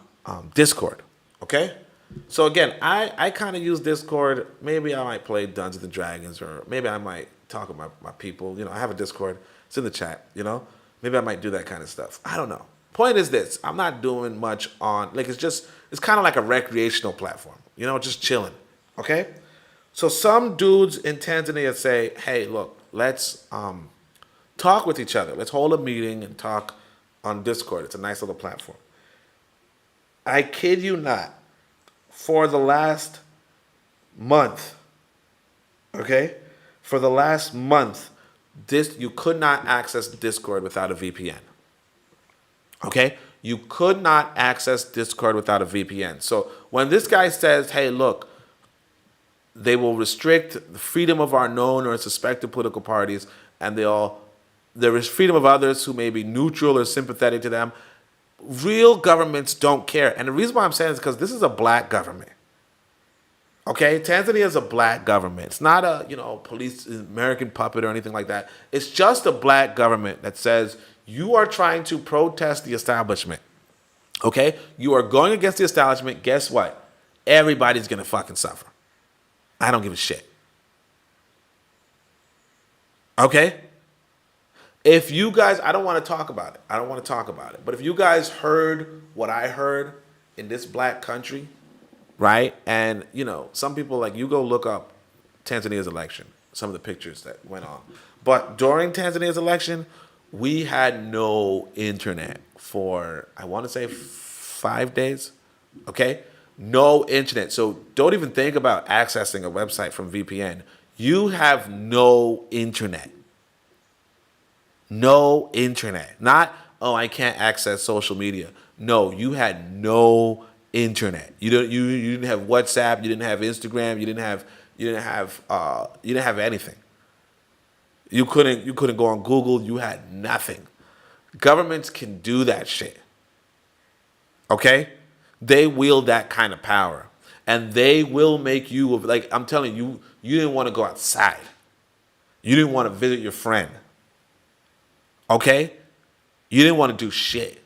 Discord. Okay? So again, I kind of use Discord. Maybe I might play Dungeons and Dragons, or maybe I might talk with my people. You know, I have a Discord. It's in the chat, you know? Maybe I might do that kind of stuff. I don't know. Point is this. I'm not doing much on, like, it's kind of like a recreational platform, you know, just chilling. Okay? So some dudes in Tanzania say, hey, look, let's talk with each other. Let's hold a meeting and talk on Discord. It's a nice little platform. I kid you not, for the last month, okay? For the last month, you could not access Discord without a VPN. Okay? You could not access Discord without a VPN. So when this guy says, hey, look, they will restrict the freedom of our known or suspected political parties, and there is freedom of others who may be neutral or sympathetic to them. Real governments don't care. And the reason why I'm saying is because this is a black government. Okay? Tanzania is a black government. It's not a, police American puppet or anything like that. It's just a black government that says you are trying to protest the establishment. Okay? You are going against the establishment. Guess what? Everybody's going to fucking suffer. I don't give a shit. Okay? If you guys, I don't want to talk about it. But if you guys heard what I heard in this black country, right? And, some people, like, you go look up Tanzania's election, some of the pictures that went on. But during Tanzania's election, we had no internet for, I want to say, 5 days. Okay? No internet. So don't even think about accessing a website from VPN. You have no internet. No internet. Not, I can't access social media. No, you had no internet. You didn't have WhatsApp, you didn't have Instagram, you didn't have anything. You couldn't go on Google, you had nothing. Governments can do that shit. Okay? They wield that kind of power. And they will make you, like, I'm telling you, you didn't want to go outside. You didn't want to visit your friend. Okay? You didn't want to do shit.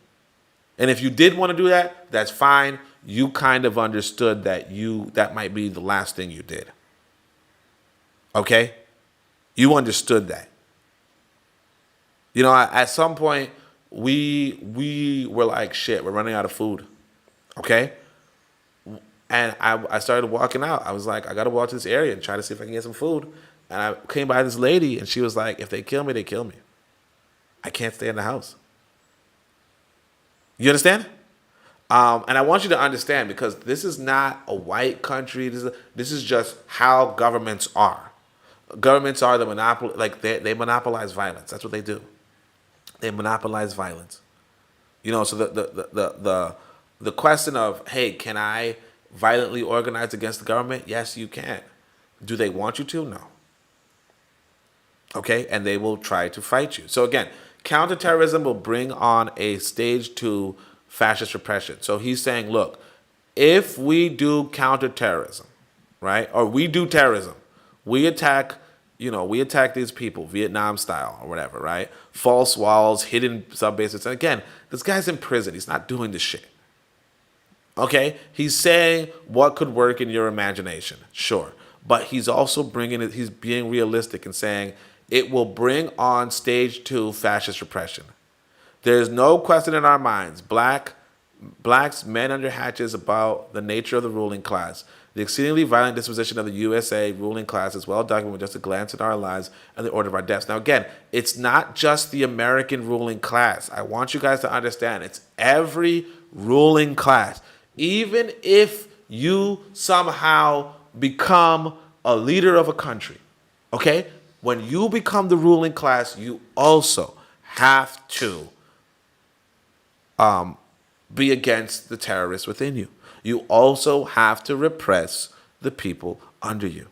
And if you did want to do that, that's fine. You kind of understood that might be the last thing you did. Okay? You understood that. At some point, we were like, shit, we're running out of food. Okay? And I started walking out. I was like, I got to walk to this area and try to see if I can get some food. And I came by this lady, and she was like, if they kill me, they kill me. I can't stay in the house. You understand? And I want you to understand, because this is not a white country. This is just how governments are. Governments are the monopoly. Like, they monopolize violence. That's what they do. They monopolize violence. So the question of, hey, can I violently organize against the government? Yes, you can. Do they want you to? No. Okay? And they will try to fight you. So again, counterterrorism will bring on a stage 2 fascist repression. So he's saying, look, if we do counterterrorism, right, or we do terrorism, we attack these people, Vietnam style or whatever, right? False walls, hidden sub-bases. And again, this guy's in prison. He's not doing this shit. Okay? He's saying what could work in your imagination. Sure. But he's also he's being realistic and saying it will bring on stage 2 fascist repression. There's no question in our minds. Blacks, men under hatches about the nature of the ruling class. The exceedingly violent disposition of the USA ruling class is well documented with just a glance at our lives and the order of our deaths. Now, again, it's not just the American ruling class. I want you guys to understand. It's every ruling class. Even if you somehow become a leader of a country, Okay? When you become the ruling class, you also have to be against the terrorists within you. You also have to repress the people under you.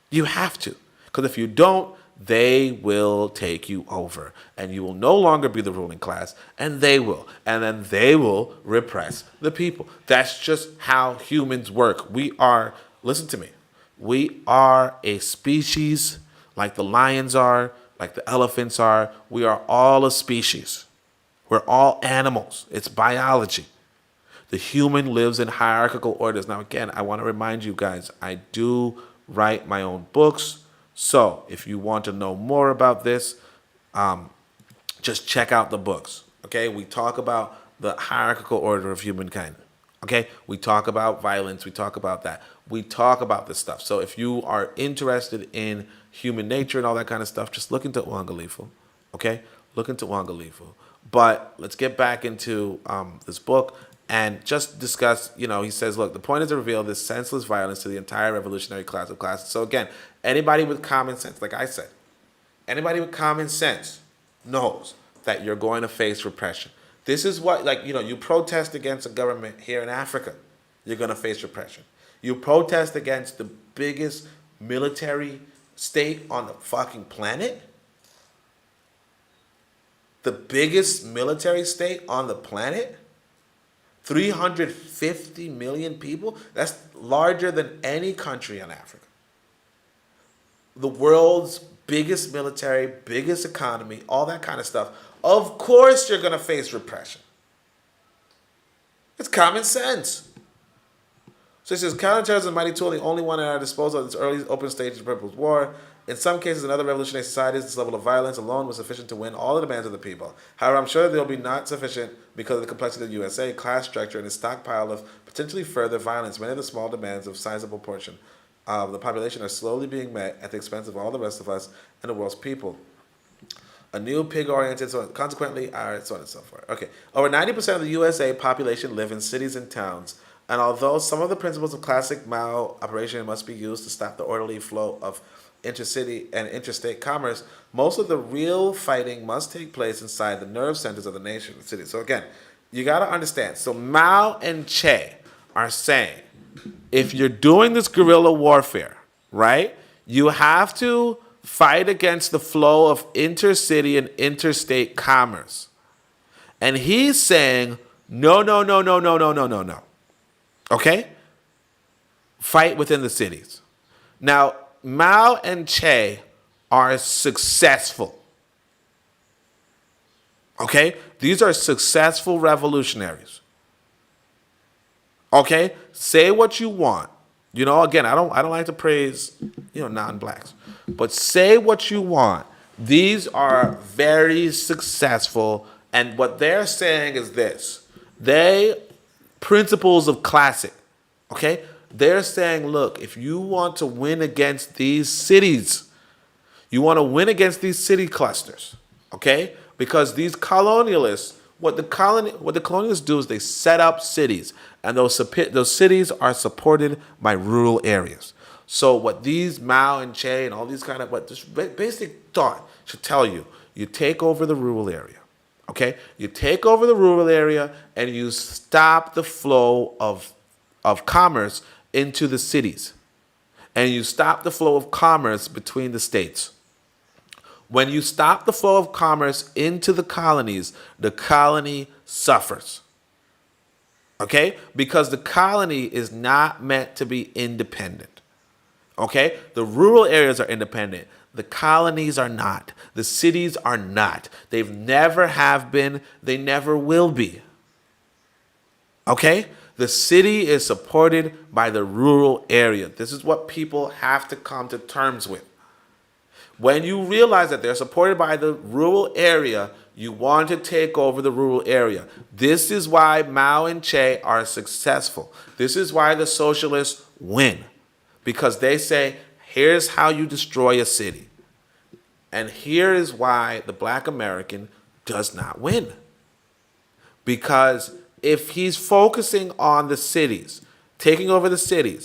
You have to. Because if you don't, they will take you over. And you will no longer be the ruling class, and they will. And then they will repress the people. That's just how humans work. We are, listen to me, we are a species like the lions are, like the elephants are. We are all a species. We're all animals. It's biology. The human lives in hierarchical orders. Now, again, I want to remind you guys, I do write my own books. So if you want to know more about this, just check out the books. Okay? We talk about the hierarchical order of humankind. Okay? We talk about violence. We talk about that. We talk about this stuff. So if you are interested in human nature and all that kind of stuff, just look into Uangalifu. Okay? Look into Uangalifu. But let's get back into this book and just discuss, he says, look, the point is to reveal this senseless violence to the entire revolutionary class of classes. So again, anybody with common sense, like I said, anybody with common sense knows that you're going to face repression. This is what, you protest against a government here in Africa, you're going to face repression. You protest against the biggest military state on the fucking planet, the biggest military state on the planet, 350 million people. That's larger than any country in Africa. The world's biggest military, biggest economy, all that kind of stuff. Of course you're going to face repression. It's common sense. So it says, counterterrorism is a mighty tool, the only one at our disposal at its early open stage of the People's War. In some cases, in other revolutionary societies, this level of violence alone was sufficient to win all the demands of the people. However, I'm sure there will be not sufficient because of the complexity of the USA, class structure, and the stockpile of potentially further violence. Many of the small demands of sizable portion of the population are slowly being met at the expense of all the rest of us and the world's people. A new pig-oriented, so consequently, so on and so forth. Okay, over 90% of the USA population live in cities and towns. And although some of the principles of classic Mao operation must be used to stop the orderly flow of intercity and interstate commerce, most of the real fighting must take place inside the nerve centers of the nation, the city. So again, you got to understand. So Mao and Che are saying, if you're doing this guerrilla warfare, right, you have to fight against the flow of intercity and interstate commerce. And he's saying, no. Okay? Fight within the cities. Now, Mao and Che are successful. Okay? These are successful revolutionaries. Okay? Say what you want. Again, I don't like to praise, non-blacks. But say what you want. These are very successful, and what they're saying is this. Principles of classic, okay? They're saying, look, if you want to win against these cities, you want to win against these city clusters, okay? Because these colonialists, what the colonialists do is they set up cities, and those cities are supported by rural areas. So what these Mao and Che and all these kind of, this basic thought should tell you, you take over the rural area. Okay, you take over the rural area and you stop the flow of commerce into the cities. And you stop the flow of commerce between the states. When you stop the flow of commerce into the colonies, the colony suffers. Okay? Because the colony is not meant to be independent. Okay? The rural areas are independent. The colonies are not. The cities are not. They've never have been. They never will be. Okay? The city is supported by the rural area. This is what people have to come to terms with. When you realize that they're supported by the rural area, you want to take over the rural area. This is why Mao and Che are successful. This is why the socialists win. Because they say, here's how you destroy a city. And here is why the black American does not win. Because if he's focusing on the cities, taking over the city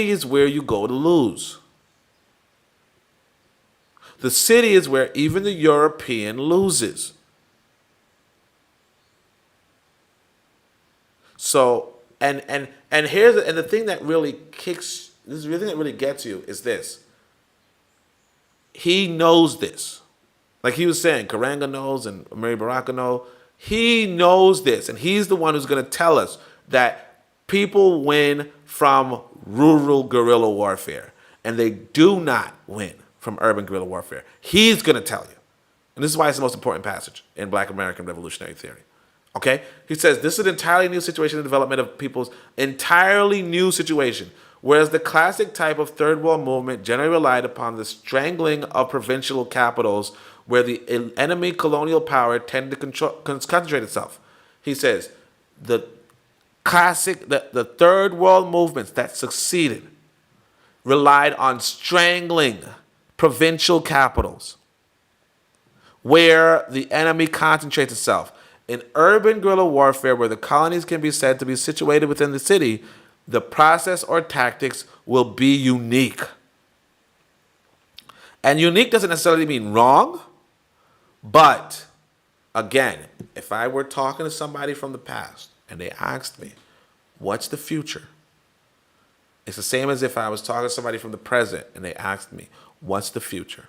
is where you go to lose. The city is where even the European loses. So, and the thing that really gets you is this. He knows this. Like he was saying, Karanga knows and Mary Baraka know. He knows this, and he's the one who's going to tell us that people win from rural guerrilla warfare, and they do not win from urban guerrilla warfare. He's going to tell you. And this is why it's the most important passage in Black American revolutionary theory. Okay? He says, this is an entirely new situation in the development of people's entirely new situation, whereas the classic type of third world movement generally relied upon the strangling of provincial capitals where the enemy colonial power tended to concentrate itself. He says, the third world movements that succeeded relied on strangling provincial capitals where the enemy concentrates itself. In urban guerrilla warfare, where the colonies can be said to be situated within the city, the process or tactics will be unique. And unique doesn't necessarily mean wrong, but again, if I were talking to somebody from the past and they asked me, what's the future? It's the same as if I was talking to somebody from the present and they asked me, what's the future?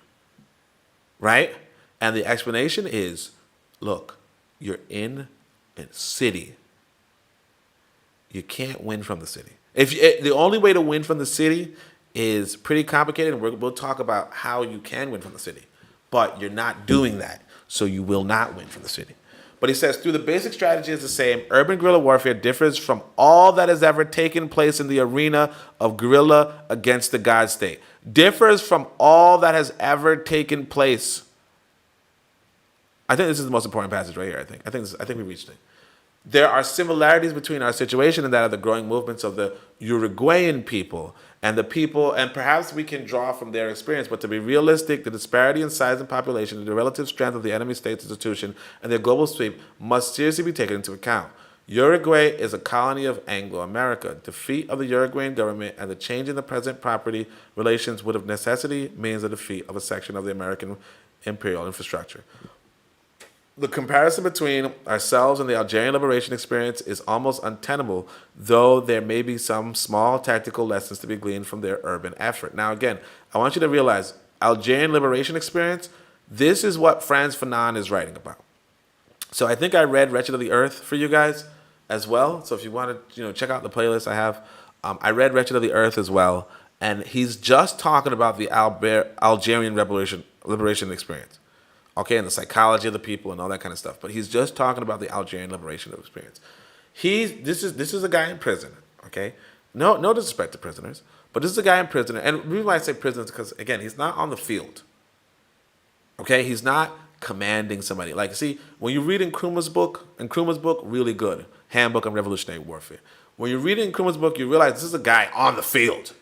Right? And the explanation is, look, you're in a city. You can't win from the city. The only way to win from the city is pretty complicated, and we'll talk about how you can win from the city. But you're not doing that, so you will not win from the city. But he says, through the basic strategy is the same, urban guerrilla warfare differs from all that has ever taken place in the arena of guerrilla against the God state. Differs from all that has ever taken place. I think this is the most important passage right here. I think we reached it. There are similarities between our situation and that of the growing movements of the Uruguayan people, and perhaps we can draw from their experience, but to be realistic, the disparity in size and population and the relative strength of the enemy state's institution and their global sweep must seriously be taken into account. Uruguay is a colony of Anglo-America. Defeat of the Uruguayan government and the change in the present property relations would of necessity means the defeat of a section of the American imperial infrastructure. The comparison between ourselves and the Algerian liberation experience is almost untenable, though there may be some small tactical lessons to be gleaned from their urban effort. Now, again, I want you to realize Algerian liberation experience, this is what Frantz Fanon is writing about. So I think I read Wretched of the Earth for you guys as well. So if you want to check out the playlist I have, I read Wretched of the Earth as well. And he's just talking about the Algerian liberation experience. Okay, and the psychology of the people and all that kind of stuff. But he's just talking about the Algerian liberation experience. This is a guy in prison, okay? No disrespect to prisoners, but this is a guy in prison. And the reason why I say prisoners is because, again, he's not on the field. Okay, he's not commanding somebody. Like, see, when you read Nkrumah's book, really good, Handbook on Revolutionary Warfare. When you read Nkrumah's book, you realize this is a guy on the field.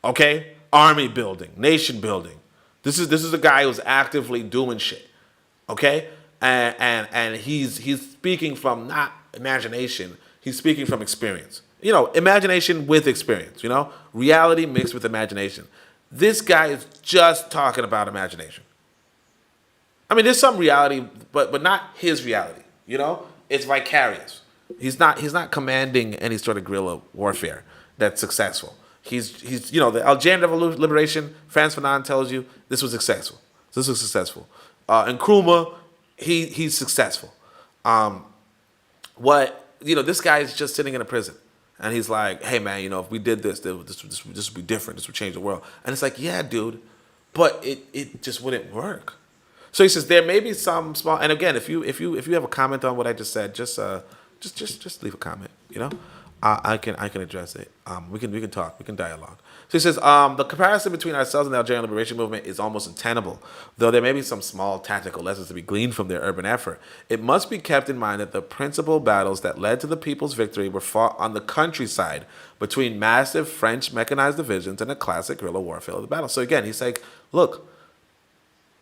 Okay? Army building, nation building. This is a guy who's actively doing shit, okay? And he's speaking from not imagination. He's speaking from experience. Imagination with experience. Reality mixed with imagination. This guy is just talking about imagination. I mean, there's some reality, but not his reality. It's vicarious. He's not commanding any sort of guerrilla warfare that's successful. He's the Algerian liberation, Frantz Fanon tells you this was successful. Nkrumah, he's successful. This guy is just sitting in a prison. And he's like, hey man, if we did this would be different. This would change the world. And it's like, yeah, dude, but it just wouldn't work. So he says there may be some small, and again, if you have a comment on what I just said, just leave a comment, I can address it. We can talk. We can dialogue. So he says the comparison between ourselves and the Algerian liberation movement is almost untenable, though there may be some small tactical lessons to be gleaned from their urban effort. It must be kept in mind that the principal battles that led to the people's victory were fought on the countryside between massive French mechanized divisions and a classic guerrilla warfare of the battle. So again, he's like, look,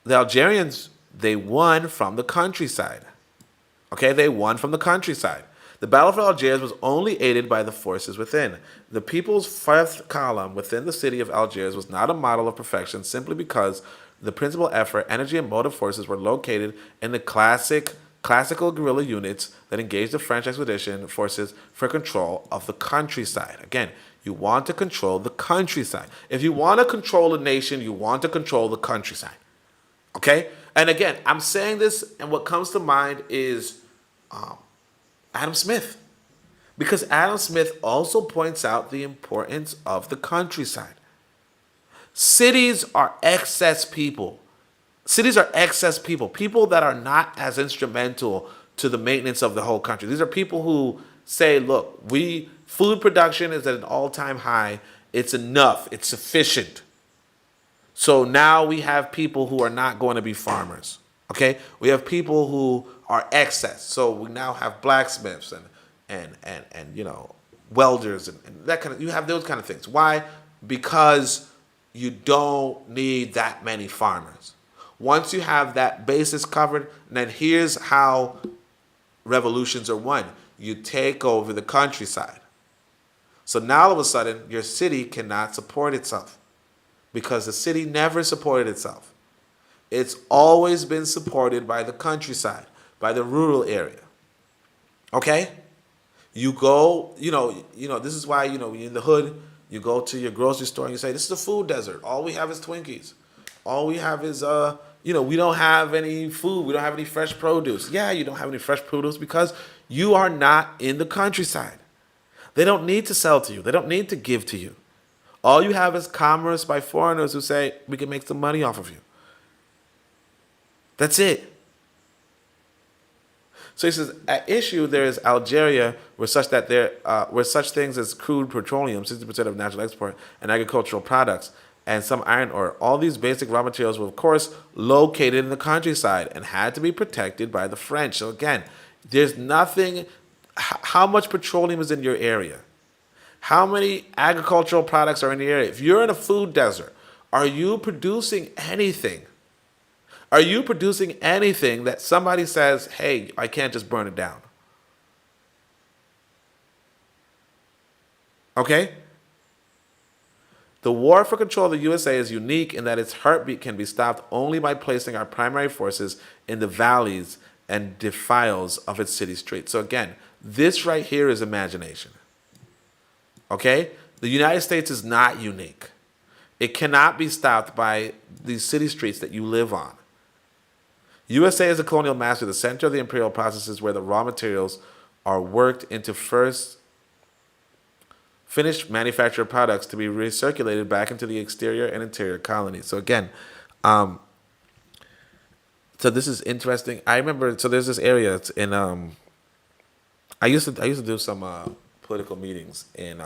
the Algerians, they won from the countryside. Okay, they won from the countryside. The battle for Algiers was only aided by the forces within. The people's fifth column within the city of Algiers was not a model of perfection simply because the principal effort, energy, and motive forces were located in the classical guerrilla units that engaged the French expedition forces for control of the countryside. Again, you want to control the countryside. If you want to control a nation, you want to control the countryside. Okay? And again, I'm saying this, and what comes to mind is Adam Smith. Because Adam Smith also points out the importance of the countryside. Cities are excess people. Cities are excess people. People that are not as instrumental to the maintenance of the whole country. These are people who say, look, food production is at an all-time high. It's enough. It's sufficient. So now we have people who are not going to be farmers. Okay? We have people who are excess. So we now have blacksmiths and welders and that kind of, you have those kind of things. Why? Because you don't need that many farmers. Once you have that basis covered, then here's how revolutions are won. You take over the countryside. So now all of a sudden, your city cannot support itself because the city never supported itself. It's always been supported by the countryside, by the rural area. Okay? You go, this is why, in the hood, you go to your grocery store and you say, this is a food desert. All we have is Twinkies. All we have is, we don't have any food. We don't have any fresh produce. Yeah, you don't have any fresh produce because you are not in the countryside. They don't need to sell to you. They don't need to give to you. All you have is commerce by foreigners who say, we can make some money off of you. That's it. So he says, at issue there is Algeria, where such things as crude petroleum, 60% of national export, and agricultural products, and some iron ore. All these basic raw materials were, of course, located in the countryside and had to be protected by the French. So again, there's nothing. How much petroleum is in your area? How many agricultural products are in the area? If you're in a food desert, are you producing anything? Are you producing anything that somebody says, hey, I can't just burn it down? Okay? The war for control of the USA is unique in that its heartbeat can be stopped only by placing our primary forces in the valleys and defiles of its city streets. So again, this right here is imagination. Okay? The United States is not unique. It cannot be stopped by these city streets that you live on. USA is a colonial master. The center of the imperial processes where the raw materials are worked into first finished manufactured products to be recirculated back into the exterior and interior colonies. So again, so this is interesting. I remember, so there's this area. It's in I used to do some political meetings in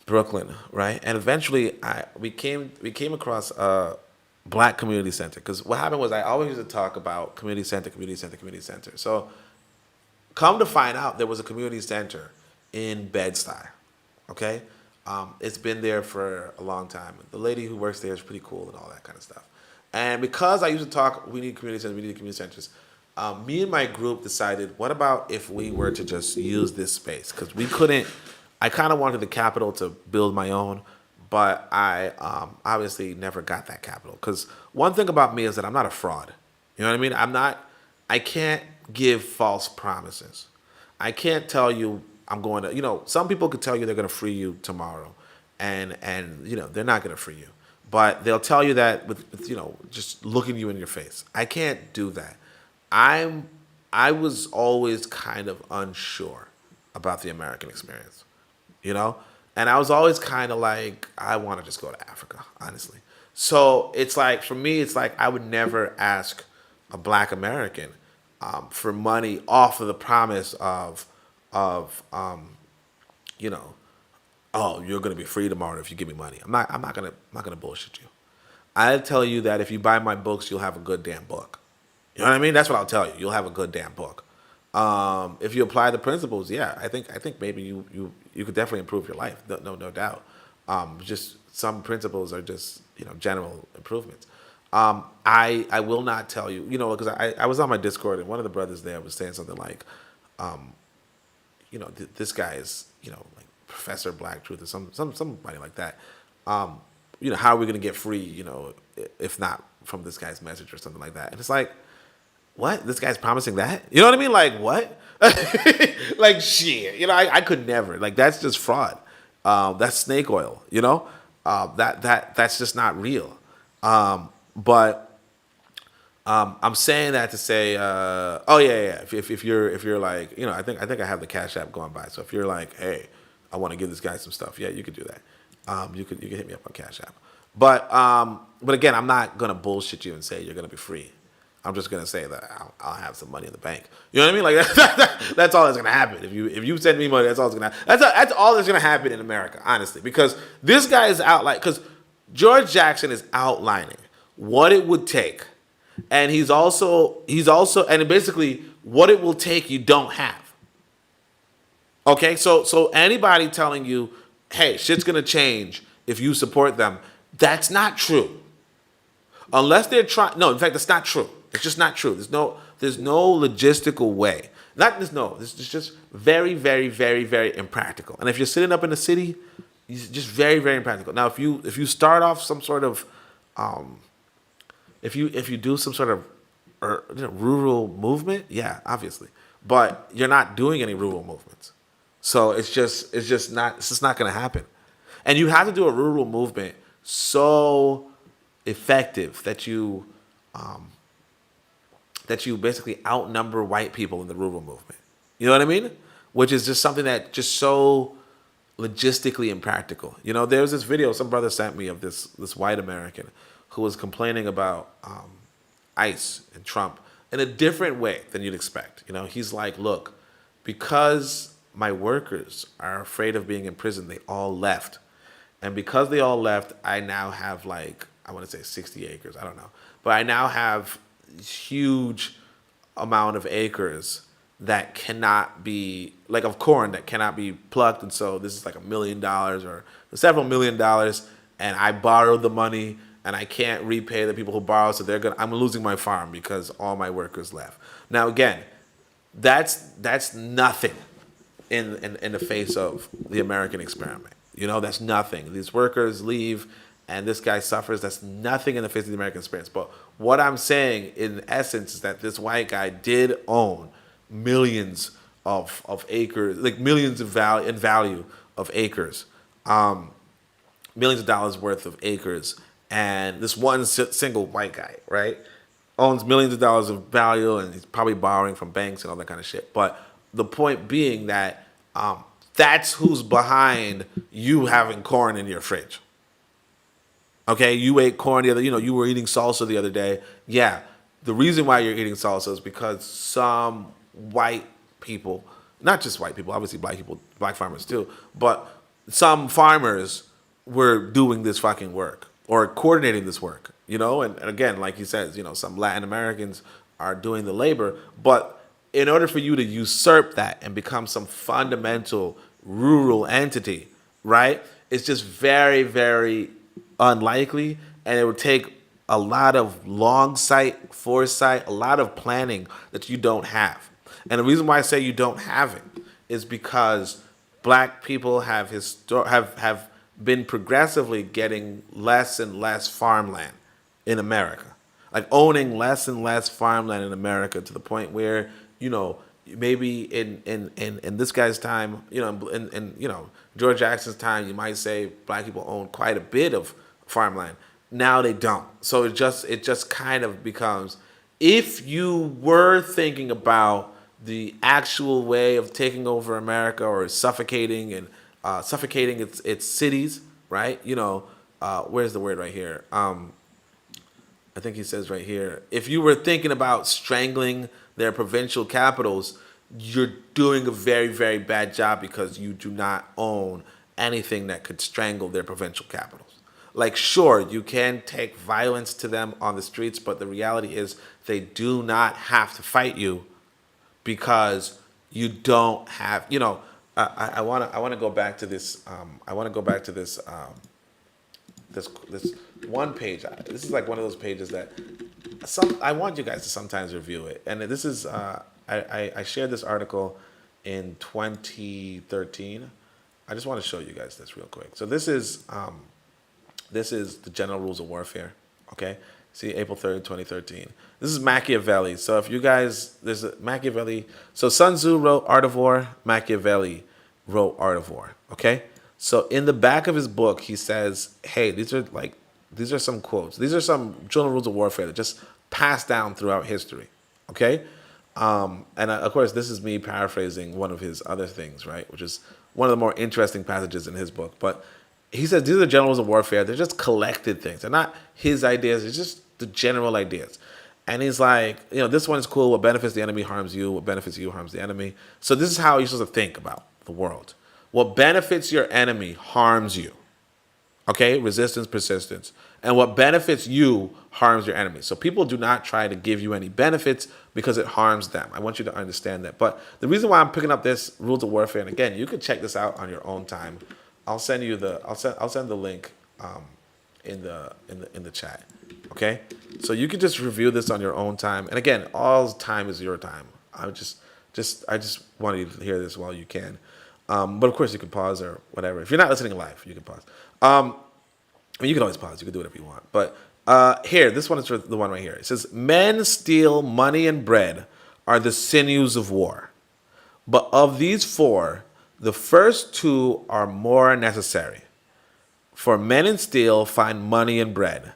Brooklyn, right? And eventually, we came across a Black community center, because what happened was I always used to talk about community center. So, come to find out, there was a community center in Bed-Stuy. Okay, it's been there for a long time. The lady who works there is pretty cool and all that kind of stuff. And because I used to talk, we need community centers. Me and my group decided, what about if we were to just use this space? Because we couldn't. I kind of wanted the capital to build my own, but I obviously never got that capital. Because one thing about me is that I'm not a fraud. You know what I mean? I can't give false promises. I can't tell you I'm going to, some people could tell you they're going to free you tomorrow. And they're not going to free you. But they'll tell you that with just looking you in your face. I can't do that. I was always kind of unsure about the American experience, And I was always kind of like, I want to just go to Africa, honestly. So it's like, for me, it's like I would never ask a Black American for money off of the promise of oh, you're going to be free tomorrow if you give me money. I'm not going to bullshit you. I tell you that if you buy my books, you'll have a good damn book. You know what I mean? That's what I'll tell you. You'll have a good damn book. If you apply the principles, yeah, I think maybe you could definitely improve your life. No doubt. Just some principles are just general improvements. I will not tell you, because I was on my Discord and one of the brothers there was saying something like, this guy is like Professor Black Truth or somebody like that. how are we going to get free, if not from this guy's message or something like that. And it's like, what? This guy's promising that? You know what I mean? Like, what? Like, shit. I could never. Like, that's just fraud. That's snake oil, that's just not real. But I'm saying that to say, oh yeah. If you're like, I think I have the Cash App going by. So if you're like, hey, I want to give this guy some stuff, yeah, you could do that. You could hit me up on Cash App. But again, I'm not gonna bullshit you and say you're gonna be free. I'm just gonna say that I'll have some money in the bank. You know what I mean? Like that's all that's gonna happen. If you send me money, that's all that's gonna happen. That's all that's gonna happen in America, honestly, because this guy is because George Jackson is outlining what it would take, and he's also and basically what it will take you don't have. Okay, so anybody telling you, hey, shit's gonna change if you support them, that's not true. Unless they're trying. No, in fact, that's not true. It's just not true. There's no logistical way. This is just very, very, very, very impractical. And if you're sitting up in the city, it's just very, very impractical. Now, if you start off some sort of, if you do some sort of rural movement, yeah, obviously, but you're not doing any rural movements, so it's just not going to happen. And you have to do a rural movement so effective that you basically outnumber white people in the rural movement. You know what I mean? Which is just something that just so logistically impractical. There was this video some brother sent me of this white American who was complaining about ICE and Trump in a different way than you'd expect. He's like, look, because my workers are afraid of being in prison, they all left. And because they all left, I now have I want to say 60 acres. I don't know. But I now have huge amount of acres that cannot be, of corn that cannot be plucked. And so this is like $1 million or several $1 million. And I borrowed the money and I can't repay the people who borrowed. So I'm losing my farm because all my workers left. Now, again, that's nothing in the face of the American experiment. That's nothing. These workers leave and this guy suffers. That's nothing in the face of the American experience. But what I'm saying, in essence, is that this white guy did own millions of acres, like millions of value of acres, millions of dollars worth of acres. And this one single white guy, right, owns millions of dollars of value, and he's probably borrowing from banks and all that kind of shit. But the point being that that's who's behind you having corn in your fridge. Okay, you ate corn the other, you were eating salsa the other day. Yeah, the reason why you're eating salsa is because some white people, not just white people, obviously black people, black farmers too, but some farmers were doing this fucking work or coordinating this work, and again, like he says, some Latin Americans are doing the labor, but in order for you to usurp that and become some fundamental rural entity, right, it's just very, very unlikely, and it would take a lot of foresight, a lot of planning that you don't have. And the reason why I say you don't have it is because black people have been progressively getting less and less farmland in America, like owning less and less farmland in America, to the point where maybe in this guy's time, in George Jackson's time, you might say black people own quite a bit of farmland. Now they don't. So it just kind of becomes, if you were thinking about the actual way of taking over America or suffocating its cities, right? Where's the word right here? I think he says right here, if you were thinking about strangling their provincial capitals, you're doing a very, very bad job, because you do not own anything that could strangle their provincial capitals. Like, sure, you can take violence to them on the streets, but the reality is they do not have to fight you, because you don't have, I want to go back to this. This one page. This is like one of those pages that I want you guys to sometimes review it. And this is I shared this article in 2013. I just want to show you guys this real quick. So this is This is the general rules of warfare. Okay, see, April 3rd, 2013. This is Machiavelli. So if you guys, there's a Machiavelli. So Sun Tzu wrote Art of War. Machiavelli wrote Art of War. Okay, so in the back of his book, he says, hey, these are some quotes. These are some general rules of warfare that just passed down throughout history. Okay, and of course, this is me paraphrasing one of his other things, right? Which is one of the more interesting passages in his book. But he says these are general rules of warfare. They're just collected things. They're not his ideas. It's just the general ideas. And he's like, this one is cool. What benefits the enemy harms you. What benefits you harms the enemy. So this is how you're supposed to think about the world. What benefits your enemy harms you. Okay? Resistance, persistence. And what benefits you harms your enemy. So people do not try to give you any benefits because it harms them. I want you to understand that. But the reason why I'm picking up this rules of warfare, and again, you can check this out on your own time. I'll send the link in the chat. Okay? So you can just review this on your own time. And again, all time is your time. I just want you to hear this while you can. But of course you can pause or whatever. If you're not listening live, you can pause. You can always pause. You can do whatever you want. But here, this one is the one right here. It says, men steal money and bread are the sinews of war. But of these four, the first two are more necessary. For men in steel find money and bread,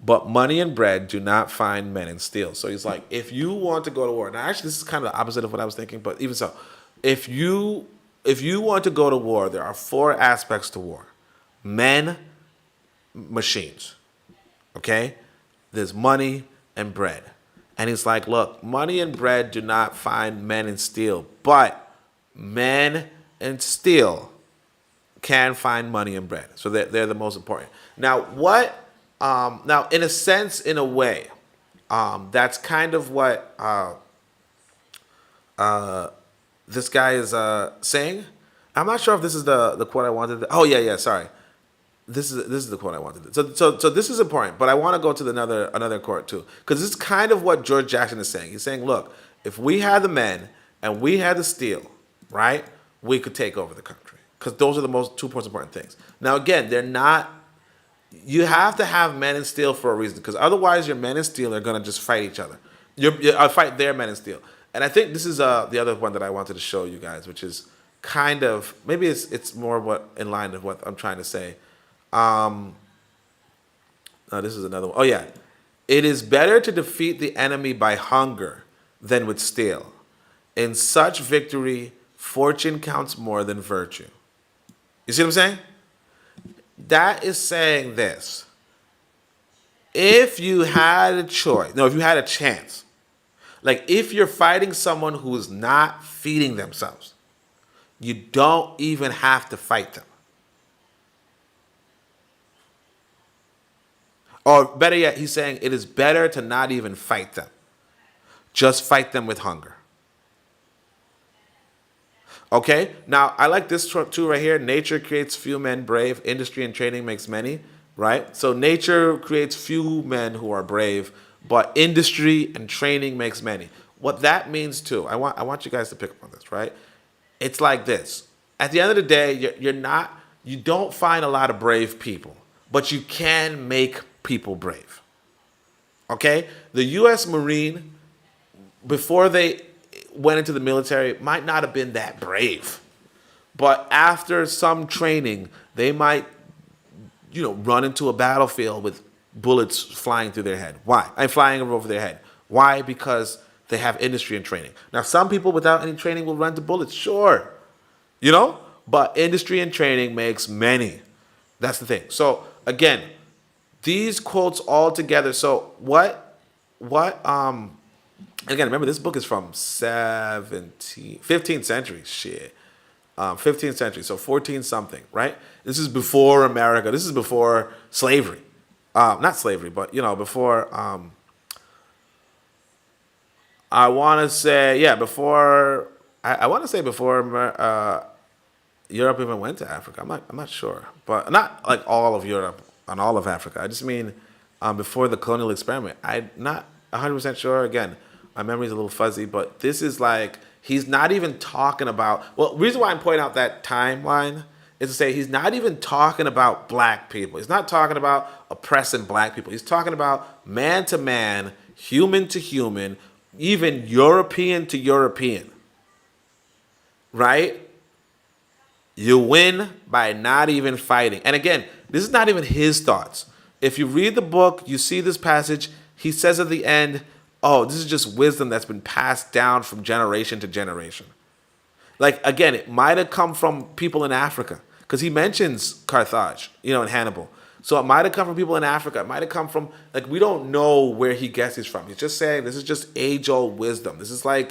but money and bread do not find men in steel. So he's like, if you want to go to war, now actually this is kind of the opposite of what I was thinking, but even so, if you want to go to war, there are four aspects to war. Men, machines. Okay? There's money and bread. And he's like, look, money and bread do not find men in steel, but men and steel can find money and bread. So they're the most important. Now, now, in a sense, in a way, that's kind of what this guy is saying. I'm not sure if this is the quote I wanted. Oh, yeah, sorry. This is the quote I wanted. So this is important, but I want to go to another quote too, because this is kind of what George Jackson is saying. He's saying, look, if we had the men and we had the steel, right, we could take over the country, because those are the two most important things. Now, again, they're not. You have to have men and steel for a reason, because otherwise your men and steel are going to just fight each other. Fight their men and steel. And I think this is the other one that I wanted to show you guys, which is kind of, maybe it's more in line with what I'm trying to say. This is another one. Oh, yeah. It is better to defeat the enemy by hunger than with steel. In such victory, fortune counts more than virtue. You see what I'm saying? That is saying this. If you had a choice, if you had a chance, like if you're fighting someone who is not feeding themselves, you don't even have to fight them. Or better yet, he's saying it is better to not even fight them. Just fight them with hunger. Okay? Now, I like this too right here. Nature creates few men brave. Industry and training makes many. Right? So nature creates few men who are brave, but industry and training makes many. What that means too, I want you guys to pick up on this, right? It's like this. At the end of the day, you don't find a lot of brave people, but you can make people brave. Okay? The U.S. Marine, before they went into the military, might not have been that brave. But after some training, they might, run into a battlefield with bullets flying through their head. Why? Flying over their head. Why? Because they have industry and training. Now, some people without any training will run to bullets, sure. But industry and training makes many. That's the thing. So, again, these quotes all together. So, again, remember, this book is from 15th century. 15th century, so 14 something, right? This is before America. This is before slavery. Not slavery, but, before, I want to say before Europe even went to Africa. I'm not sure, but not like all of Europe and all of Africa. I just mean before the colonial experiment. I'm not 100% sure. Again, my memory's a little fuzzy, but this is like, he's not even talking about, the reason why I'm pointing out that timeline is to say he's not even talking about black people. He's not talking about oppressing black people. He's talking about man to man, human to human, even European to European. Right? You win by not even fighting. And again, this is not even his thoughts. If you read the book, you see this passage, he says at the end, oh, this is just wisdom that's been passed down from generation to generation. Like, again, it might have come from people in Africa, because he mentions Carthage, and Hannibal. So it might have come from people in Africa. It might have come from, we don't know where he gets this from. He's just saying this is just age-old wisdom. This is I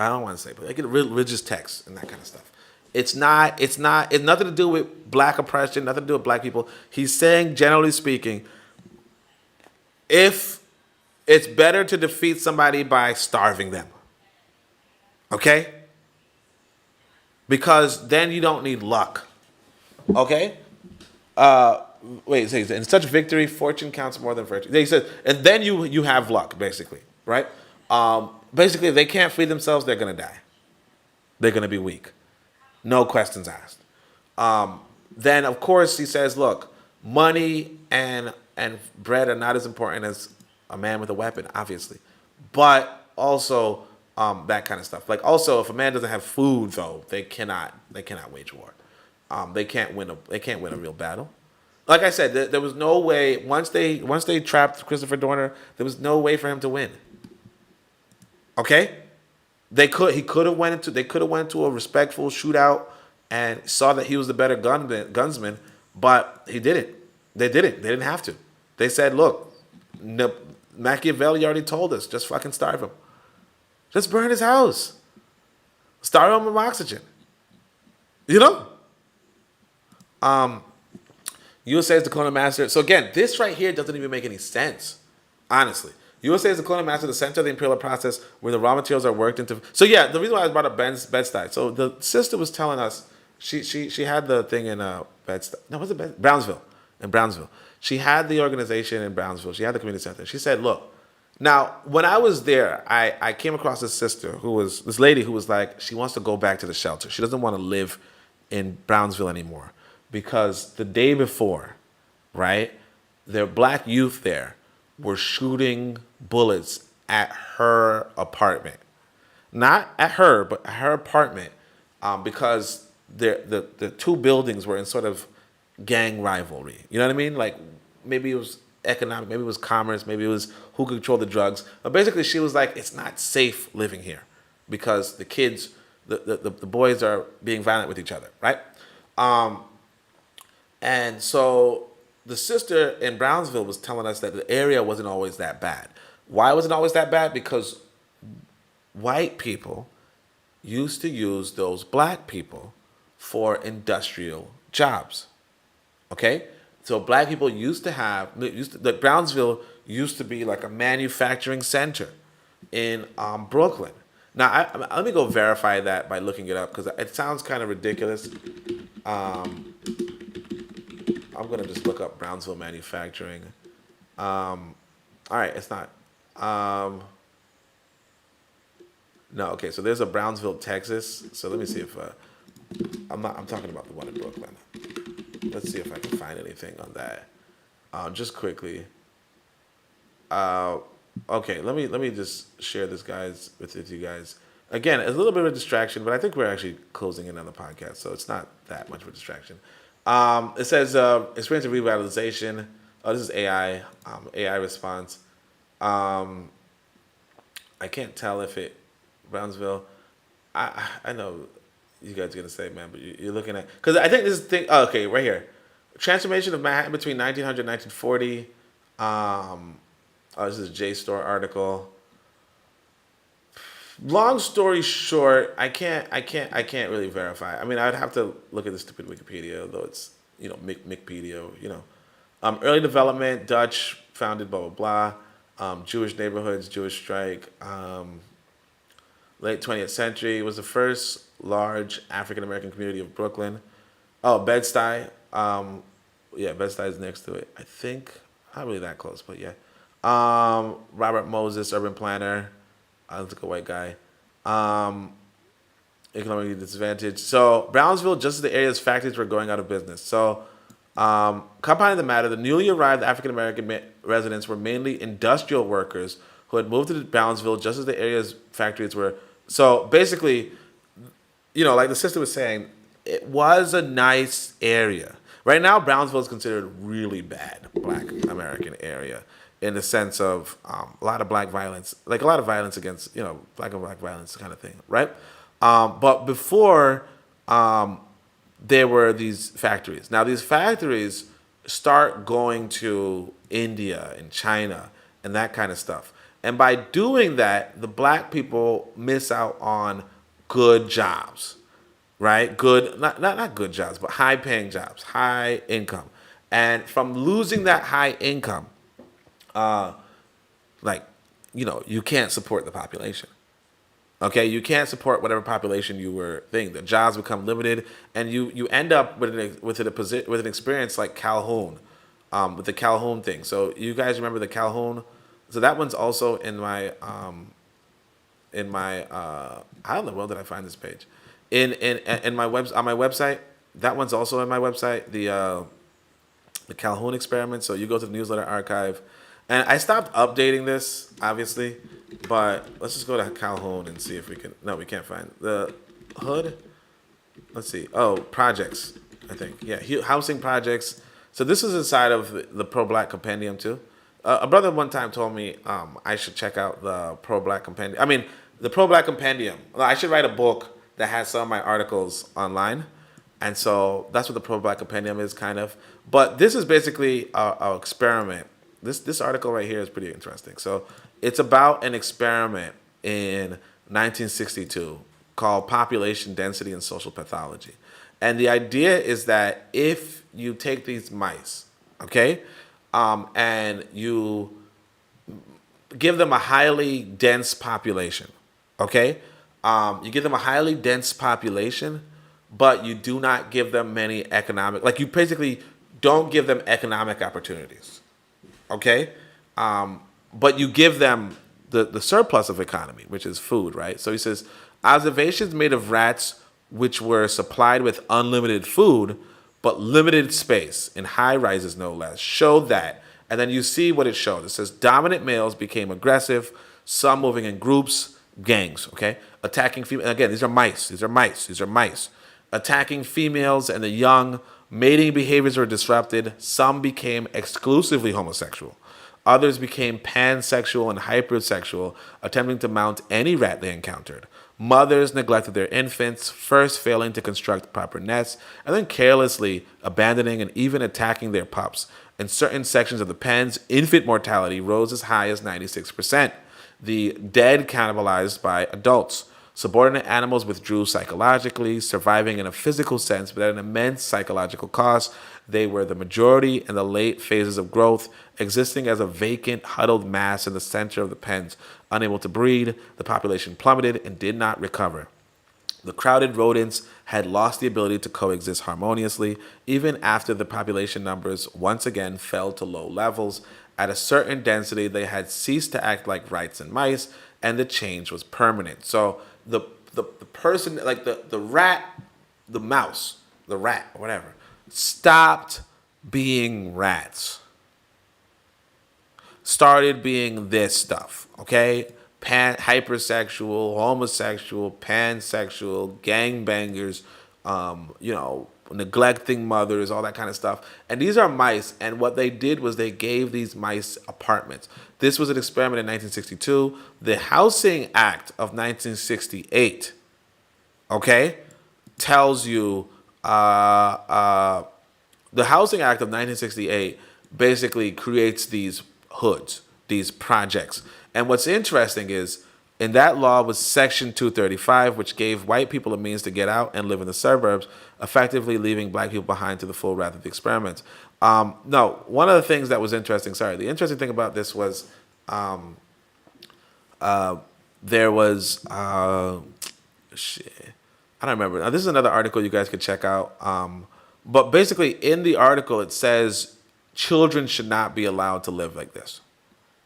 don't want to say, but religious texts and that kind of stuff. It's nothing to do with black oppression, nothing to do with black people. He's saying, generally speaking, if it's better to defeat somebody by starving them. Okay? Because then you don't need luck. Okay? Wait, so in such victory, fortune counts more than virtue. He says, and then you have luck, basically, right? Basically, if they can't feed themselves, they're going to die. They're going to be weak. No questions asked. Then, of course, he says, look, money and bread are not as important as a man with a weapon, obviously. But also that kind of stuff. Also, if a man doesn't have food, though, they cannot wage war. They can't win a real battle. Like I said, there was no way, once they trapped Christopher Dorner, there was no way for him to win. Okay, they could have went into a respectful shootout and saw that he was the better gunsman, but he didn't. They didn't. They didn't have to. They said, "Look, Machiavelli already told us. Just fucking starve him. Just burn his house. Starve him with oxygen. USA is the colonial master. So again, this right here doesn't even make any sense, honestly." USA is the colonial master, the center of the imperial process where the raw materials are worked into. So yeah, the reason why I brought up Bed-Stuy. So the sister was telling us she had the thing in Bed-Stuy. No, was it Brownsville? In Brownsville, she had the organization in Brownsville. She had the community center. She said, "Look, now when I was there, I came across this lady who was like, she wants to go back to the shelter. She doesn't want to live in Brownsville anymore because the day before, right, there are black youth there." Were shooting bullets at her apartment. Not at her, but at her apartment, because the two buildings were in sort of gang rivalry. You know what I mean? Maybe it was economic, maybe it was commerce, maybe it was who controlled the drugs. But basically, she was like, it's not safe living here because the kids, the boys are being violent with each other, right? And so the sister in Brownsville was telling us that the area wasn't always that bad. Why wasn't it always that bad? Because white people used to use those black people for industrial jobs. Okay? So black people Brownsville used to be like a manufacturing center in Brooklyn. Now, let me go verify that by looking it up because it sounds kind of ridiculous. I'm going to just look up Brownsville manufacturing. All right, it's not. No, okay, so there's a Brownsville, Texas. So let me see if I'm talking about the one in Brooklyn. Let's see if I can find anything on that. Just quickly. Okay, let me just share this with you guys. Again, it's a little bit of a distraction, but I think we're actually closing in on the podcast, so it's not that much of a distraction. It says experience of revitalization. Oh, this is AI. AI response. I can't tell if Brownsville. I know you guys are gonna say, man, but you're looking at because I think this thing. Oh, okay, right here. Transformation of Manhattan between 1900 and 1940. This is a JSTOR article. Long story short, I can't really verify. I mean, I'd have to look at the stupid Wikipedia, though it's Micpedia, early development, Dutch founded, blah blah blah. Jewish neighborhoods, Jewish strike. Late 20th century was the first large African American community of Brooklyn. Oh, Bed-Stuy. Bed-Stuy is next to it. I think not really that close, but yeah. Robert Moses, urban planner. I look like a white guy. economically disadvantaged. So Brownsville, just as the area's factories were going out of business. So compounding the matter, the newly arrived African American residents were mainly industrial workers who had moved to Brownsville just as the area's factories were. So basically, like the sister was saying, it was a nice area. Right now, Brownsville is considered a really bad Black American area in the sense of a lot of black violence, like a lot of violence against, black and black violence kind of thing, right? But before, there were these factories. Now, these factories start going to India and China and that kind of stuff. And by doing that, the black people miss out on good jobs, right? Good, not good jobs, but high paying jobs, high income. And from losing that high income, you can't support the population. Okay, you can't support whatever population you were thinking. The jobs become limited, and you end up with an experience like Calhoun, with the Calhoun thing. So you guys remember the Calhoun? So that one's also in my how in the world did I find this page? In my on my website. That one's also in my website. The Calhoun experiment. So you go to the newsletter archive, and I stopped updating this obviously, but let's just go to Calhoun and see if we can. No, we can't find the hood. Let's see. Oh, projects. I think housing projects. So this is inside of the pro-black compendium too. A brother one time told me I should check out the pro-black compendium. I mean, the pro-black compendium. I should write a book that has some of my articles online. And so that's what the pro-black compendium is, kind of. But this is basically a experiment. This article right here is pretty interesting. So it's about an experiment in 1962 called Population Density and Social Pathology. And the idea is that if you take these mice, okay, and you give them a highly dense population, okay? You give them a highly dense population, but you do not give them many economic, like you basically don't give them economic opportunities, okay? But you give them the surplus of economy, which is food, right? So he says, observations made of rats which were supplied with unlimited food, but limited space, in high rises no less, showed that, and then you see what it shows. It says dominant males became aggressive, some moving in groups, gangs, okay? Attacking females, again, these are mice. Attacking females and the young, mating behaviors were disrupted, some became exclusively homosexual. Others became pansexual and hypersexual, attempting to mount any rat they encountered. Mothers neglected their infants, first failing to construct proper nests, and then carelessly abandoning and even attacking their pups. In certain sections of the pens, infant mortality rose as high as 96%. The dead cannibalized by adults. Subordinate animals withdrew psychologically, surviving in a physical sense, but at an immense psychological cost. They were the majority in the late phases of growth, existing as a vacant, huddled mass in the center of the pens. Unable to breed, the population plummeted and did not recover. The crowded rodents had lost the ability to coexist harmoniously, even after the population numbers once again fell to low levels. At a certain density, they had ceased to act like rats and mice, and the change was permanent. So the person, like the rat, the mouse, the rat, whatever, stopped being rats. Started being this stuff, okay? Hypersexual, homosexual, pansexual, gangbangers, neglecting mothers, all that kind of stuff. And these are mice, and what they did was they gave these mice apartments. This was an experiment in 1962. The Housing Act of 1968, okay, tells you, the Housing Act of 1968 basically creates these hoods, these projects. And what's interesting is, in that law was Section 235, which gave white people a means to get out and live in the suburbs, effectively leaving black people behind to the full wrath of the experiment. No, one of the things that was interesting, the interesting thing about this was there was, I don't remember. Now, this is another article you guys could check out. But basically, in the article, it says children should not be allowed to live like this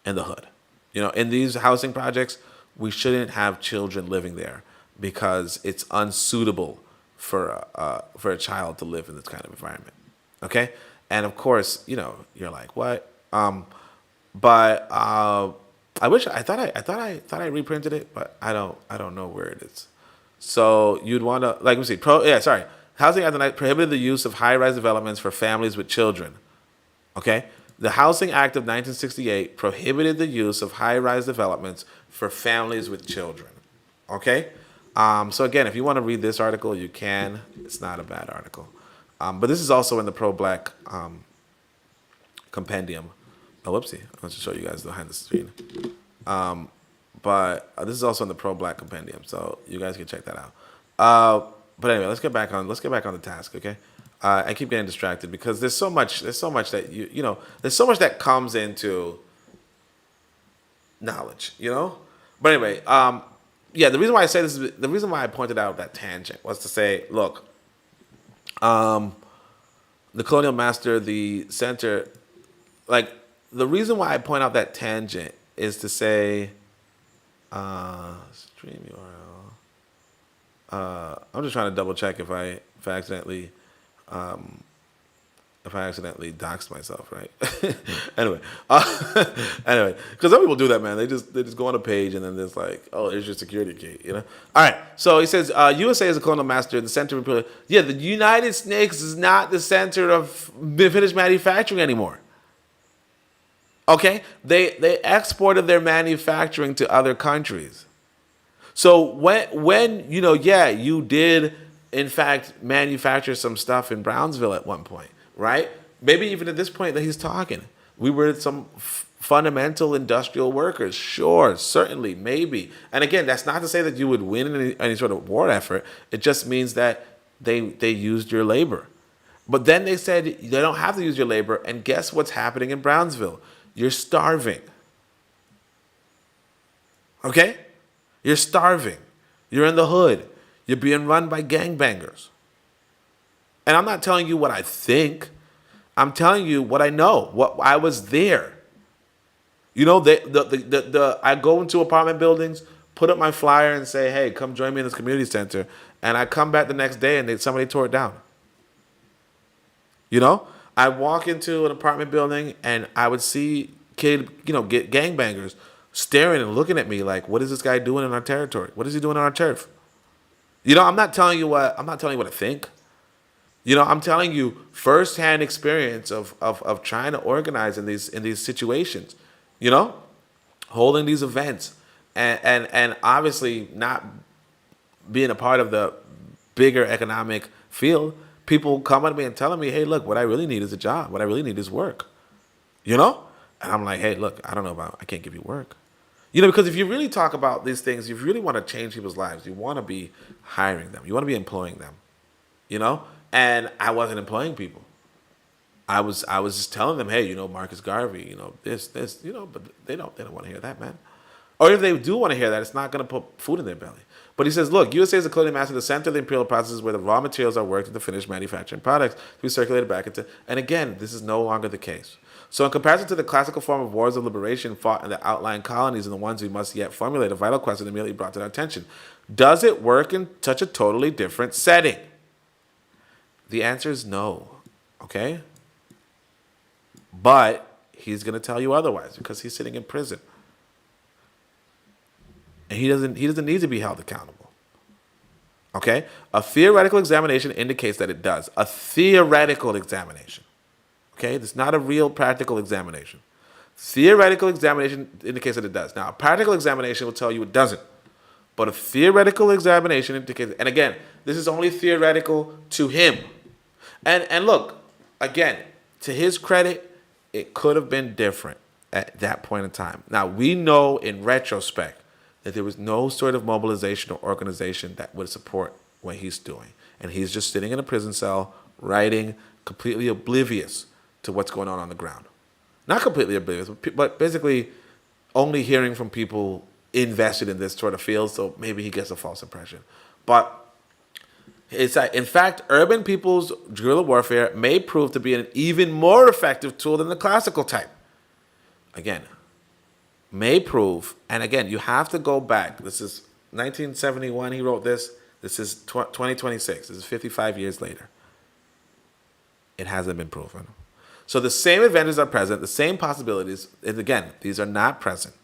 in the hood. In these housing projects, we shouldn't have children living there because it's unsuitable for a child to live in this kind of environment. Okay, and of course, you're like, what? But I wish I thought I reprinted it, but I don't know where it is. So you'd want to, like, let me see. Housing Act of 19 prohibited the use of high-rise developments for families with children. Okay, the Housing Act of 1968 prohibited the use of high-rise developments for families with children. Okay, so again, if you want to read this article, you can. It's not a bad article, but this is also in the pro-black compendium. Oh, whoopsie! I'll just show you guys behind the screen. But this is also in the pro-black compendium, so you guys can check that out. But anyway, let's get back on the task, okay? I keep getting distracted because there's so much that there's so much that comes into knowledge, But anyway, the reason why I say this is the reason why I pointed out that tangent was to say, look, the colonial master, the center, like the reason why I point out that tangent is to say, stream URL. I'm just trying to double check if I accidentally doxed myself, right? Anyway, because some people do that, man. They just go on a page and then there's like, oh, here's your security key, All right. So he says, USA is a colonial master, the center of the United States is not the center of finished manufacturing anymore. Okay, they exported their manufacturing to other countries. So when you did in fact manufacture some stuff in Brownsville at one point, right? Maybe even at this point that he's talking, we were some fundamental industrial workers. Sure, certainly, maybe. And again, that's not to say that you would win any sort of war effort. It just means that they used your labor. But then they said they don't have to use your labor. And guess what's happening in Brownsville? You're starving. Okay? You're starving. You're in the hood. You're being run by gangbangers. And I'm not telling you what I think. I'm telling you what I know. What I was there. I go into apartment buildings, put up my flyer and say, hey, come join me in this community center. And I come back the next day and somebody tore it down. I walk into an apartment building and I would see get gangbangers staring and looking at me like, what is this guy doing in our territory? What is he doing on our turf? I'm not telling you what I think. I'm telling you firsthand experience of trying to organize in these situations, holding these events and obviously not being a part of the bigger economic field. People come at me and telling me, hey, look, what I really need is a job. What I really need is work. And I'm like, hey, look, I can't give you work. Because if you really talk about these things, you really want to change people's lives. You want to be hiring them. You want to be employing them. And I wasn't employing people. I was just telling them, hey, Marcus Garvey, this, but they don't want to hear that, man. Or if they do want to hear that, it's not going to put food in their belly. But he says, look, USA is a colonial master, the center of the imperial processes where the raw materials are worked into finished manufacturing products to be circulated back into. And again, this is no longer the case. So in comparison to the classical form of wars of liberation fought in the outlying colonies and the ones we must yet formulate, a vital question immediately brought to our attention. Does it work in such a totally different setting? The answer is no. Okay? But he's going to tell you otherwise because he's sitting in prison. And he doesn't need to be held accountable. Okay? A theoretical examination indicates that it does. A theoretical examination. Okay? It's not a real practical examination. Theoretical examination indicates that it does. Now, a practical examination will tell you it doesn't. But a theoretical examination indicates, and again, this is only theoretical to him. And look, again, to his credit, it could have been different at that point in time. Now, we know in retrospect that there was no sort of mobilization or organization that would support what he's doing. And he's just sitting in a prison cell, writing, completely oblivious to what's going on the ground. Not completely oblivious, but basically only hearing from people invested in this sort of field, so maybe he gets a false impression. But it's in fact, urban people's guerrilla warfare may prove to be an even more effective tool than the classical type. Again, may prove, and again, you have to go back. This is 1971 he wrote this. This is 2026. This is 55 years later. It hasn't been proven. So the same advantages are present, the same possibilities, and again, these are not present.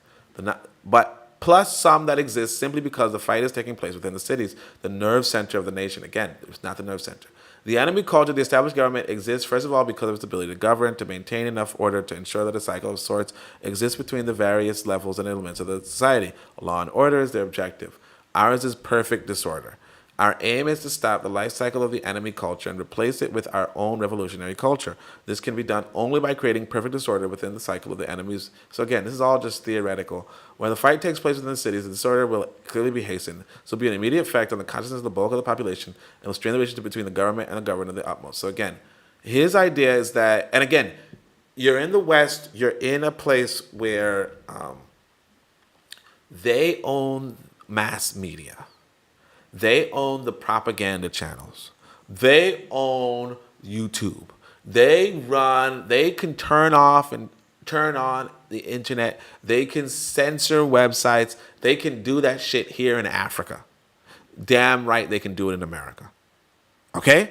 But plus some that exist simply because the fight is taking place within the cities, the nerve center of the nation. Again, it's not the nerve center. The enemy culture, the established government, exists first of all because of its ability to govern, to maintain enough order, to ensure that a cycle of sorts exists between the various levels and elements of the society. Law and order is their objective. Ours is perfect disorder. Our aim is to stop the life cycle of the enemy culture and replace it with our own revolutionary culture. This can be done only by creating perfect disorder within the cycle of the enemies. So again, this is all just theoretical. When the fight takes place within the cities, the disorder will clearly be hastened. So it'll be an immediate effect on the consciousness of the bulk of the population and will strain the relationship between the government and the governed to the utmost. So again, his idea is that, and again, you're in the West, you're in a place where they own mass media. They own the propaganda channels. They own YouTube. They can turn off and turn on the internet. They can censor websites. They can do that shit here in Africa. Damn right they can do it in America. Okay?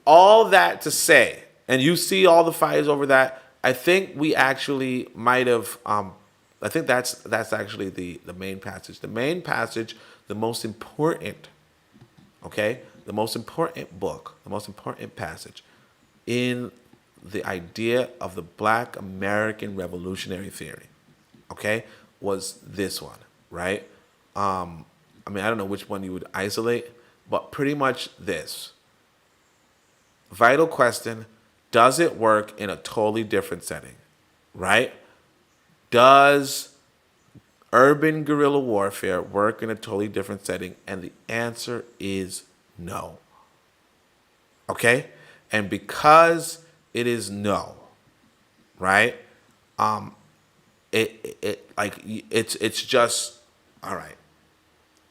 All that to say, and you see all the fights over that, I think we actually might have, I think that's actually the main passage. The main passage, the most important, okay? The most important book, the most important passage in the idea of the Black American revolutionary theory, okay, was this one, right? I don't know which one you would isolate, but pretty much this. Vital question, does it work in a totally different setting, right? Does urban guerrilla warfare work in a totally different setting? And the answer is no. Okay? And because it is no, right? It's just, all right.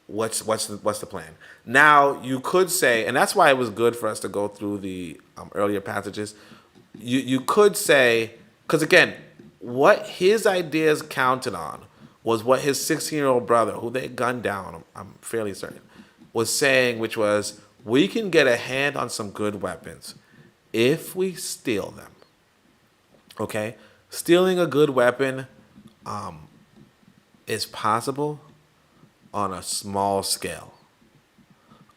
What's the plan? Now you could say, and that's why it was good for us to go through the earlier passages. You could say, because again, what his ideas counted on was what his 16-year-old brother, who they gunned down, I'm fairly certain, was saying, which was, we can get a hand on some good weapons if we steal them. Okay? Stealing a good weapon is possible on a small scale.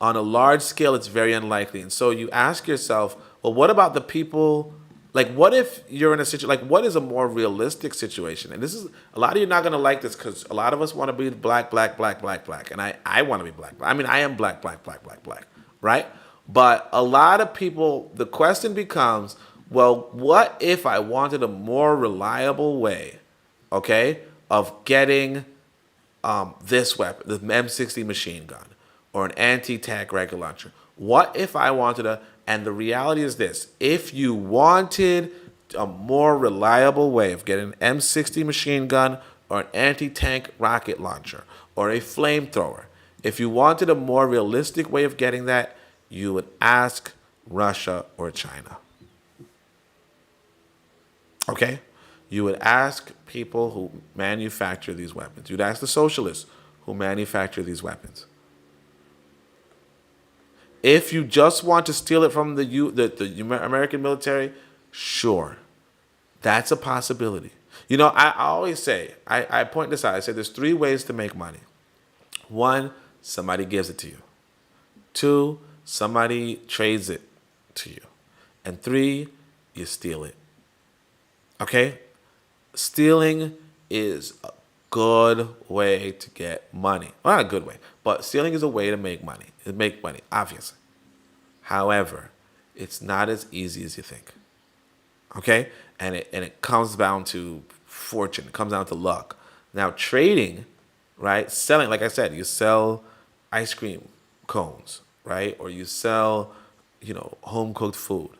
On a large scale, it's very unlikely. And so you ask yourself, well, what about the people? Like, what if you're in a situation, like, what is a more realistic situation? And this is, a lot of you are not going to like this because a lot of us want to be black. And I want to be black. I mean, I am black, right? But a lot of people, the question becomes, well, what if I wanted a more reliable way, okay, of getting this weapon, the M60 machine gun, or an anti-tank rocket launcher? What if I wanted and the reality is this, if you wanted a more reliable way of getting an M60 machine gun or an anti-tank rocket launcher or a flamethrower, if you wanted a more realistic way of getting that, you would ask Russia or China. Okay? You would ask people who manufacture these weapons. You'd ask the socialists who manufacture these weapons. If you just want to steal it from the American military, sure. That's a possibility. You know, I always say, I point this out. I say there's 3 ways to make money. 1, somebody gives it to you. 2, somebody trades it to you. And 3, you steal it. Okay? Stealing is a good way to get money. Well, not a good way, but stealing is a way to make money. Obviously. However, it's not as easy as you think. Okay? And it comes down to fortune. It comes down to luck. Now, trading, right? Selling, like I said, you sell ice cream cones, right? Or you sell, home-cooked food.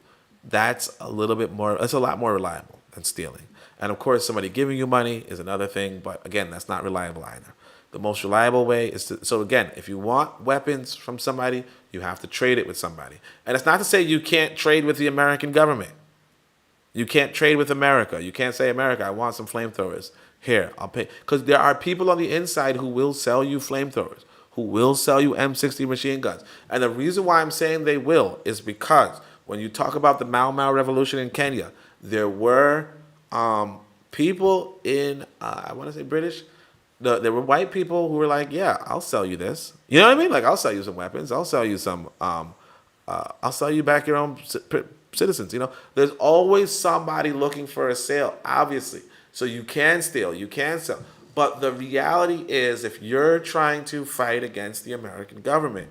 That's a lot more reliable than stealing. And of course, somebody giving you money is another thing, but again, that's not reliable either. The most reliable way is to, so again, if you want weapons from somebody, you have to trade it with somebody. And it's not to say you can't trade with the American government. You can't trade with America. You can't say, America, I want some flamethrowers. Here, I'll pay. Because there are people on the inside who will sell you flamethrowers, who will sell you M60 machine guns. And the reason why I'm saying they will is because when you talk about the Mau Mau revolution in Kenya, there were people in, I want to say British, there were white people who were like, yeah, I'll sell you this. You know what I mean? Like, I'll sell you some weapons. I'll sell you some, I'll sell you back your own citizens. You know, there's always somebody looking for a sale, obviously. So you can steal, you can sell. But the reality is, if you're trying to fight against the American government,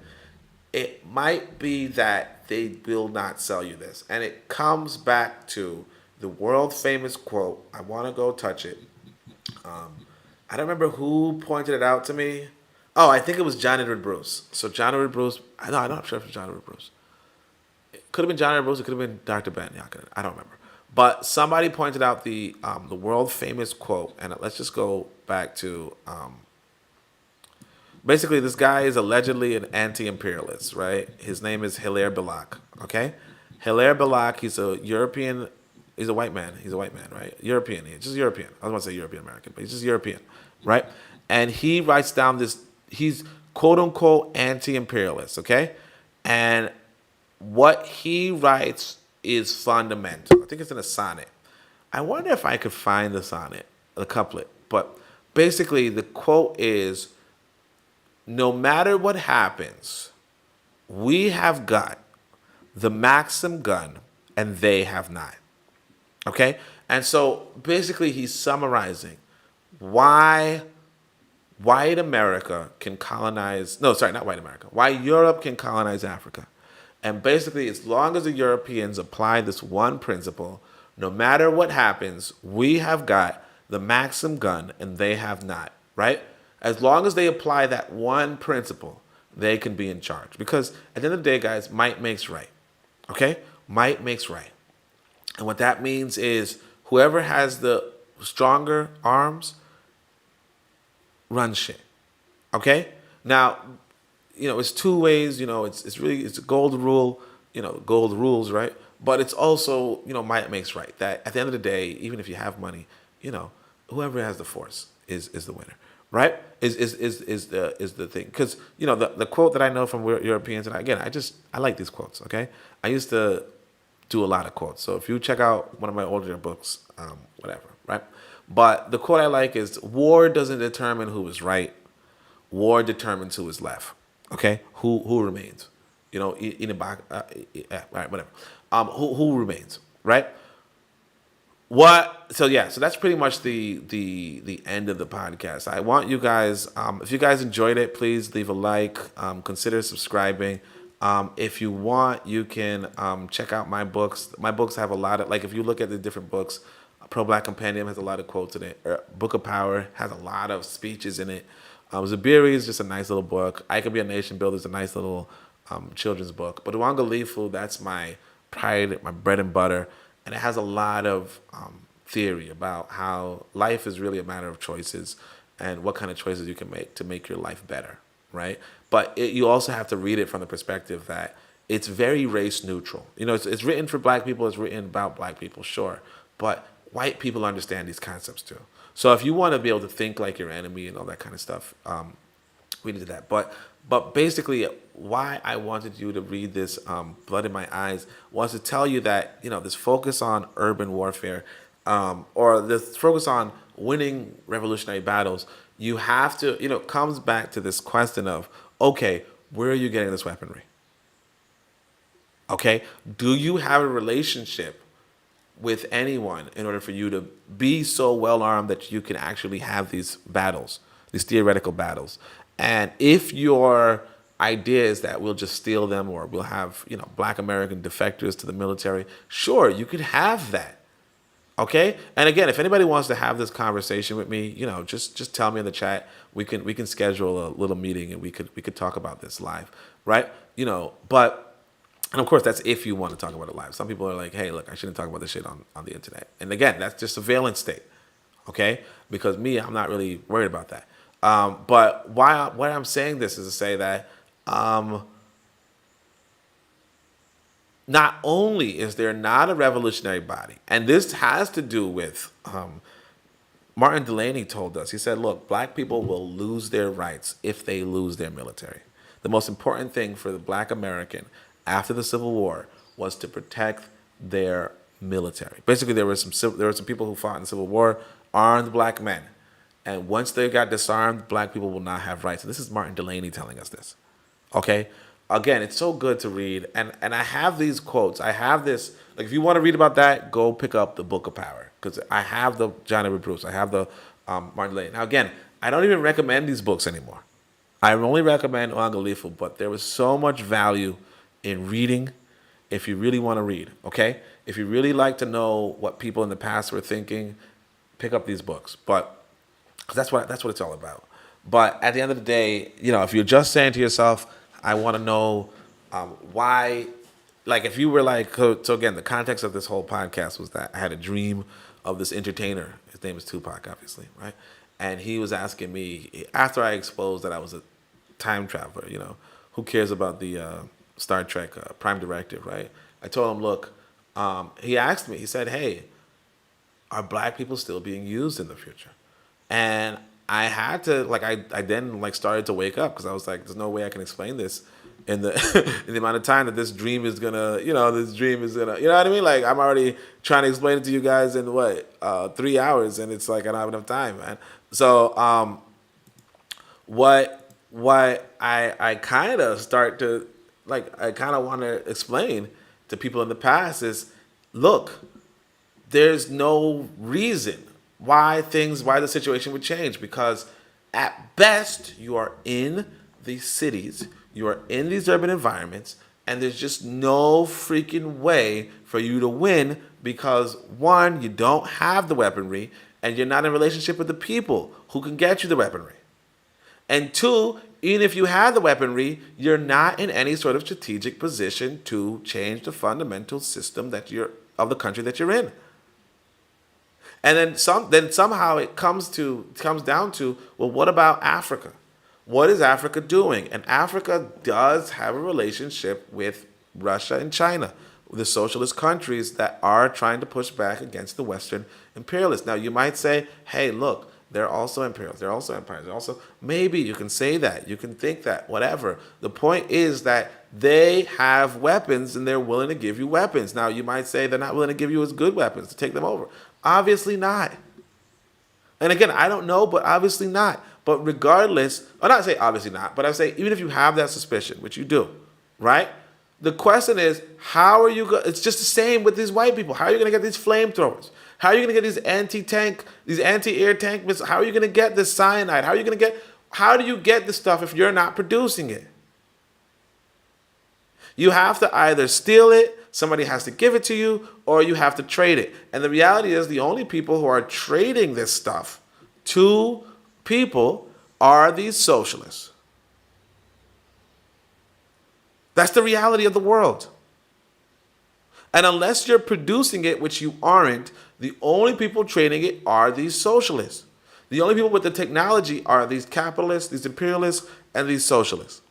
it might be that they will not sell you this. And it comes back to the world famous quote. I want to go touch it. I don't remember who pointed it out to me. Oh, I think it was John Edward Bruce. So John Edward Bruce, I'm not sure if it was John Edward Bruce. It could have been John Edward Bruce, it could have been Dr. Ben. Yeah, I don't remember. But somebody pointed out the world famous quote, and let's just go back to basically this guy is allegedly an anti-imperialist, right? His name is Hilaire Belloc, okay? Hilaire Belloc, he's a European, he's a white man, right? European, he's just European. I was going to say European American, but he's just European, right? And he writes down this, he's quote unquote anti-imperialist, okay? And what he writes is fundamental. I think it's in a sonnet. I wonder if I could find the sonnet, the couplet. But basically, the quote is, no matter what happens, we have got the Maxim gun and they have not. Okay? And so basically, he's summarizing why white America can colonize, no, sorry, not white America, why Europe can colonize Africa. And basically, as long as the Europeans apply this one principle, no matter what happens, we have got the Maxim gun and they have not, right? As long as they apply that one principle, they can be in charge. Because at the end of the day, guys, might makes right, okay? Might makes right. And what that means is whoever has the stronger arms runs shit, okay? Now, you know, it's two ways, you know, it's really, it's a gold rule, you know, gold rules, right? But it's also, you know, might makes right. That at the end of the day, even if you have money, you know, whoever has the force is the winner, right? Is the thing. Because, you know, the quote that I know from Europeans, and again, I like these quotes, okay? I used to do a lot of quotes. So if you check out one of my older books, whatever, right? But the quote I like is, war doesn't determine who is right. War determines who is left. Okay, who remains? You know, in a box. Right, whatever. Who remains? Right. What? So yeah. So that's pretty much the end of the podcast. I want you guys. If you guys enjoyed it, please leave a like. Consider subscribing. If you want, you can check out my books. My books have a lot of, like, if you look at the different books, Pro Black Compendium has a lot of quotes in it. Book of Power has a lot of speeches in it. Zabiri is just a nice little book. I Could Be a Nation Builder is a nice little children's book. But Uangalifu, that's my pride, my bread and butter. And it has a lot of theory about how life is really a matter of choices and what kind of choices you can make to make your life better, right? But you also have to read it from the perspective that it's very race neutral. You know, it's written for black people. It's written about black people, sure. But white people understand these concepts too. So if you want to be able to think like your enemy and all that kind of stuff, we did that. But basically, why I wanted you to read this Blood in My Eyes was to tell you that, you know, this focus on urban warfare or this focus on winning revolutionary battles, you have to, you know, it comes back to this question of, okay, where are you getting this weaponry? Okay, do you have a relationship with anyone in order for you to be so well armed that you can actually have these battles, these theoretical battles? And if your idea is that we'll just steal them or we'll have, you know, black American defectors to the military, sure, you could have that. Okay? And again, if anybody wants to have this conversation with me, you know, just tell me in the chat. We can schedule a little meeting and we could talk about this live, right? You know, but and of course, that's if you want to talk about it live. Some people are like, hey, look, I shouldn't talk about this shit on the internet. And again, that's just surveillance state, okay? Because I'm not really worried about that. But why I'm saying this is to say that not only is there not a revolutionary body, and this has to do with Martin Delaney told us, he said, look, black people will lose their rights if they lose their military. The most important thing for the black American after the Civil War was to protect their military. Basically, there were some people who fought in the Civil War, armed black men. And once they got disarmed, black people will not have rights. And this is Martin Delaney telling us this. Okay? Again, it's so good to read. And I have these quotes. I have this. Like, if you want to read about that, go pick up the Book of Power. Because I have the John Edward Bruce. I have the Martin Delaney. Now, again, I don't even recommend these books anymore. I only recommend Uangalifu. But there was so much value in reading if you really want to read. Okay? If you really like to know what people in the past were thinking, pick up these books. But because that's what it's all about. But at the end of the day, if you're just saying to yourself, I want to know why, like if you were like, so again, the context of this whole podcast was that I had a dream of this entertainer. His name is Tupac, obviously, right? And he was asking me, after I exposed that I was a time traveler, who cares about the Star Trek Prime Directive, right? I told him, look, he asked me, he said, hey, are black people still being used in the future? And I had to, I then started to wake up because I was like, there's no way I can explain this in the in the amount of time that this dream is gonna, you know what I mean? Like, I'm already trying to explain it to you guys in 3 hours, and it's like I don't have enough time, man. So what I kind of start to, I kind of want to explain to people in the past is, look, there's no reason why the situation would change, because at best you are in these cities, you are in these urban environments, and there's just no freaking way for you to win because, one, you don't have the weaponry and you're not in a relationship with the people who can get you the weaponry. And two, even if you have the weaponry, you're not in any sort of strategic position to change the fundamental system of the country that you're in. And then somehow it comes down to, well, what about Africa? What is Africa doing? And Africa does have a relationship with Russia and China, the socialist countries that are trying to push back against the Western imperialists. Now, you might say, hey, look, they're also imperialists, they're also empires, they're also, maybe you can say that, you can think that, whatever. The point is that they have weapons and they're willing to give you weapons. Now, you might say they're not willing to give you as good weapons to take them over. Obviously not. And again, I don't know, but obviously not. But regardless, or not say obviously not, but I say even if you have that suspicion, which you do, right? The question is, how are you going? It's just the same with these white people. How are you going to get these flamethrowers? How are you going to get these anti-tank, these anti-air tank missiles? How are you going to get this cyanide? How do you get this stuff if you're not producing it? You have to either steal it, somebody has to give it to you, or you have to trade it. And the reality is the only people who are trading this stuff to people are these socialists. That's the reality of the world. And unless you're producing it, which you aren't, the only people trading it are these socialists. The only people with the technology are these capitalists, these imperialists, and these socialists.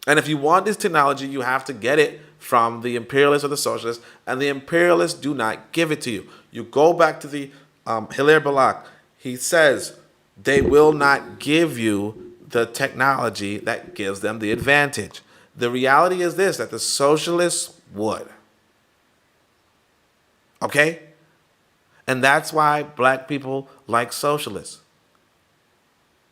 And if you want this technology, you have to get it from the imperialists or the socialists, and the imperialists do not give it to you. You go back to the Hilaire Belloc. He says they will not give you the technology that gives them the advantage. The reality is this, that the socialists would. Okay? And that's why black people like socialists.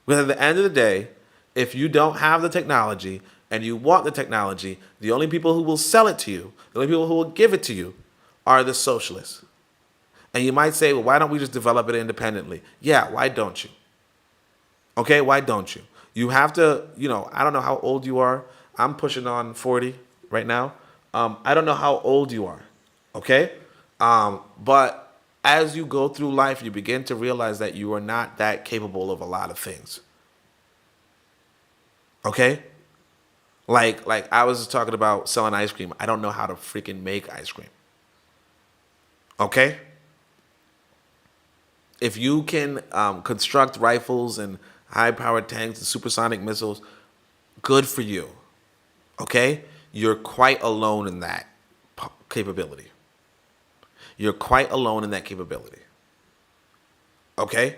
Because at the end of the day, if you don't have the technology and you want the technology, the only people who will sell it to you, the only people who will give it to you are the socialists. And you might say, well, why don't we just develop it independently? Yeah, why don't you? Okay, why don't you? You have to, I don't know how old you are. I'm pushing on 40 right now. I don't know how old you are, okay? But as you go through life, you begin to realize that you are not that capable of a lot of things. Okay? Like I was just talking about selling ice cream. I don't know how to freaking make ice cream. Okay? If you can construct rifles and high-powered tanks and supersonic missiles, good for you. Okay? You're quite alone in that capability. You're quite alone in that capability. Okay?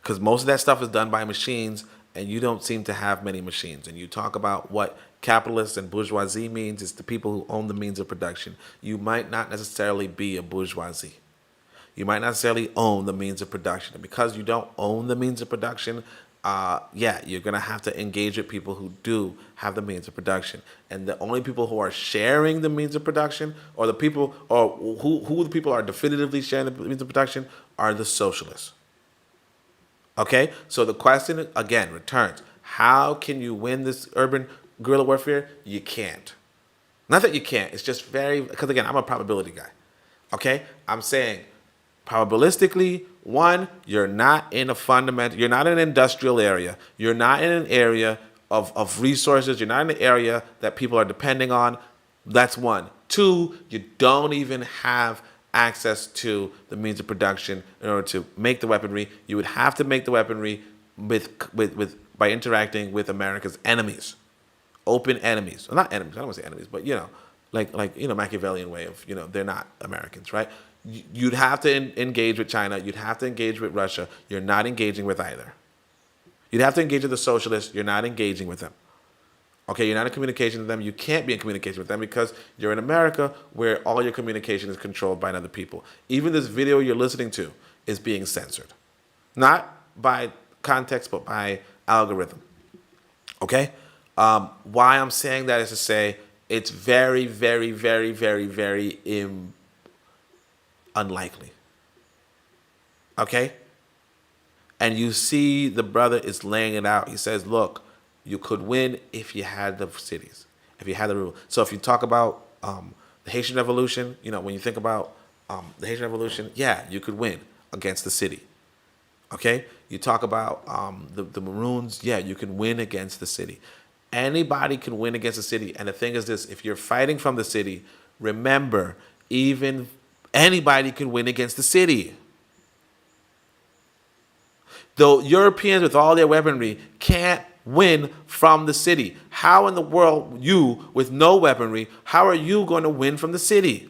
Because most of that stuff is done by machines, and you don't seem to have many machines. And you talk about what capitalists and bourgeoisie means. It's the people who own the means of production. You might not necessarily be a bourgeoisie. You might not necessarily own the means of production. And because you don't own the means of production, you're going to have to engage with people who do have the means of production. And the only people who are sharing the means of production, or the people, or who the people are definitively sharing the means of production, are the socialists. Okay? So the question, again, returns. How can you win this urban guerrilla warfare? You can't. Not that you can't. It's just because again, I'm a probability guy. Okay? I'm saying, probabilistically, one, you're not in you're not in an industrial area. You're not in an area of resources. You're not in an area that people are depending on. That's one. Two, you don't even have access to the means of production in order to make the weaponry. You would have to make the weaponry by interacting with America's enemies, open enemies. Well, not enemies. I don't want to say enemies, but like Machiavellian way of they're not Americans, right? You'd have to engage with China. You'd have to engage with Russia. You're not engaging with either. You'd have to engage with the socialists. You're not engaging with them. Okay, you're not in communication with them. You can't be in communication with them because you're in America, where all your communication is controlled by other people. Even this video you're listening to is being censored. Not by context, but by algorithm. Okay? Why I'm saying that is to say it's very, very, very, very, very unlikely. Okay? And you see the brother is laying it out. He says, look, you could win if you had the cities, if you had the rule. So if you talk about the Haitian Revolution, when you think about the Haitian Revolution, yeah, you could win against the city. Okay? You talk about the Maroons, yeah, you can win against the city. Anybody can win against the city. And the thing is this, if you're fighting from the city, remember, even anybody can win against the city. The Europeans with all their weaponry can't win from the city. How in the world, you with no weaponry, how are you going to win from the city?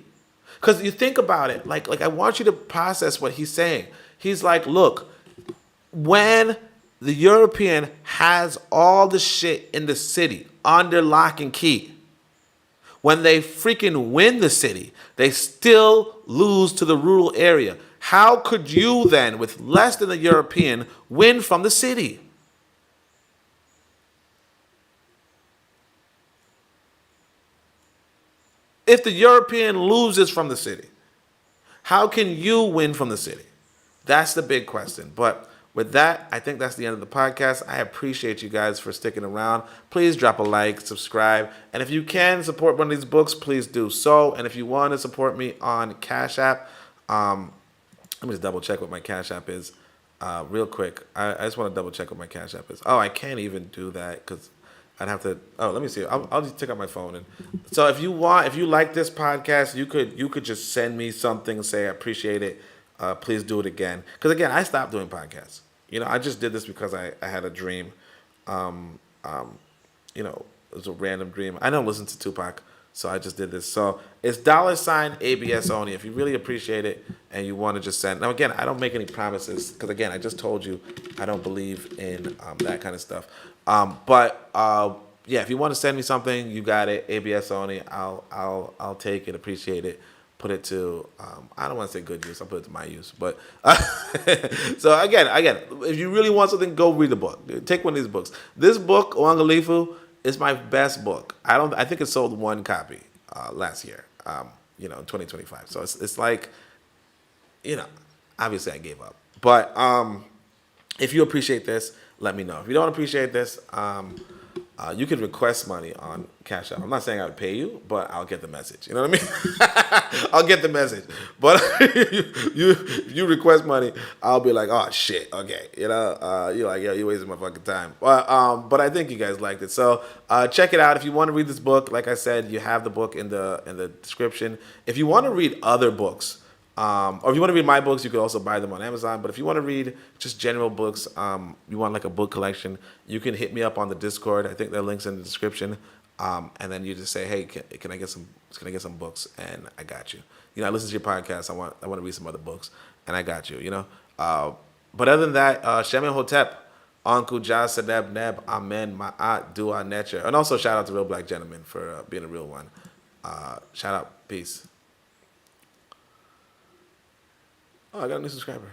Because you think about it, like I want you to process what he's saying. He's like, look, when the European has all the shit in the city under lock and key, when they freaking win the city, they still lose to the rural area. How could you then, with less than the European, win from the city? If the European loses from the city, how can you win from the city? That's the big question. But with that, I think that's the end of the podcast. I appreciate you guys for sticking around. Please drop a like, subscribe. And if you can support one of these books, please do so. And if you want to support me on Cash App, let me just double check what my Cash App is real quick. I just want to double check what my Cash App is. Oh, I can't even do that because I'd have to. Oh, let me see. I'll just take out my phone. And so if you like this podcast, you could just send me something and say I appreciate it. Please do it again. Because again, I stopped doing podcasts. I just did this because I had a dream. It was a random dream. I don't listen to Tupac, so I just did this. So it's $ABS only. If you really appreciate it and you want to just send. Now again, I don't make any promises because again, I just told you I don't believe in that kind of stuff. If you want to send me something, you got it. ABS only. I'll take it. Appreciate it. Put it to I don't want to say good use. I'll put it to my use. But so again, if you really want something, go read the book. Take one of these books. This book, Uangalifu, is my best book. I think it sold one copy last year. In 2025. So it's like, obviously I gave up. But if you appreciate this, let me know. If you don't appreciate this, you can request money on Cash App. I'm not saying I would pay you, but I'll get the message. You know what I mean? I'll get the message. But you request money, I'll be like, oh shit, okay. You're like, yo, you wasted my fucking time. But I think you guys liked it. So check it out. If you want to read this book, like I said, you have the book in the description. If you want to read other books, or if you want to read my books, you could also buy them on Amazon. But if you want to read just general books, you want like a book collection, you can hit me up on the Discord. I think there are links in the description. And then you just say, hey, can I get some books? And I got you. I listen to your podcast. I want to read some other books, and I got you. But other than that, Shemin Hotep, Uncle Jah Sadeb Neb, Amen, Ma'at, Dua Nature. And also shout out to Real Black Gentleman for being a real one. Shout out. Peace. Oh, I got a new subscriber.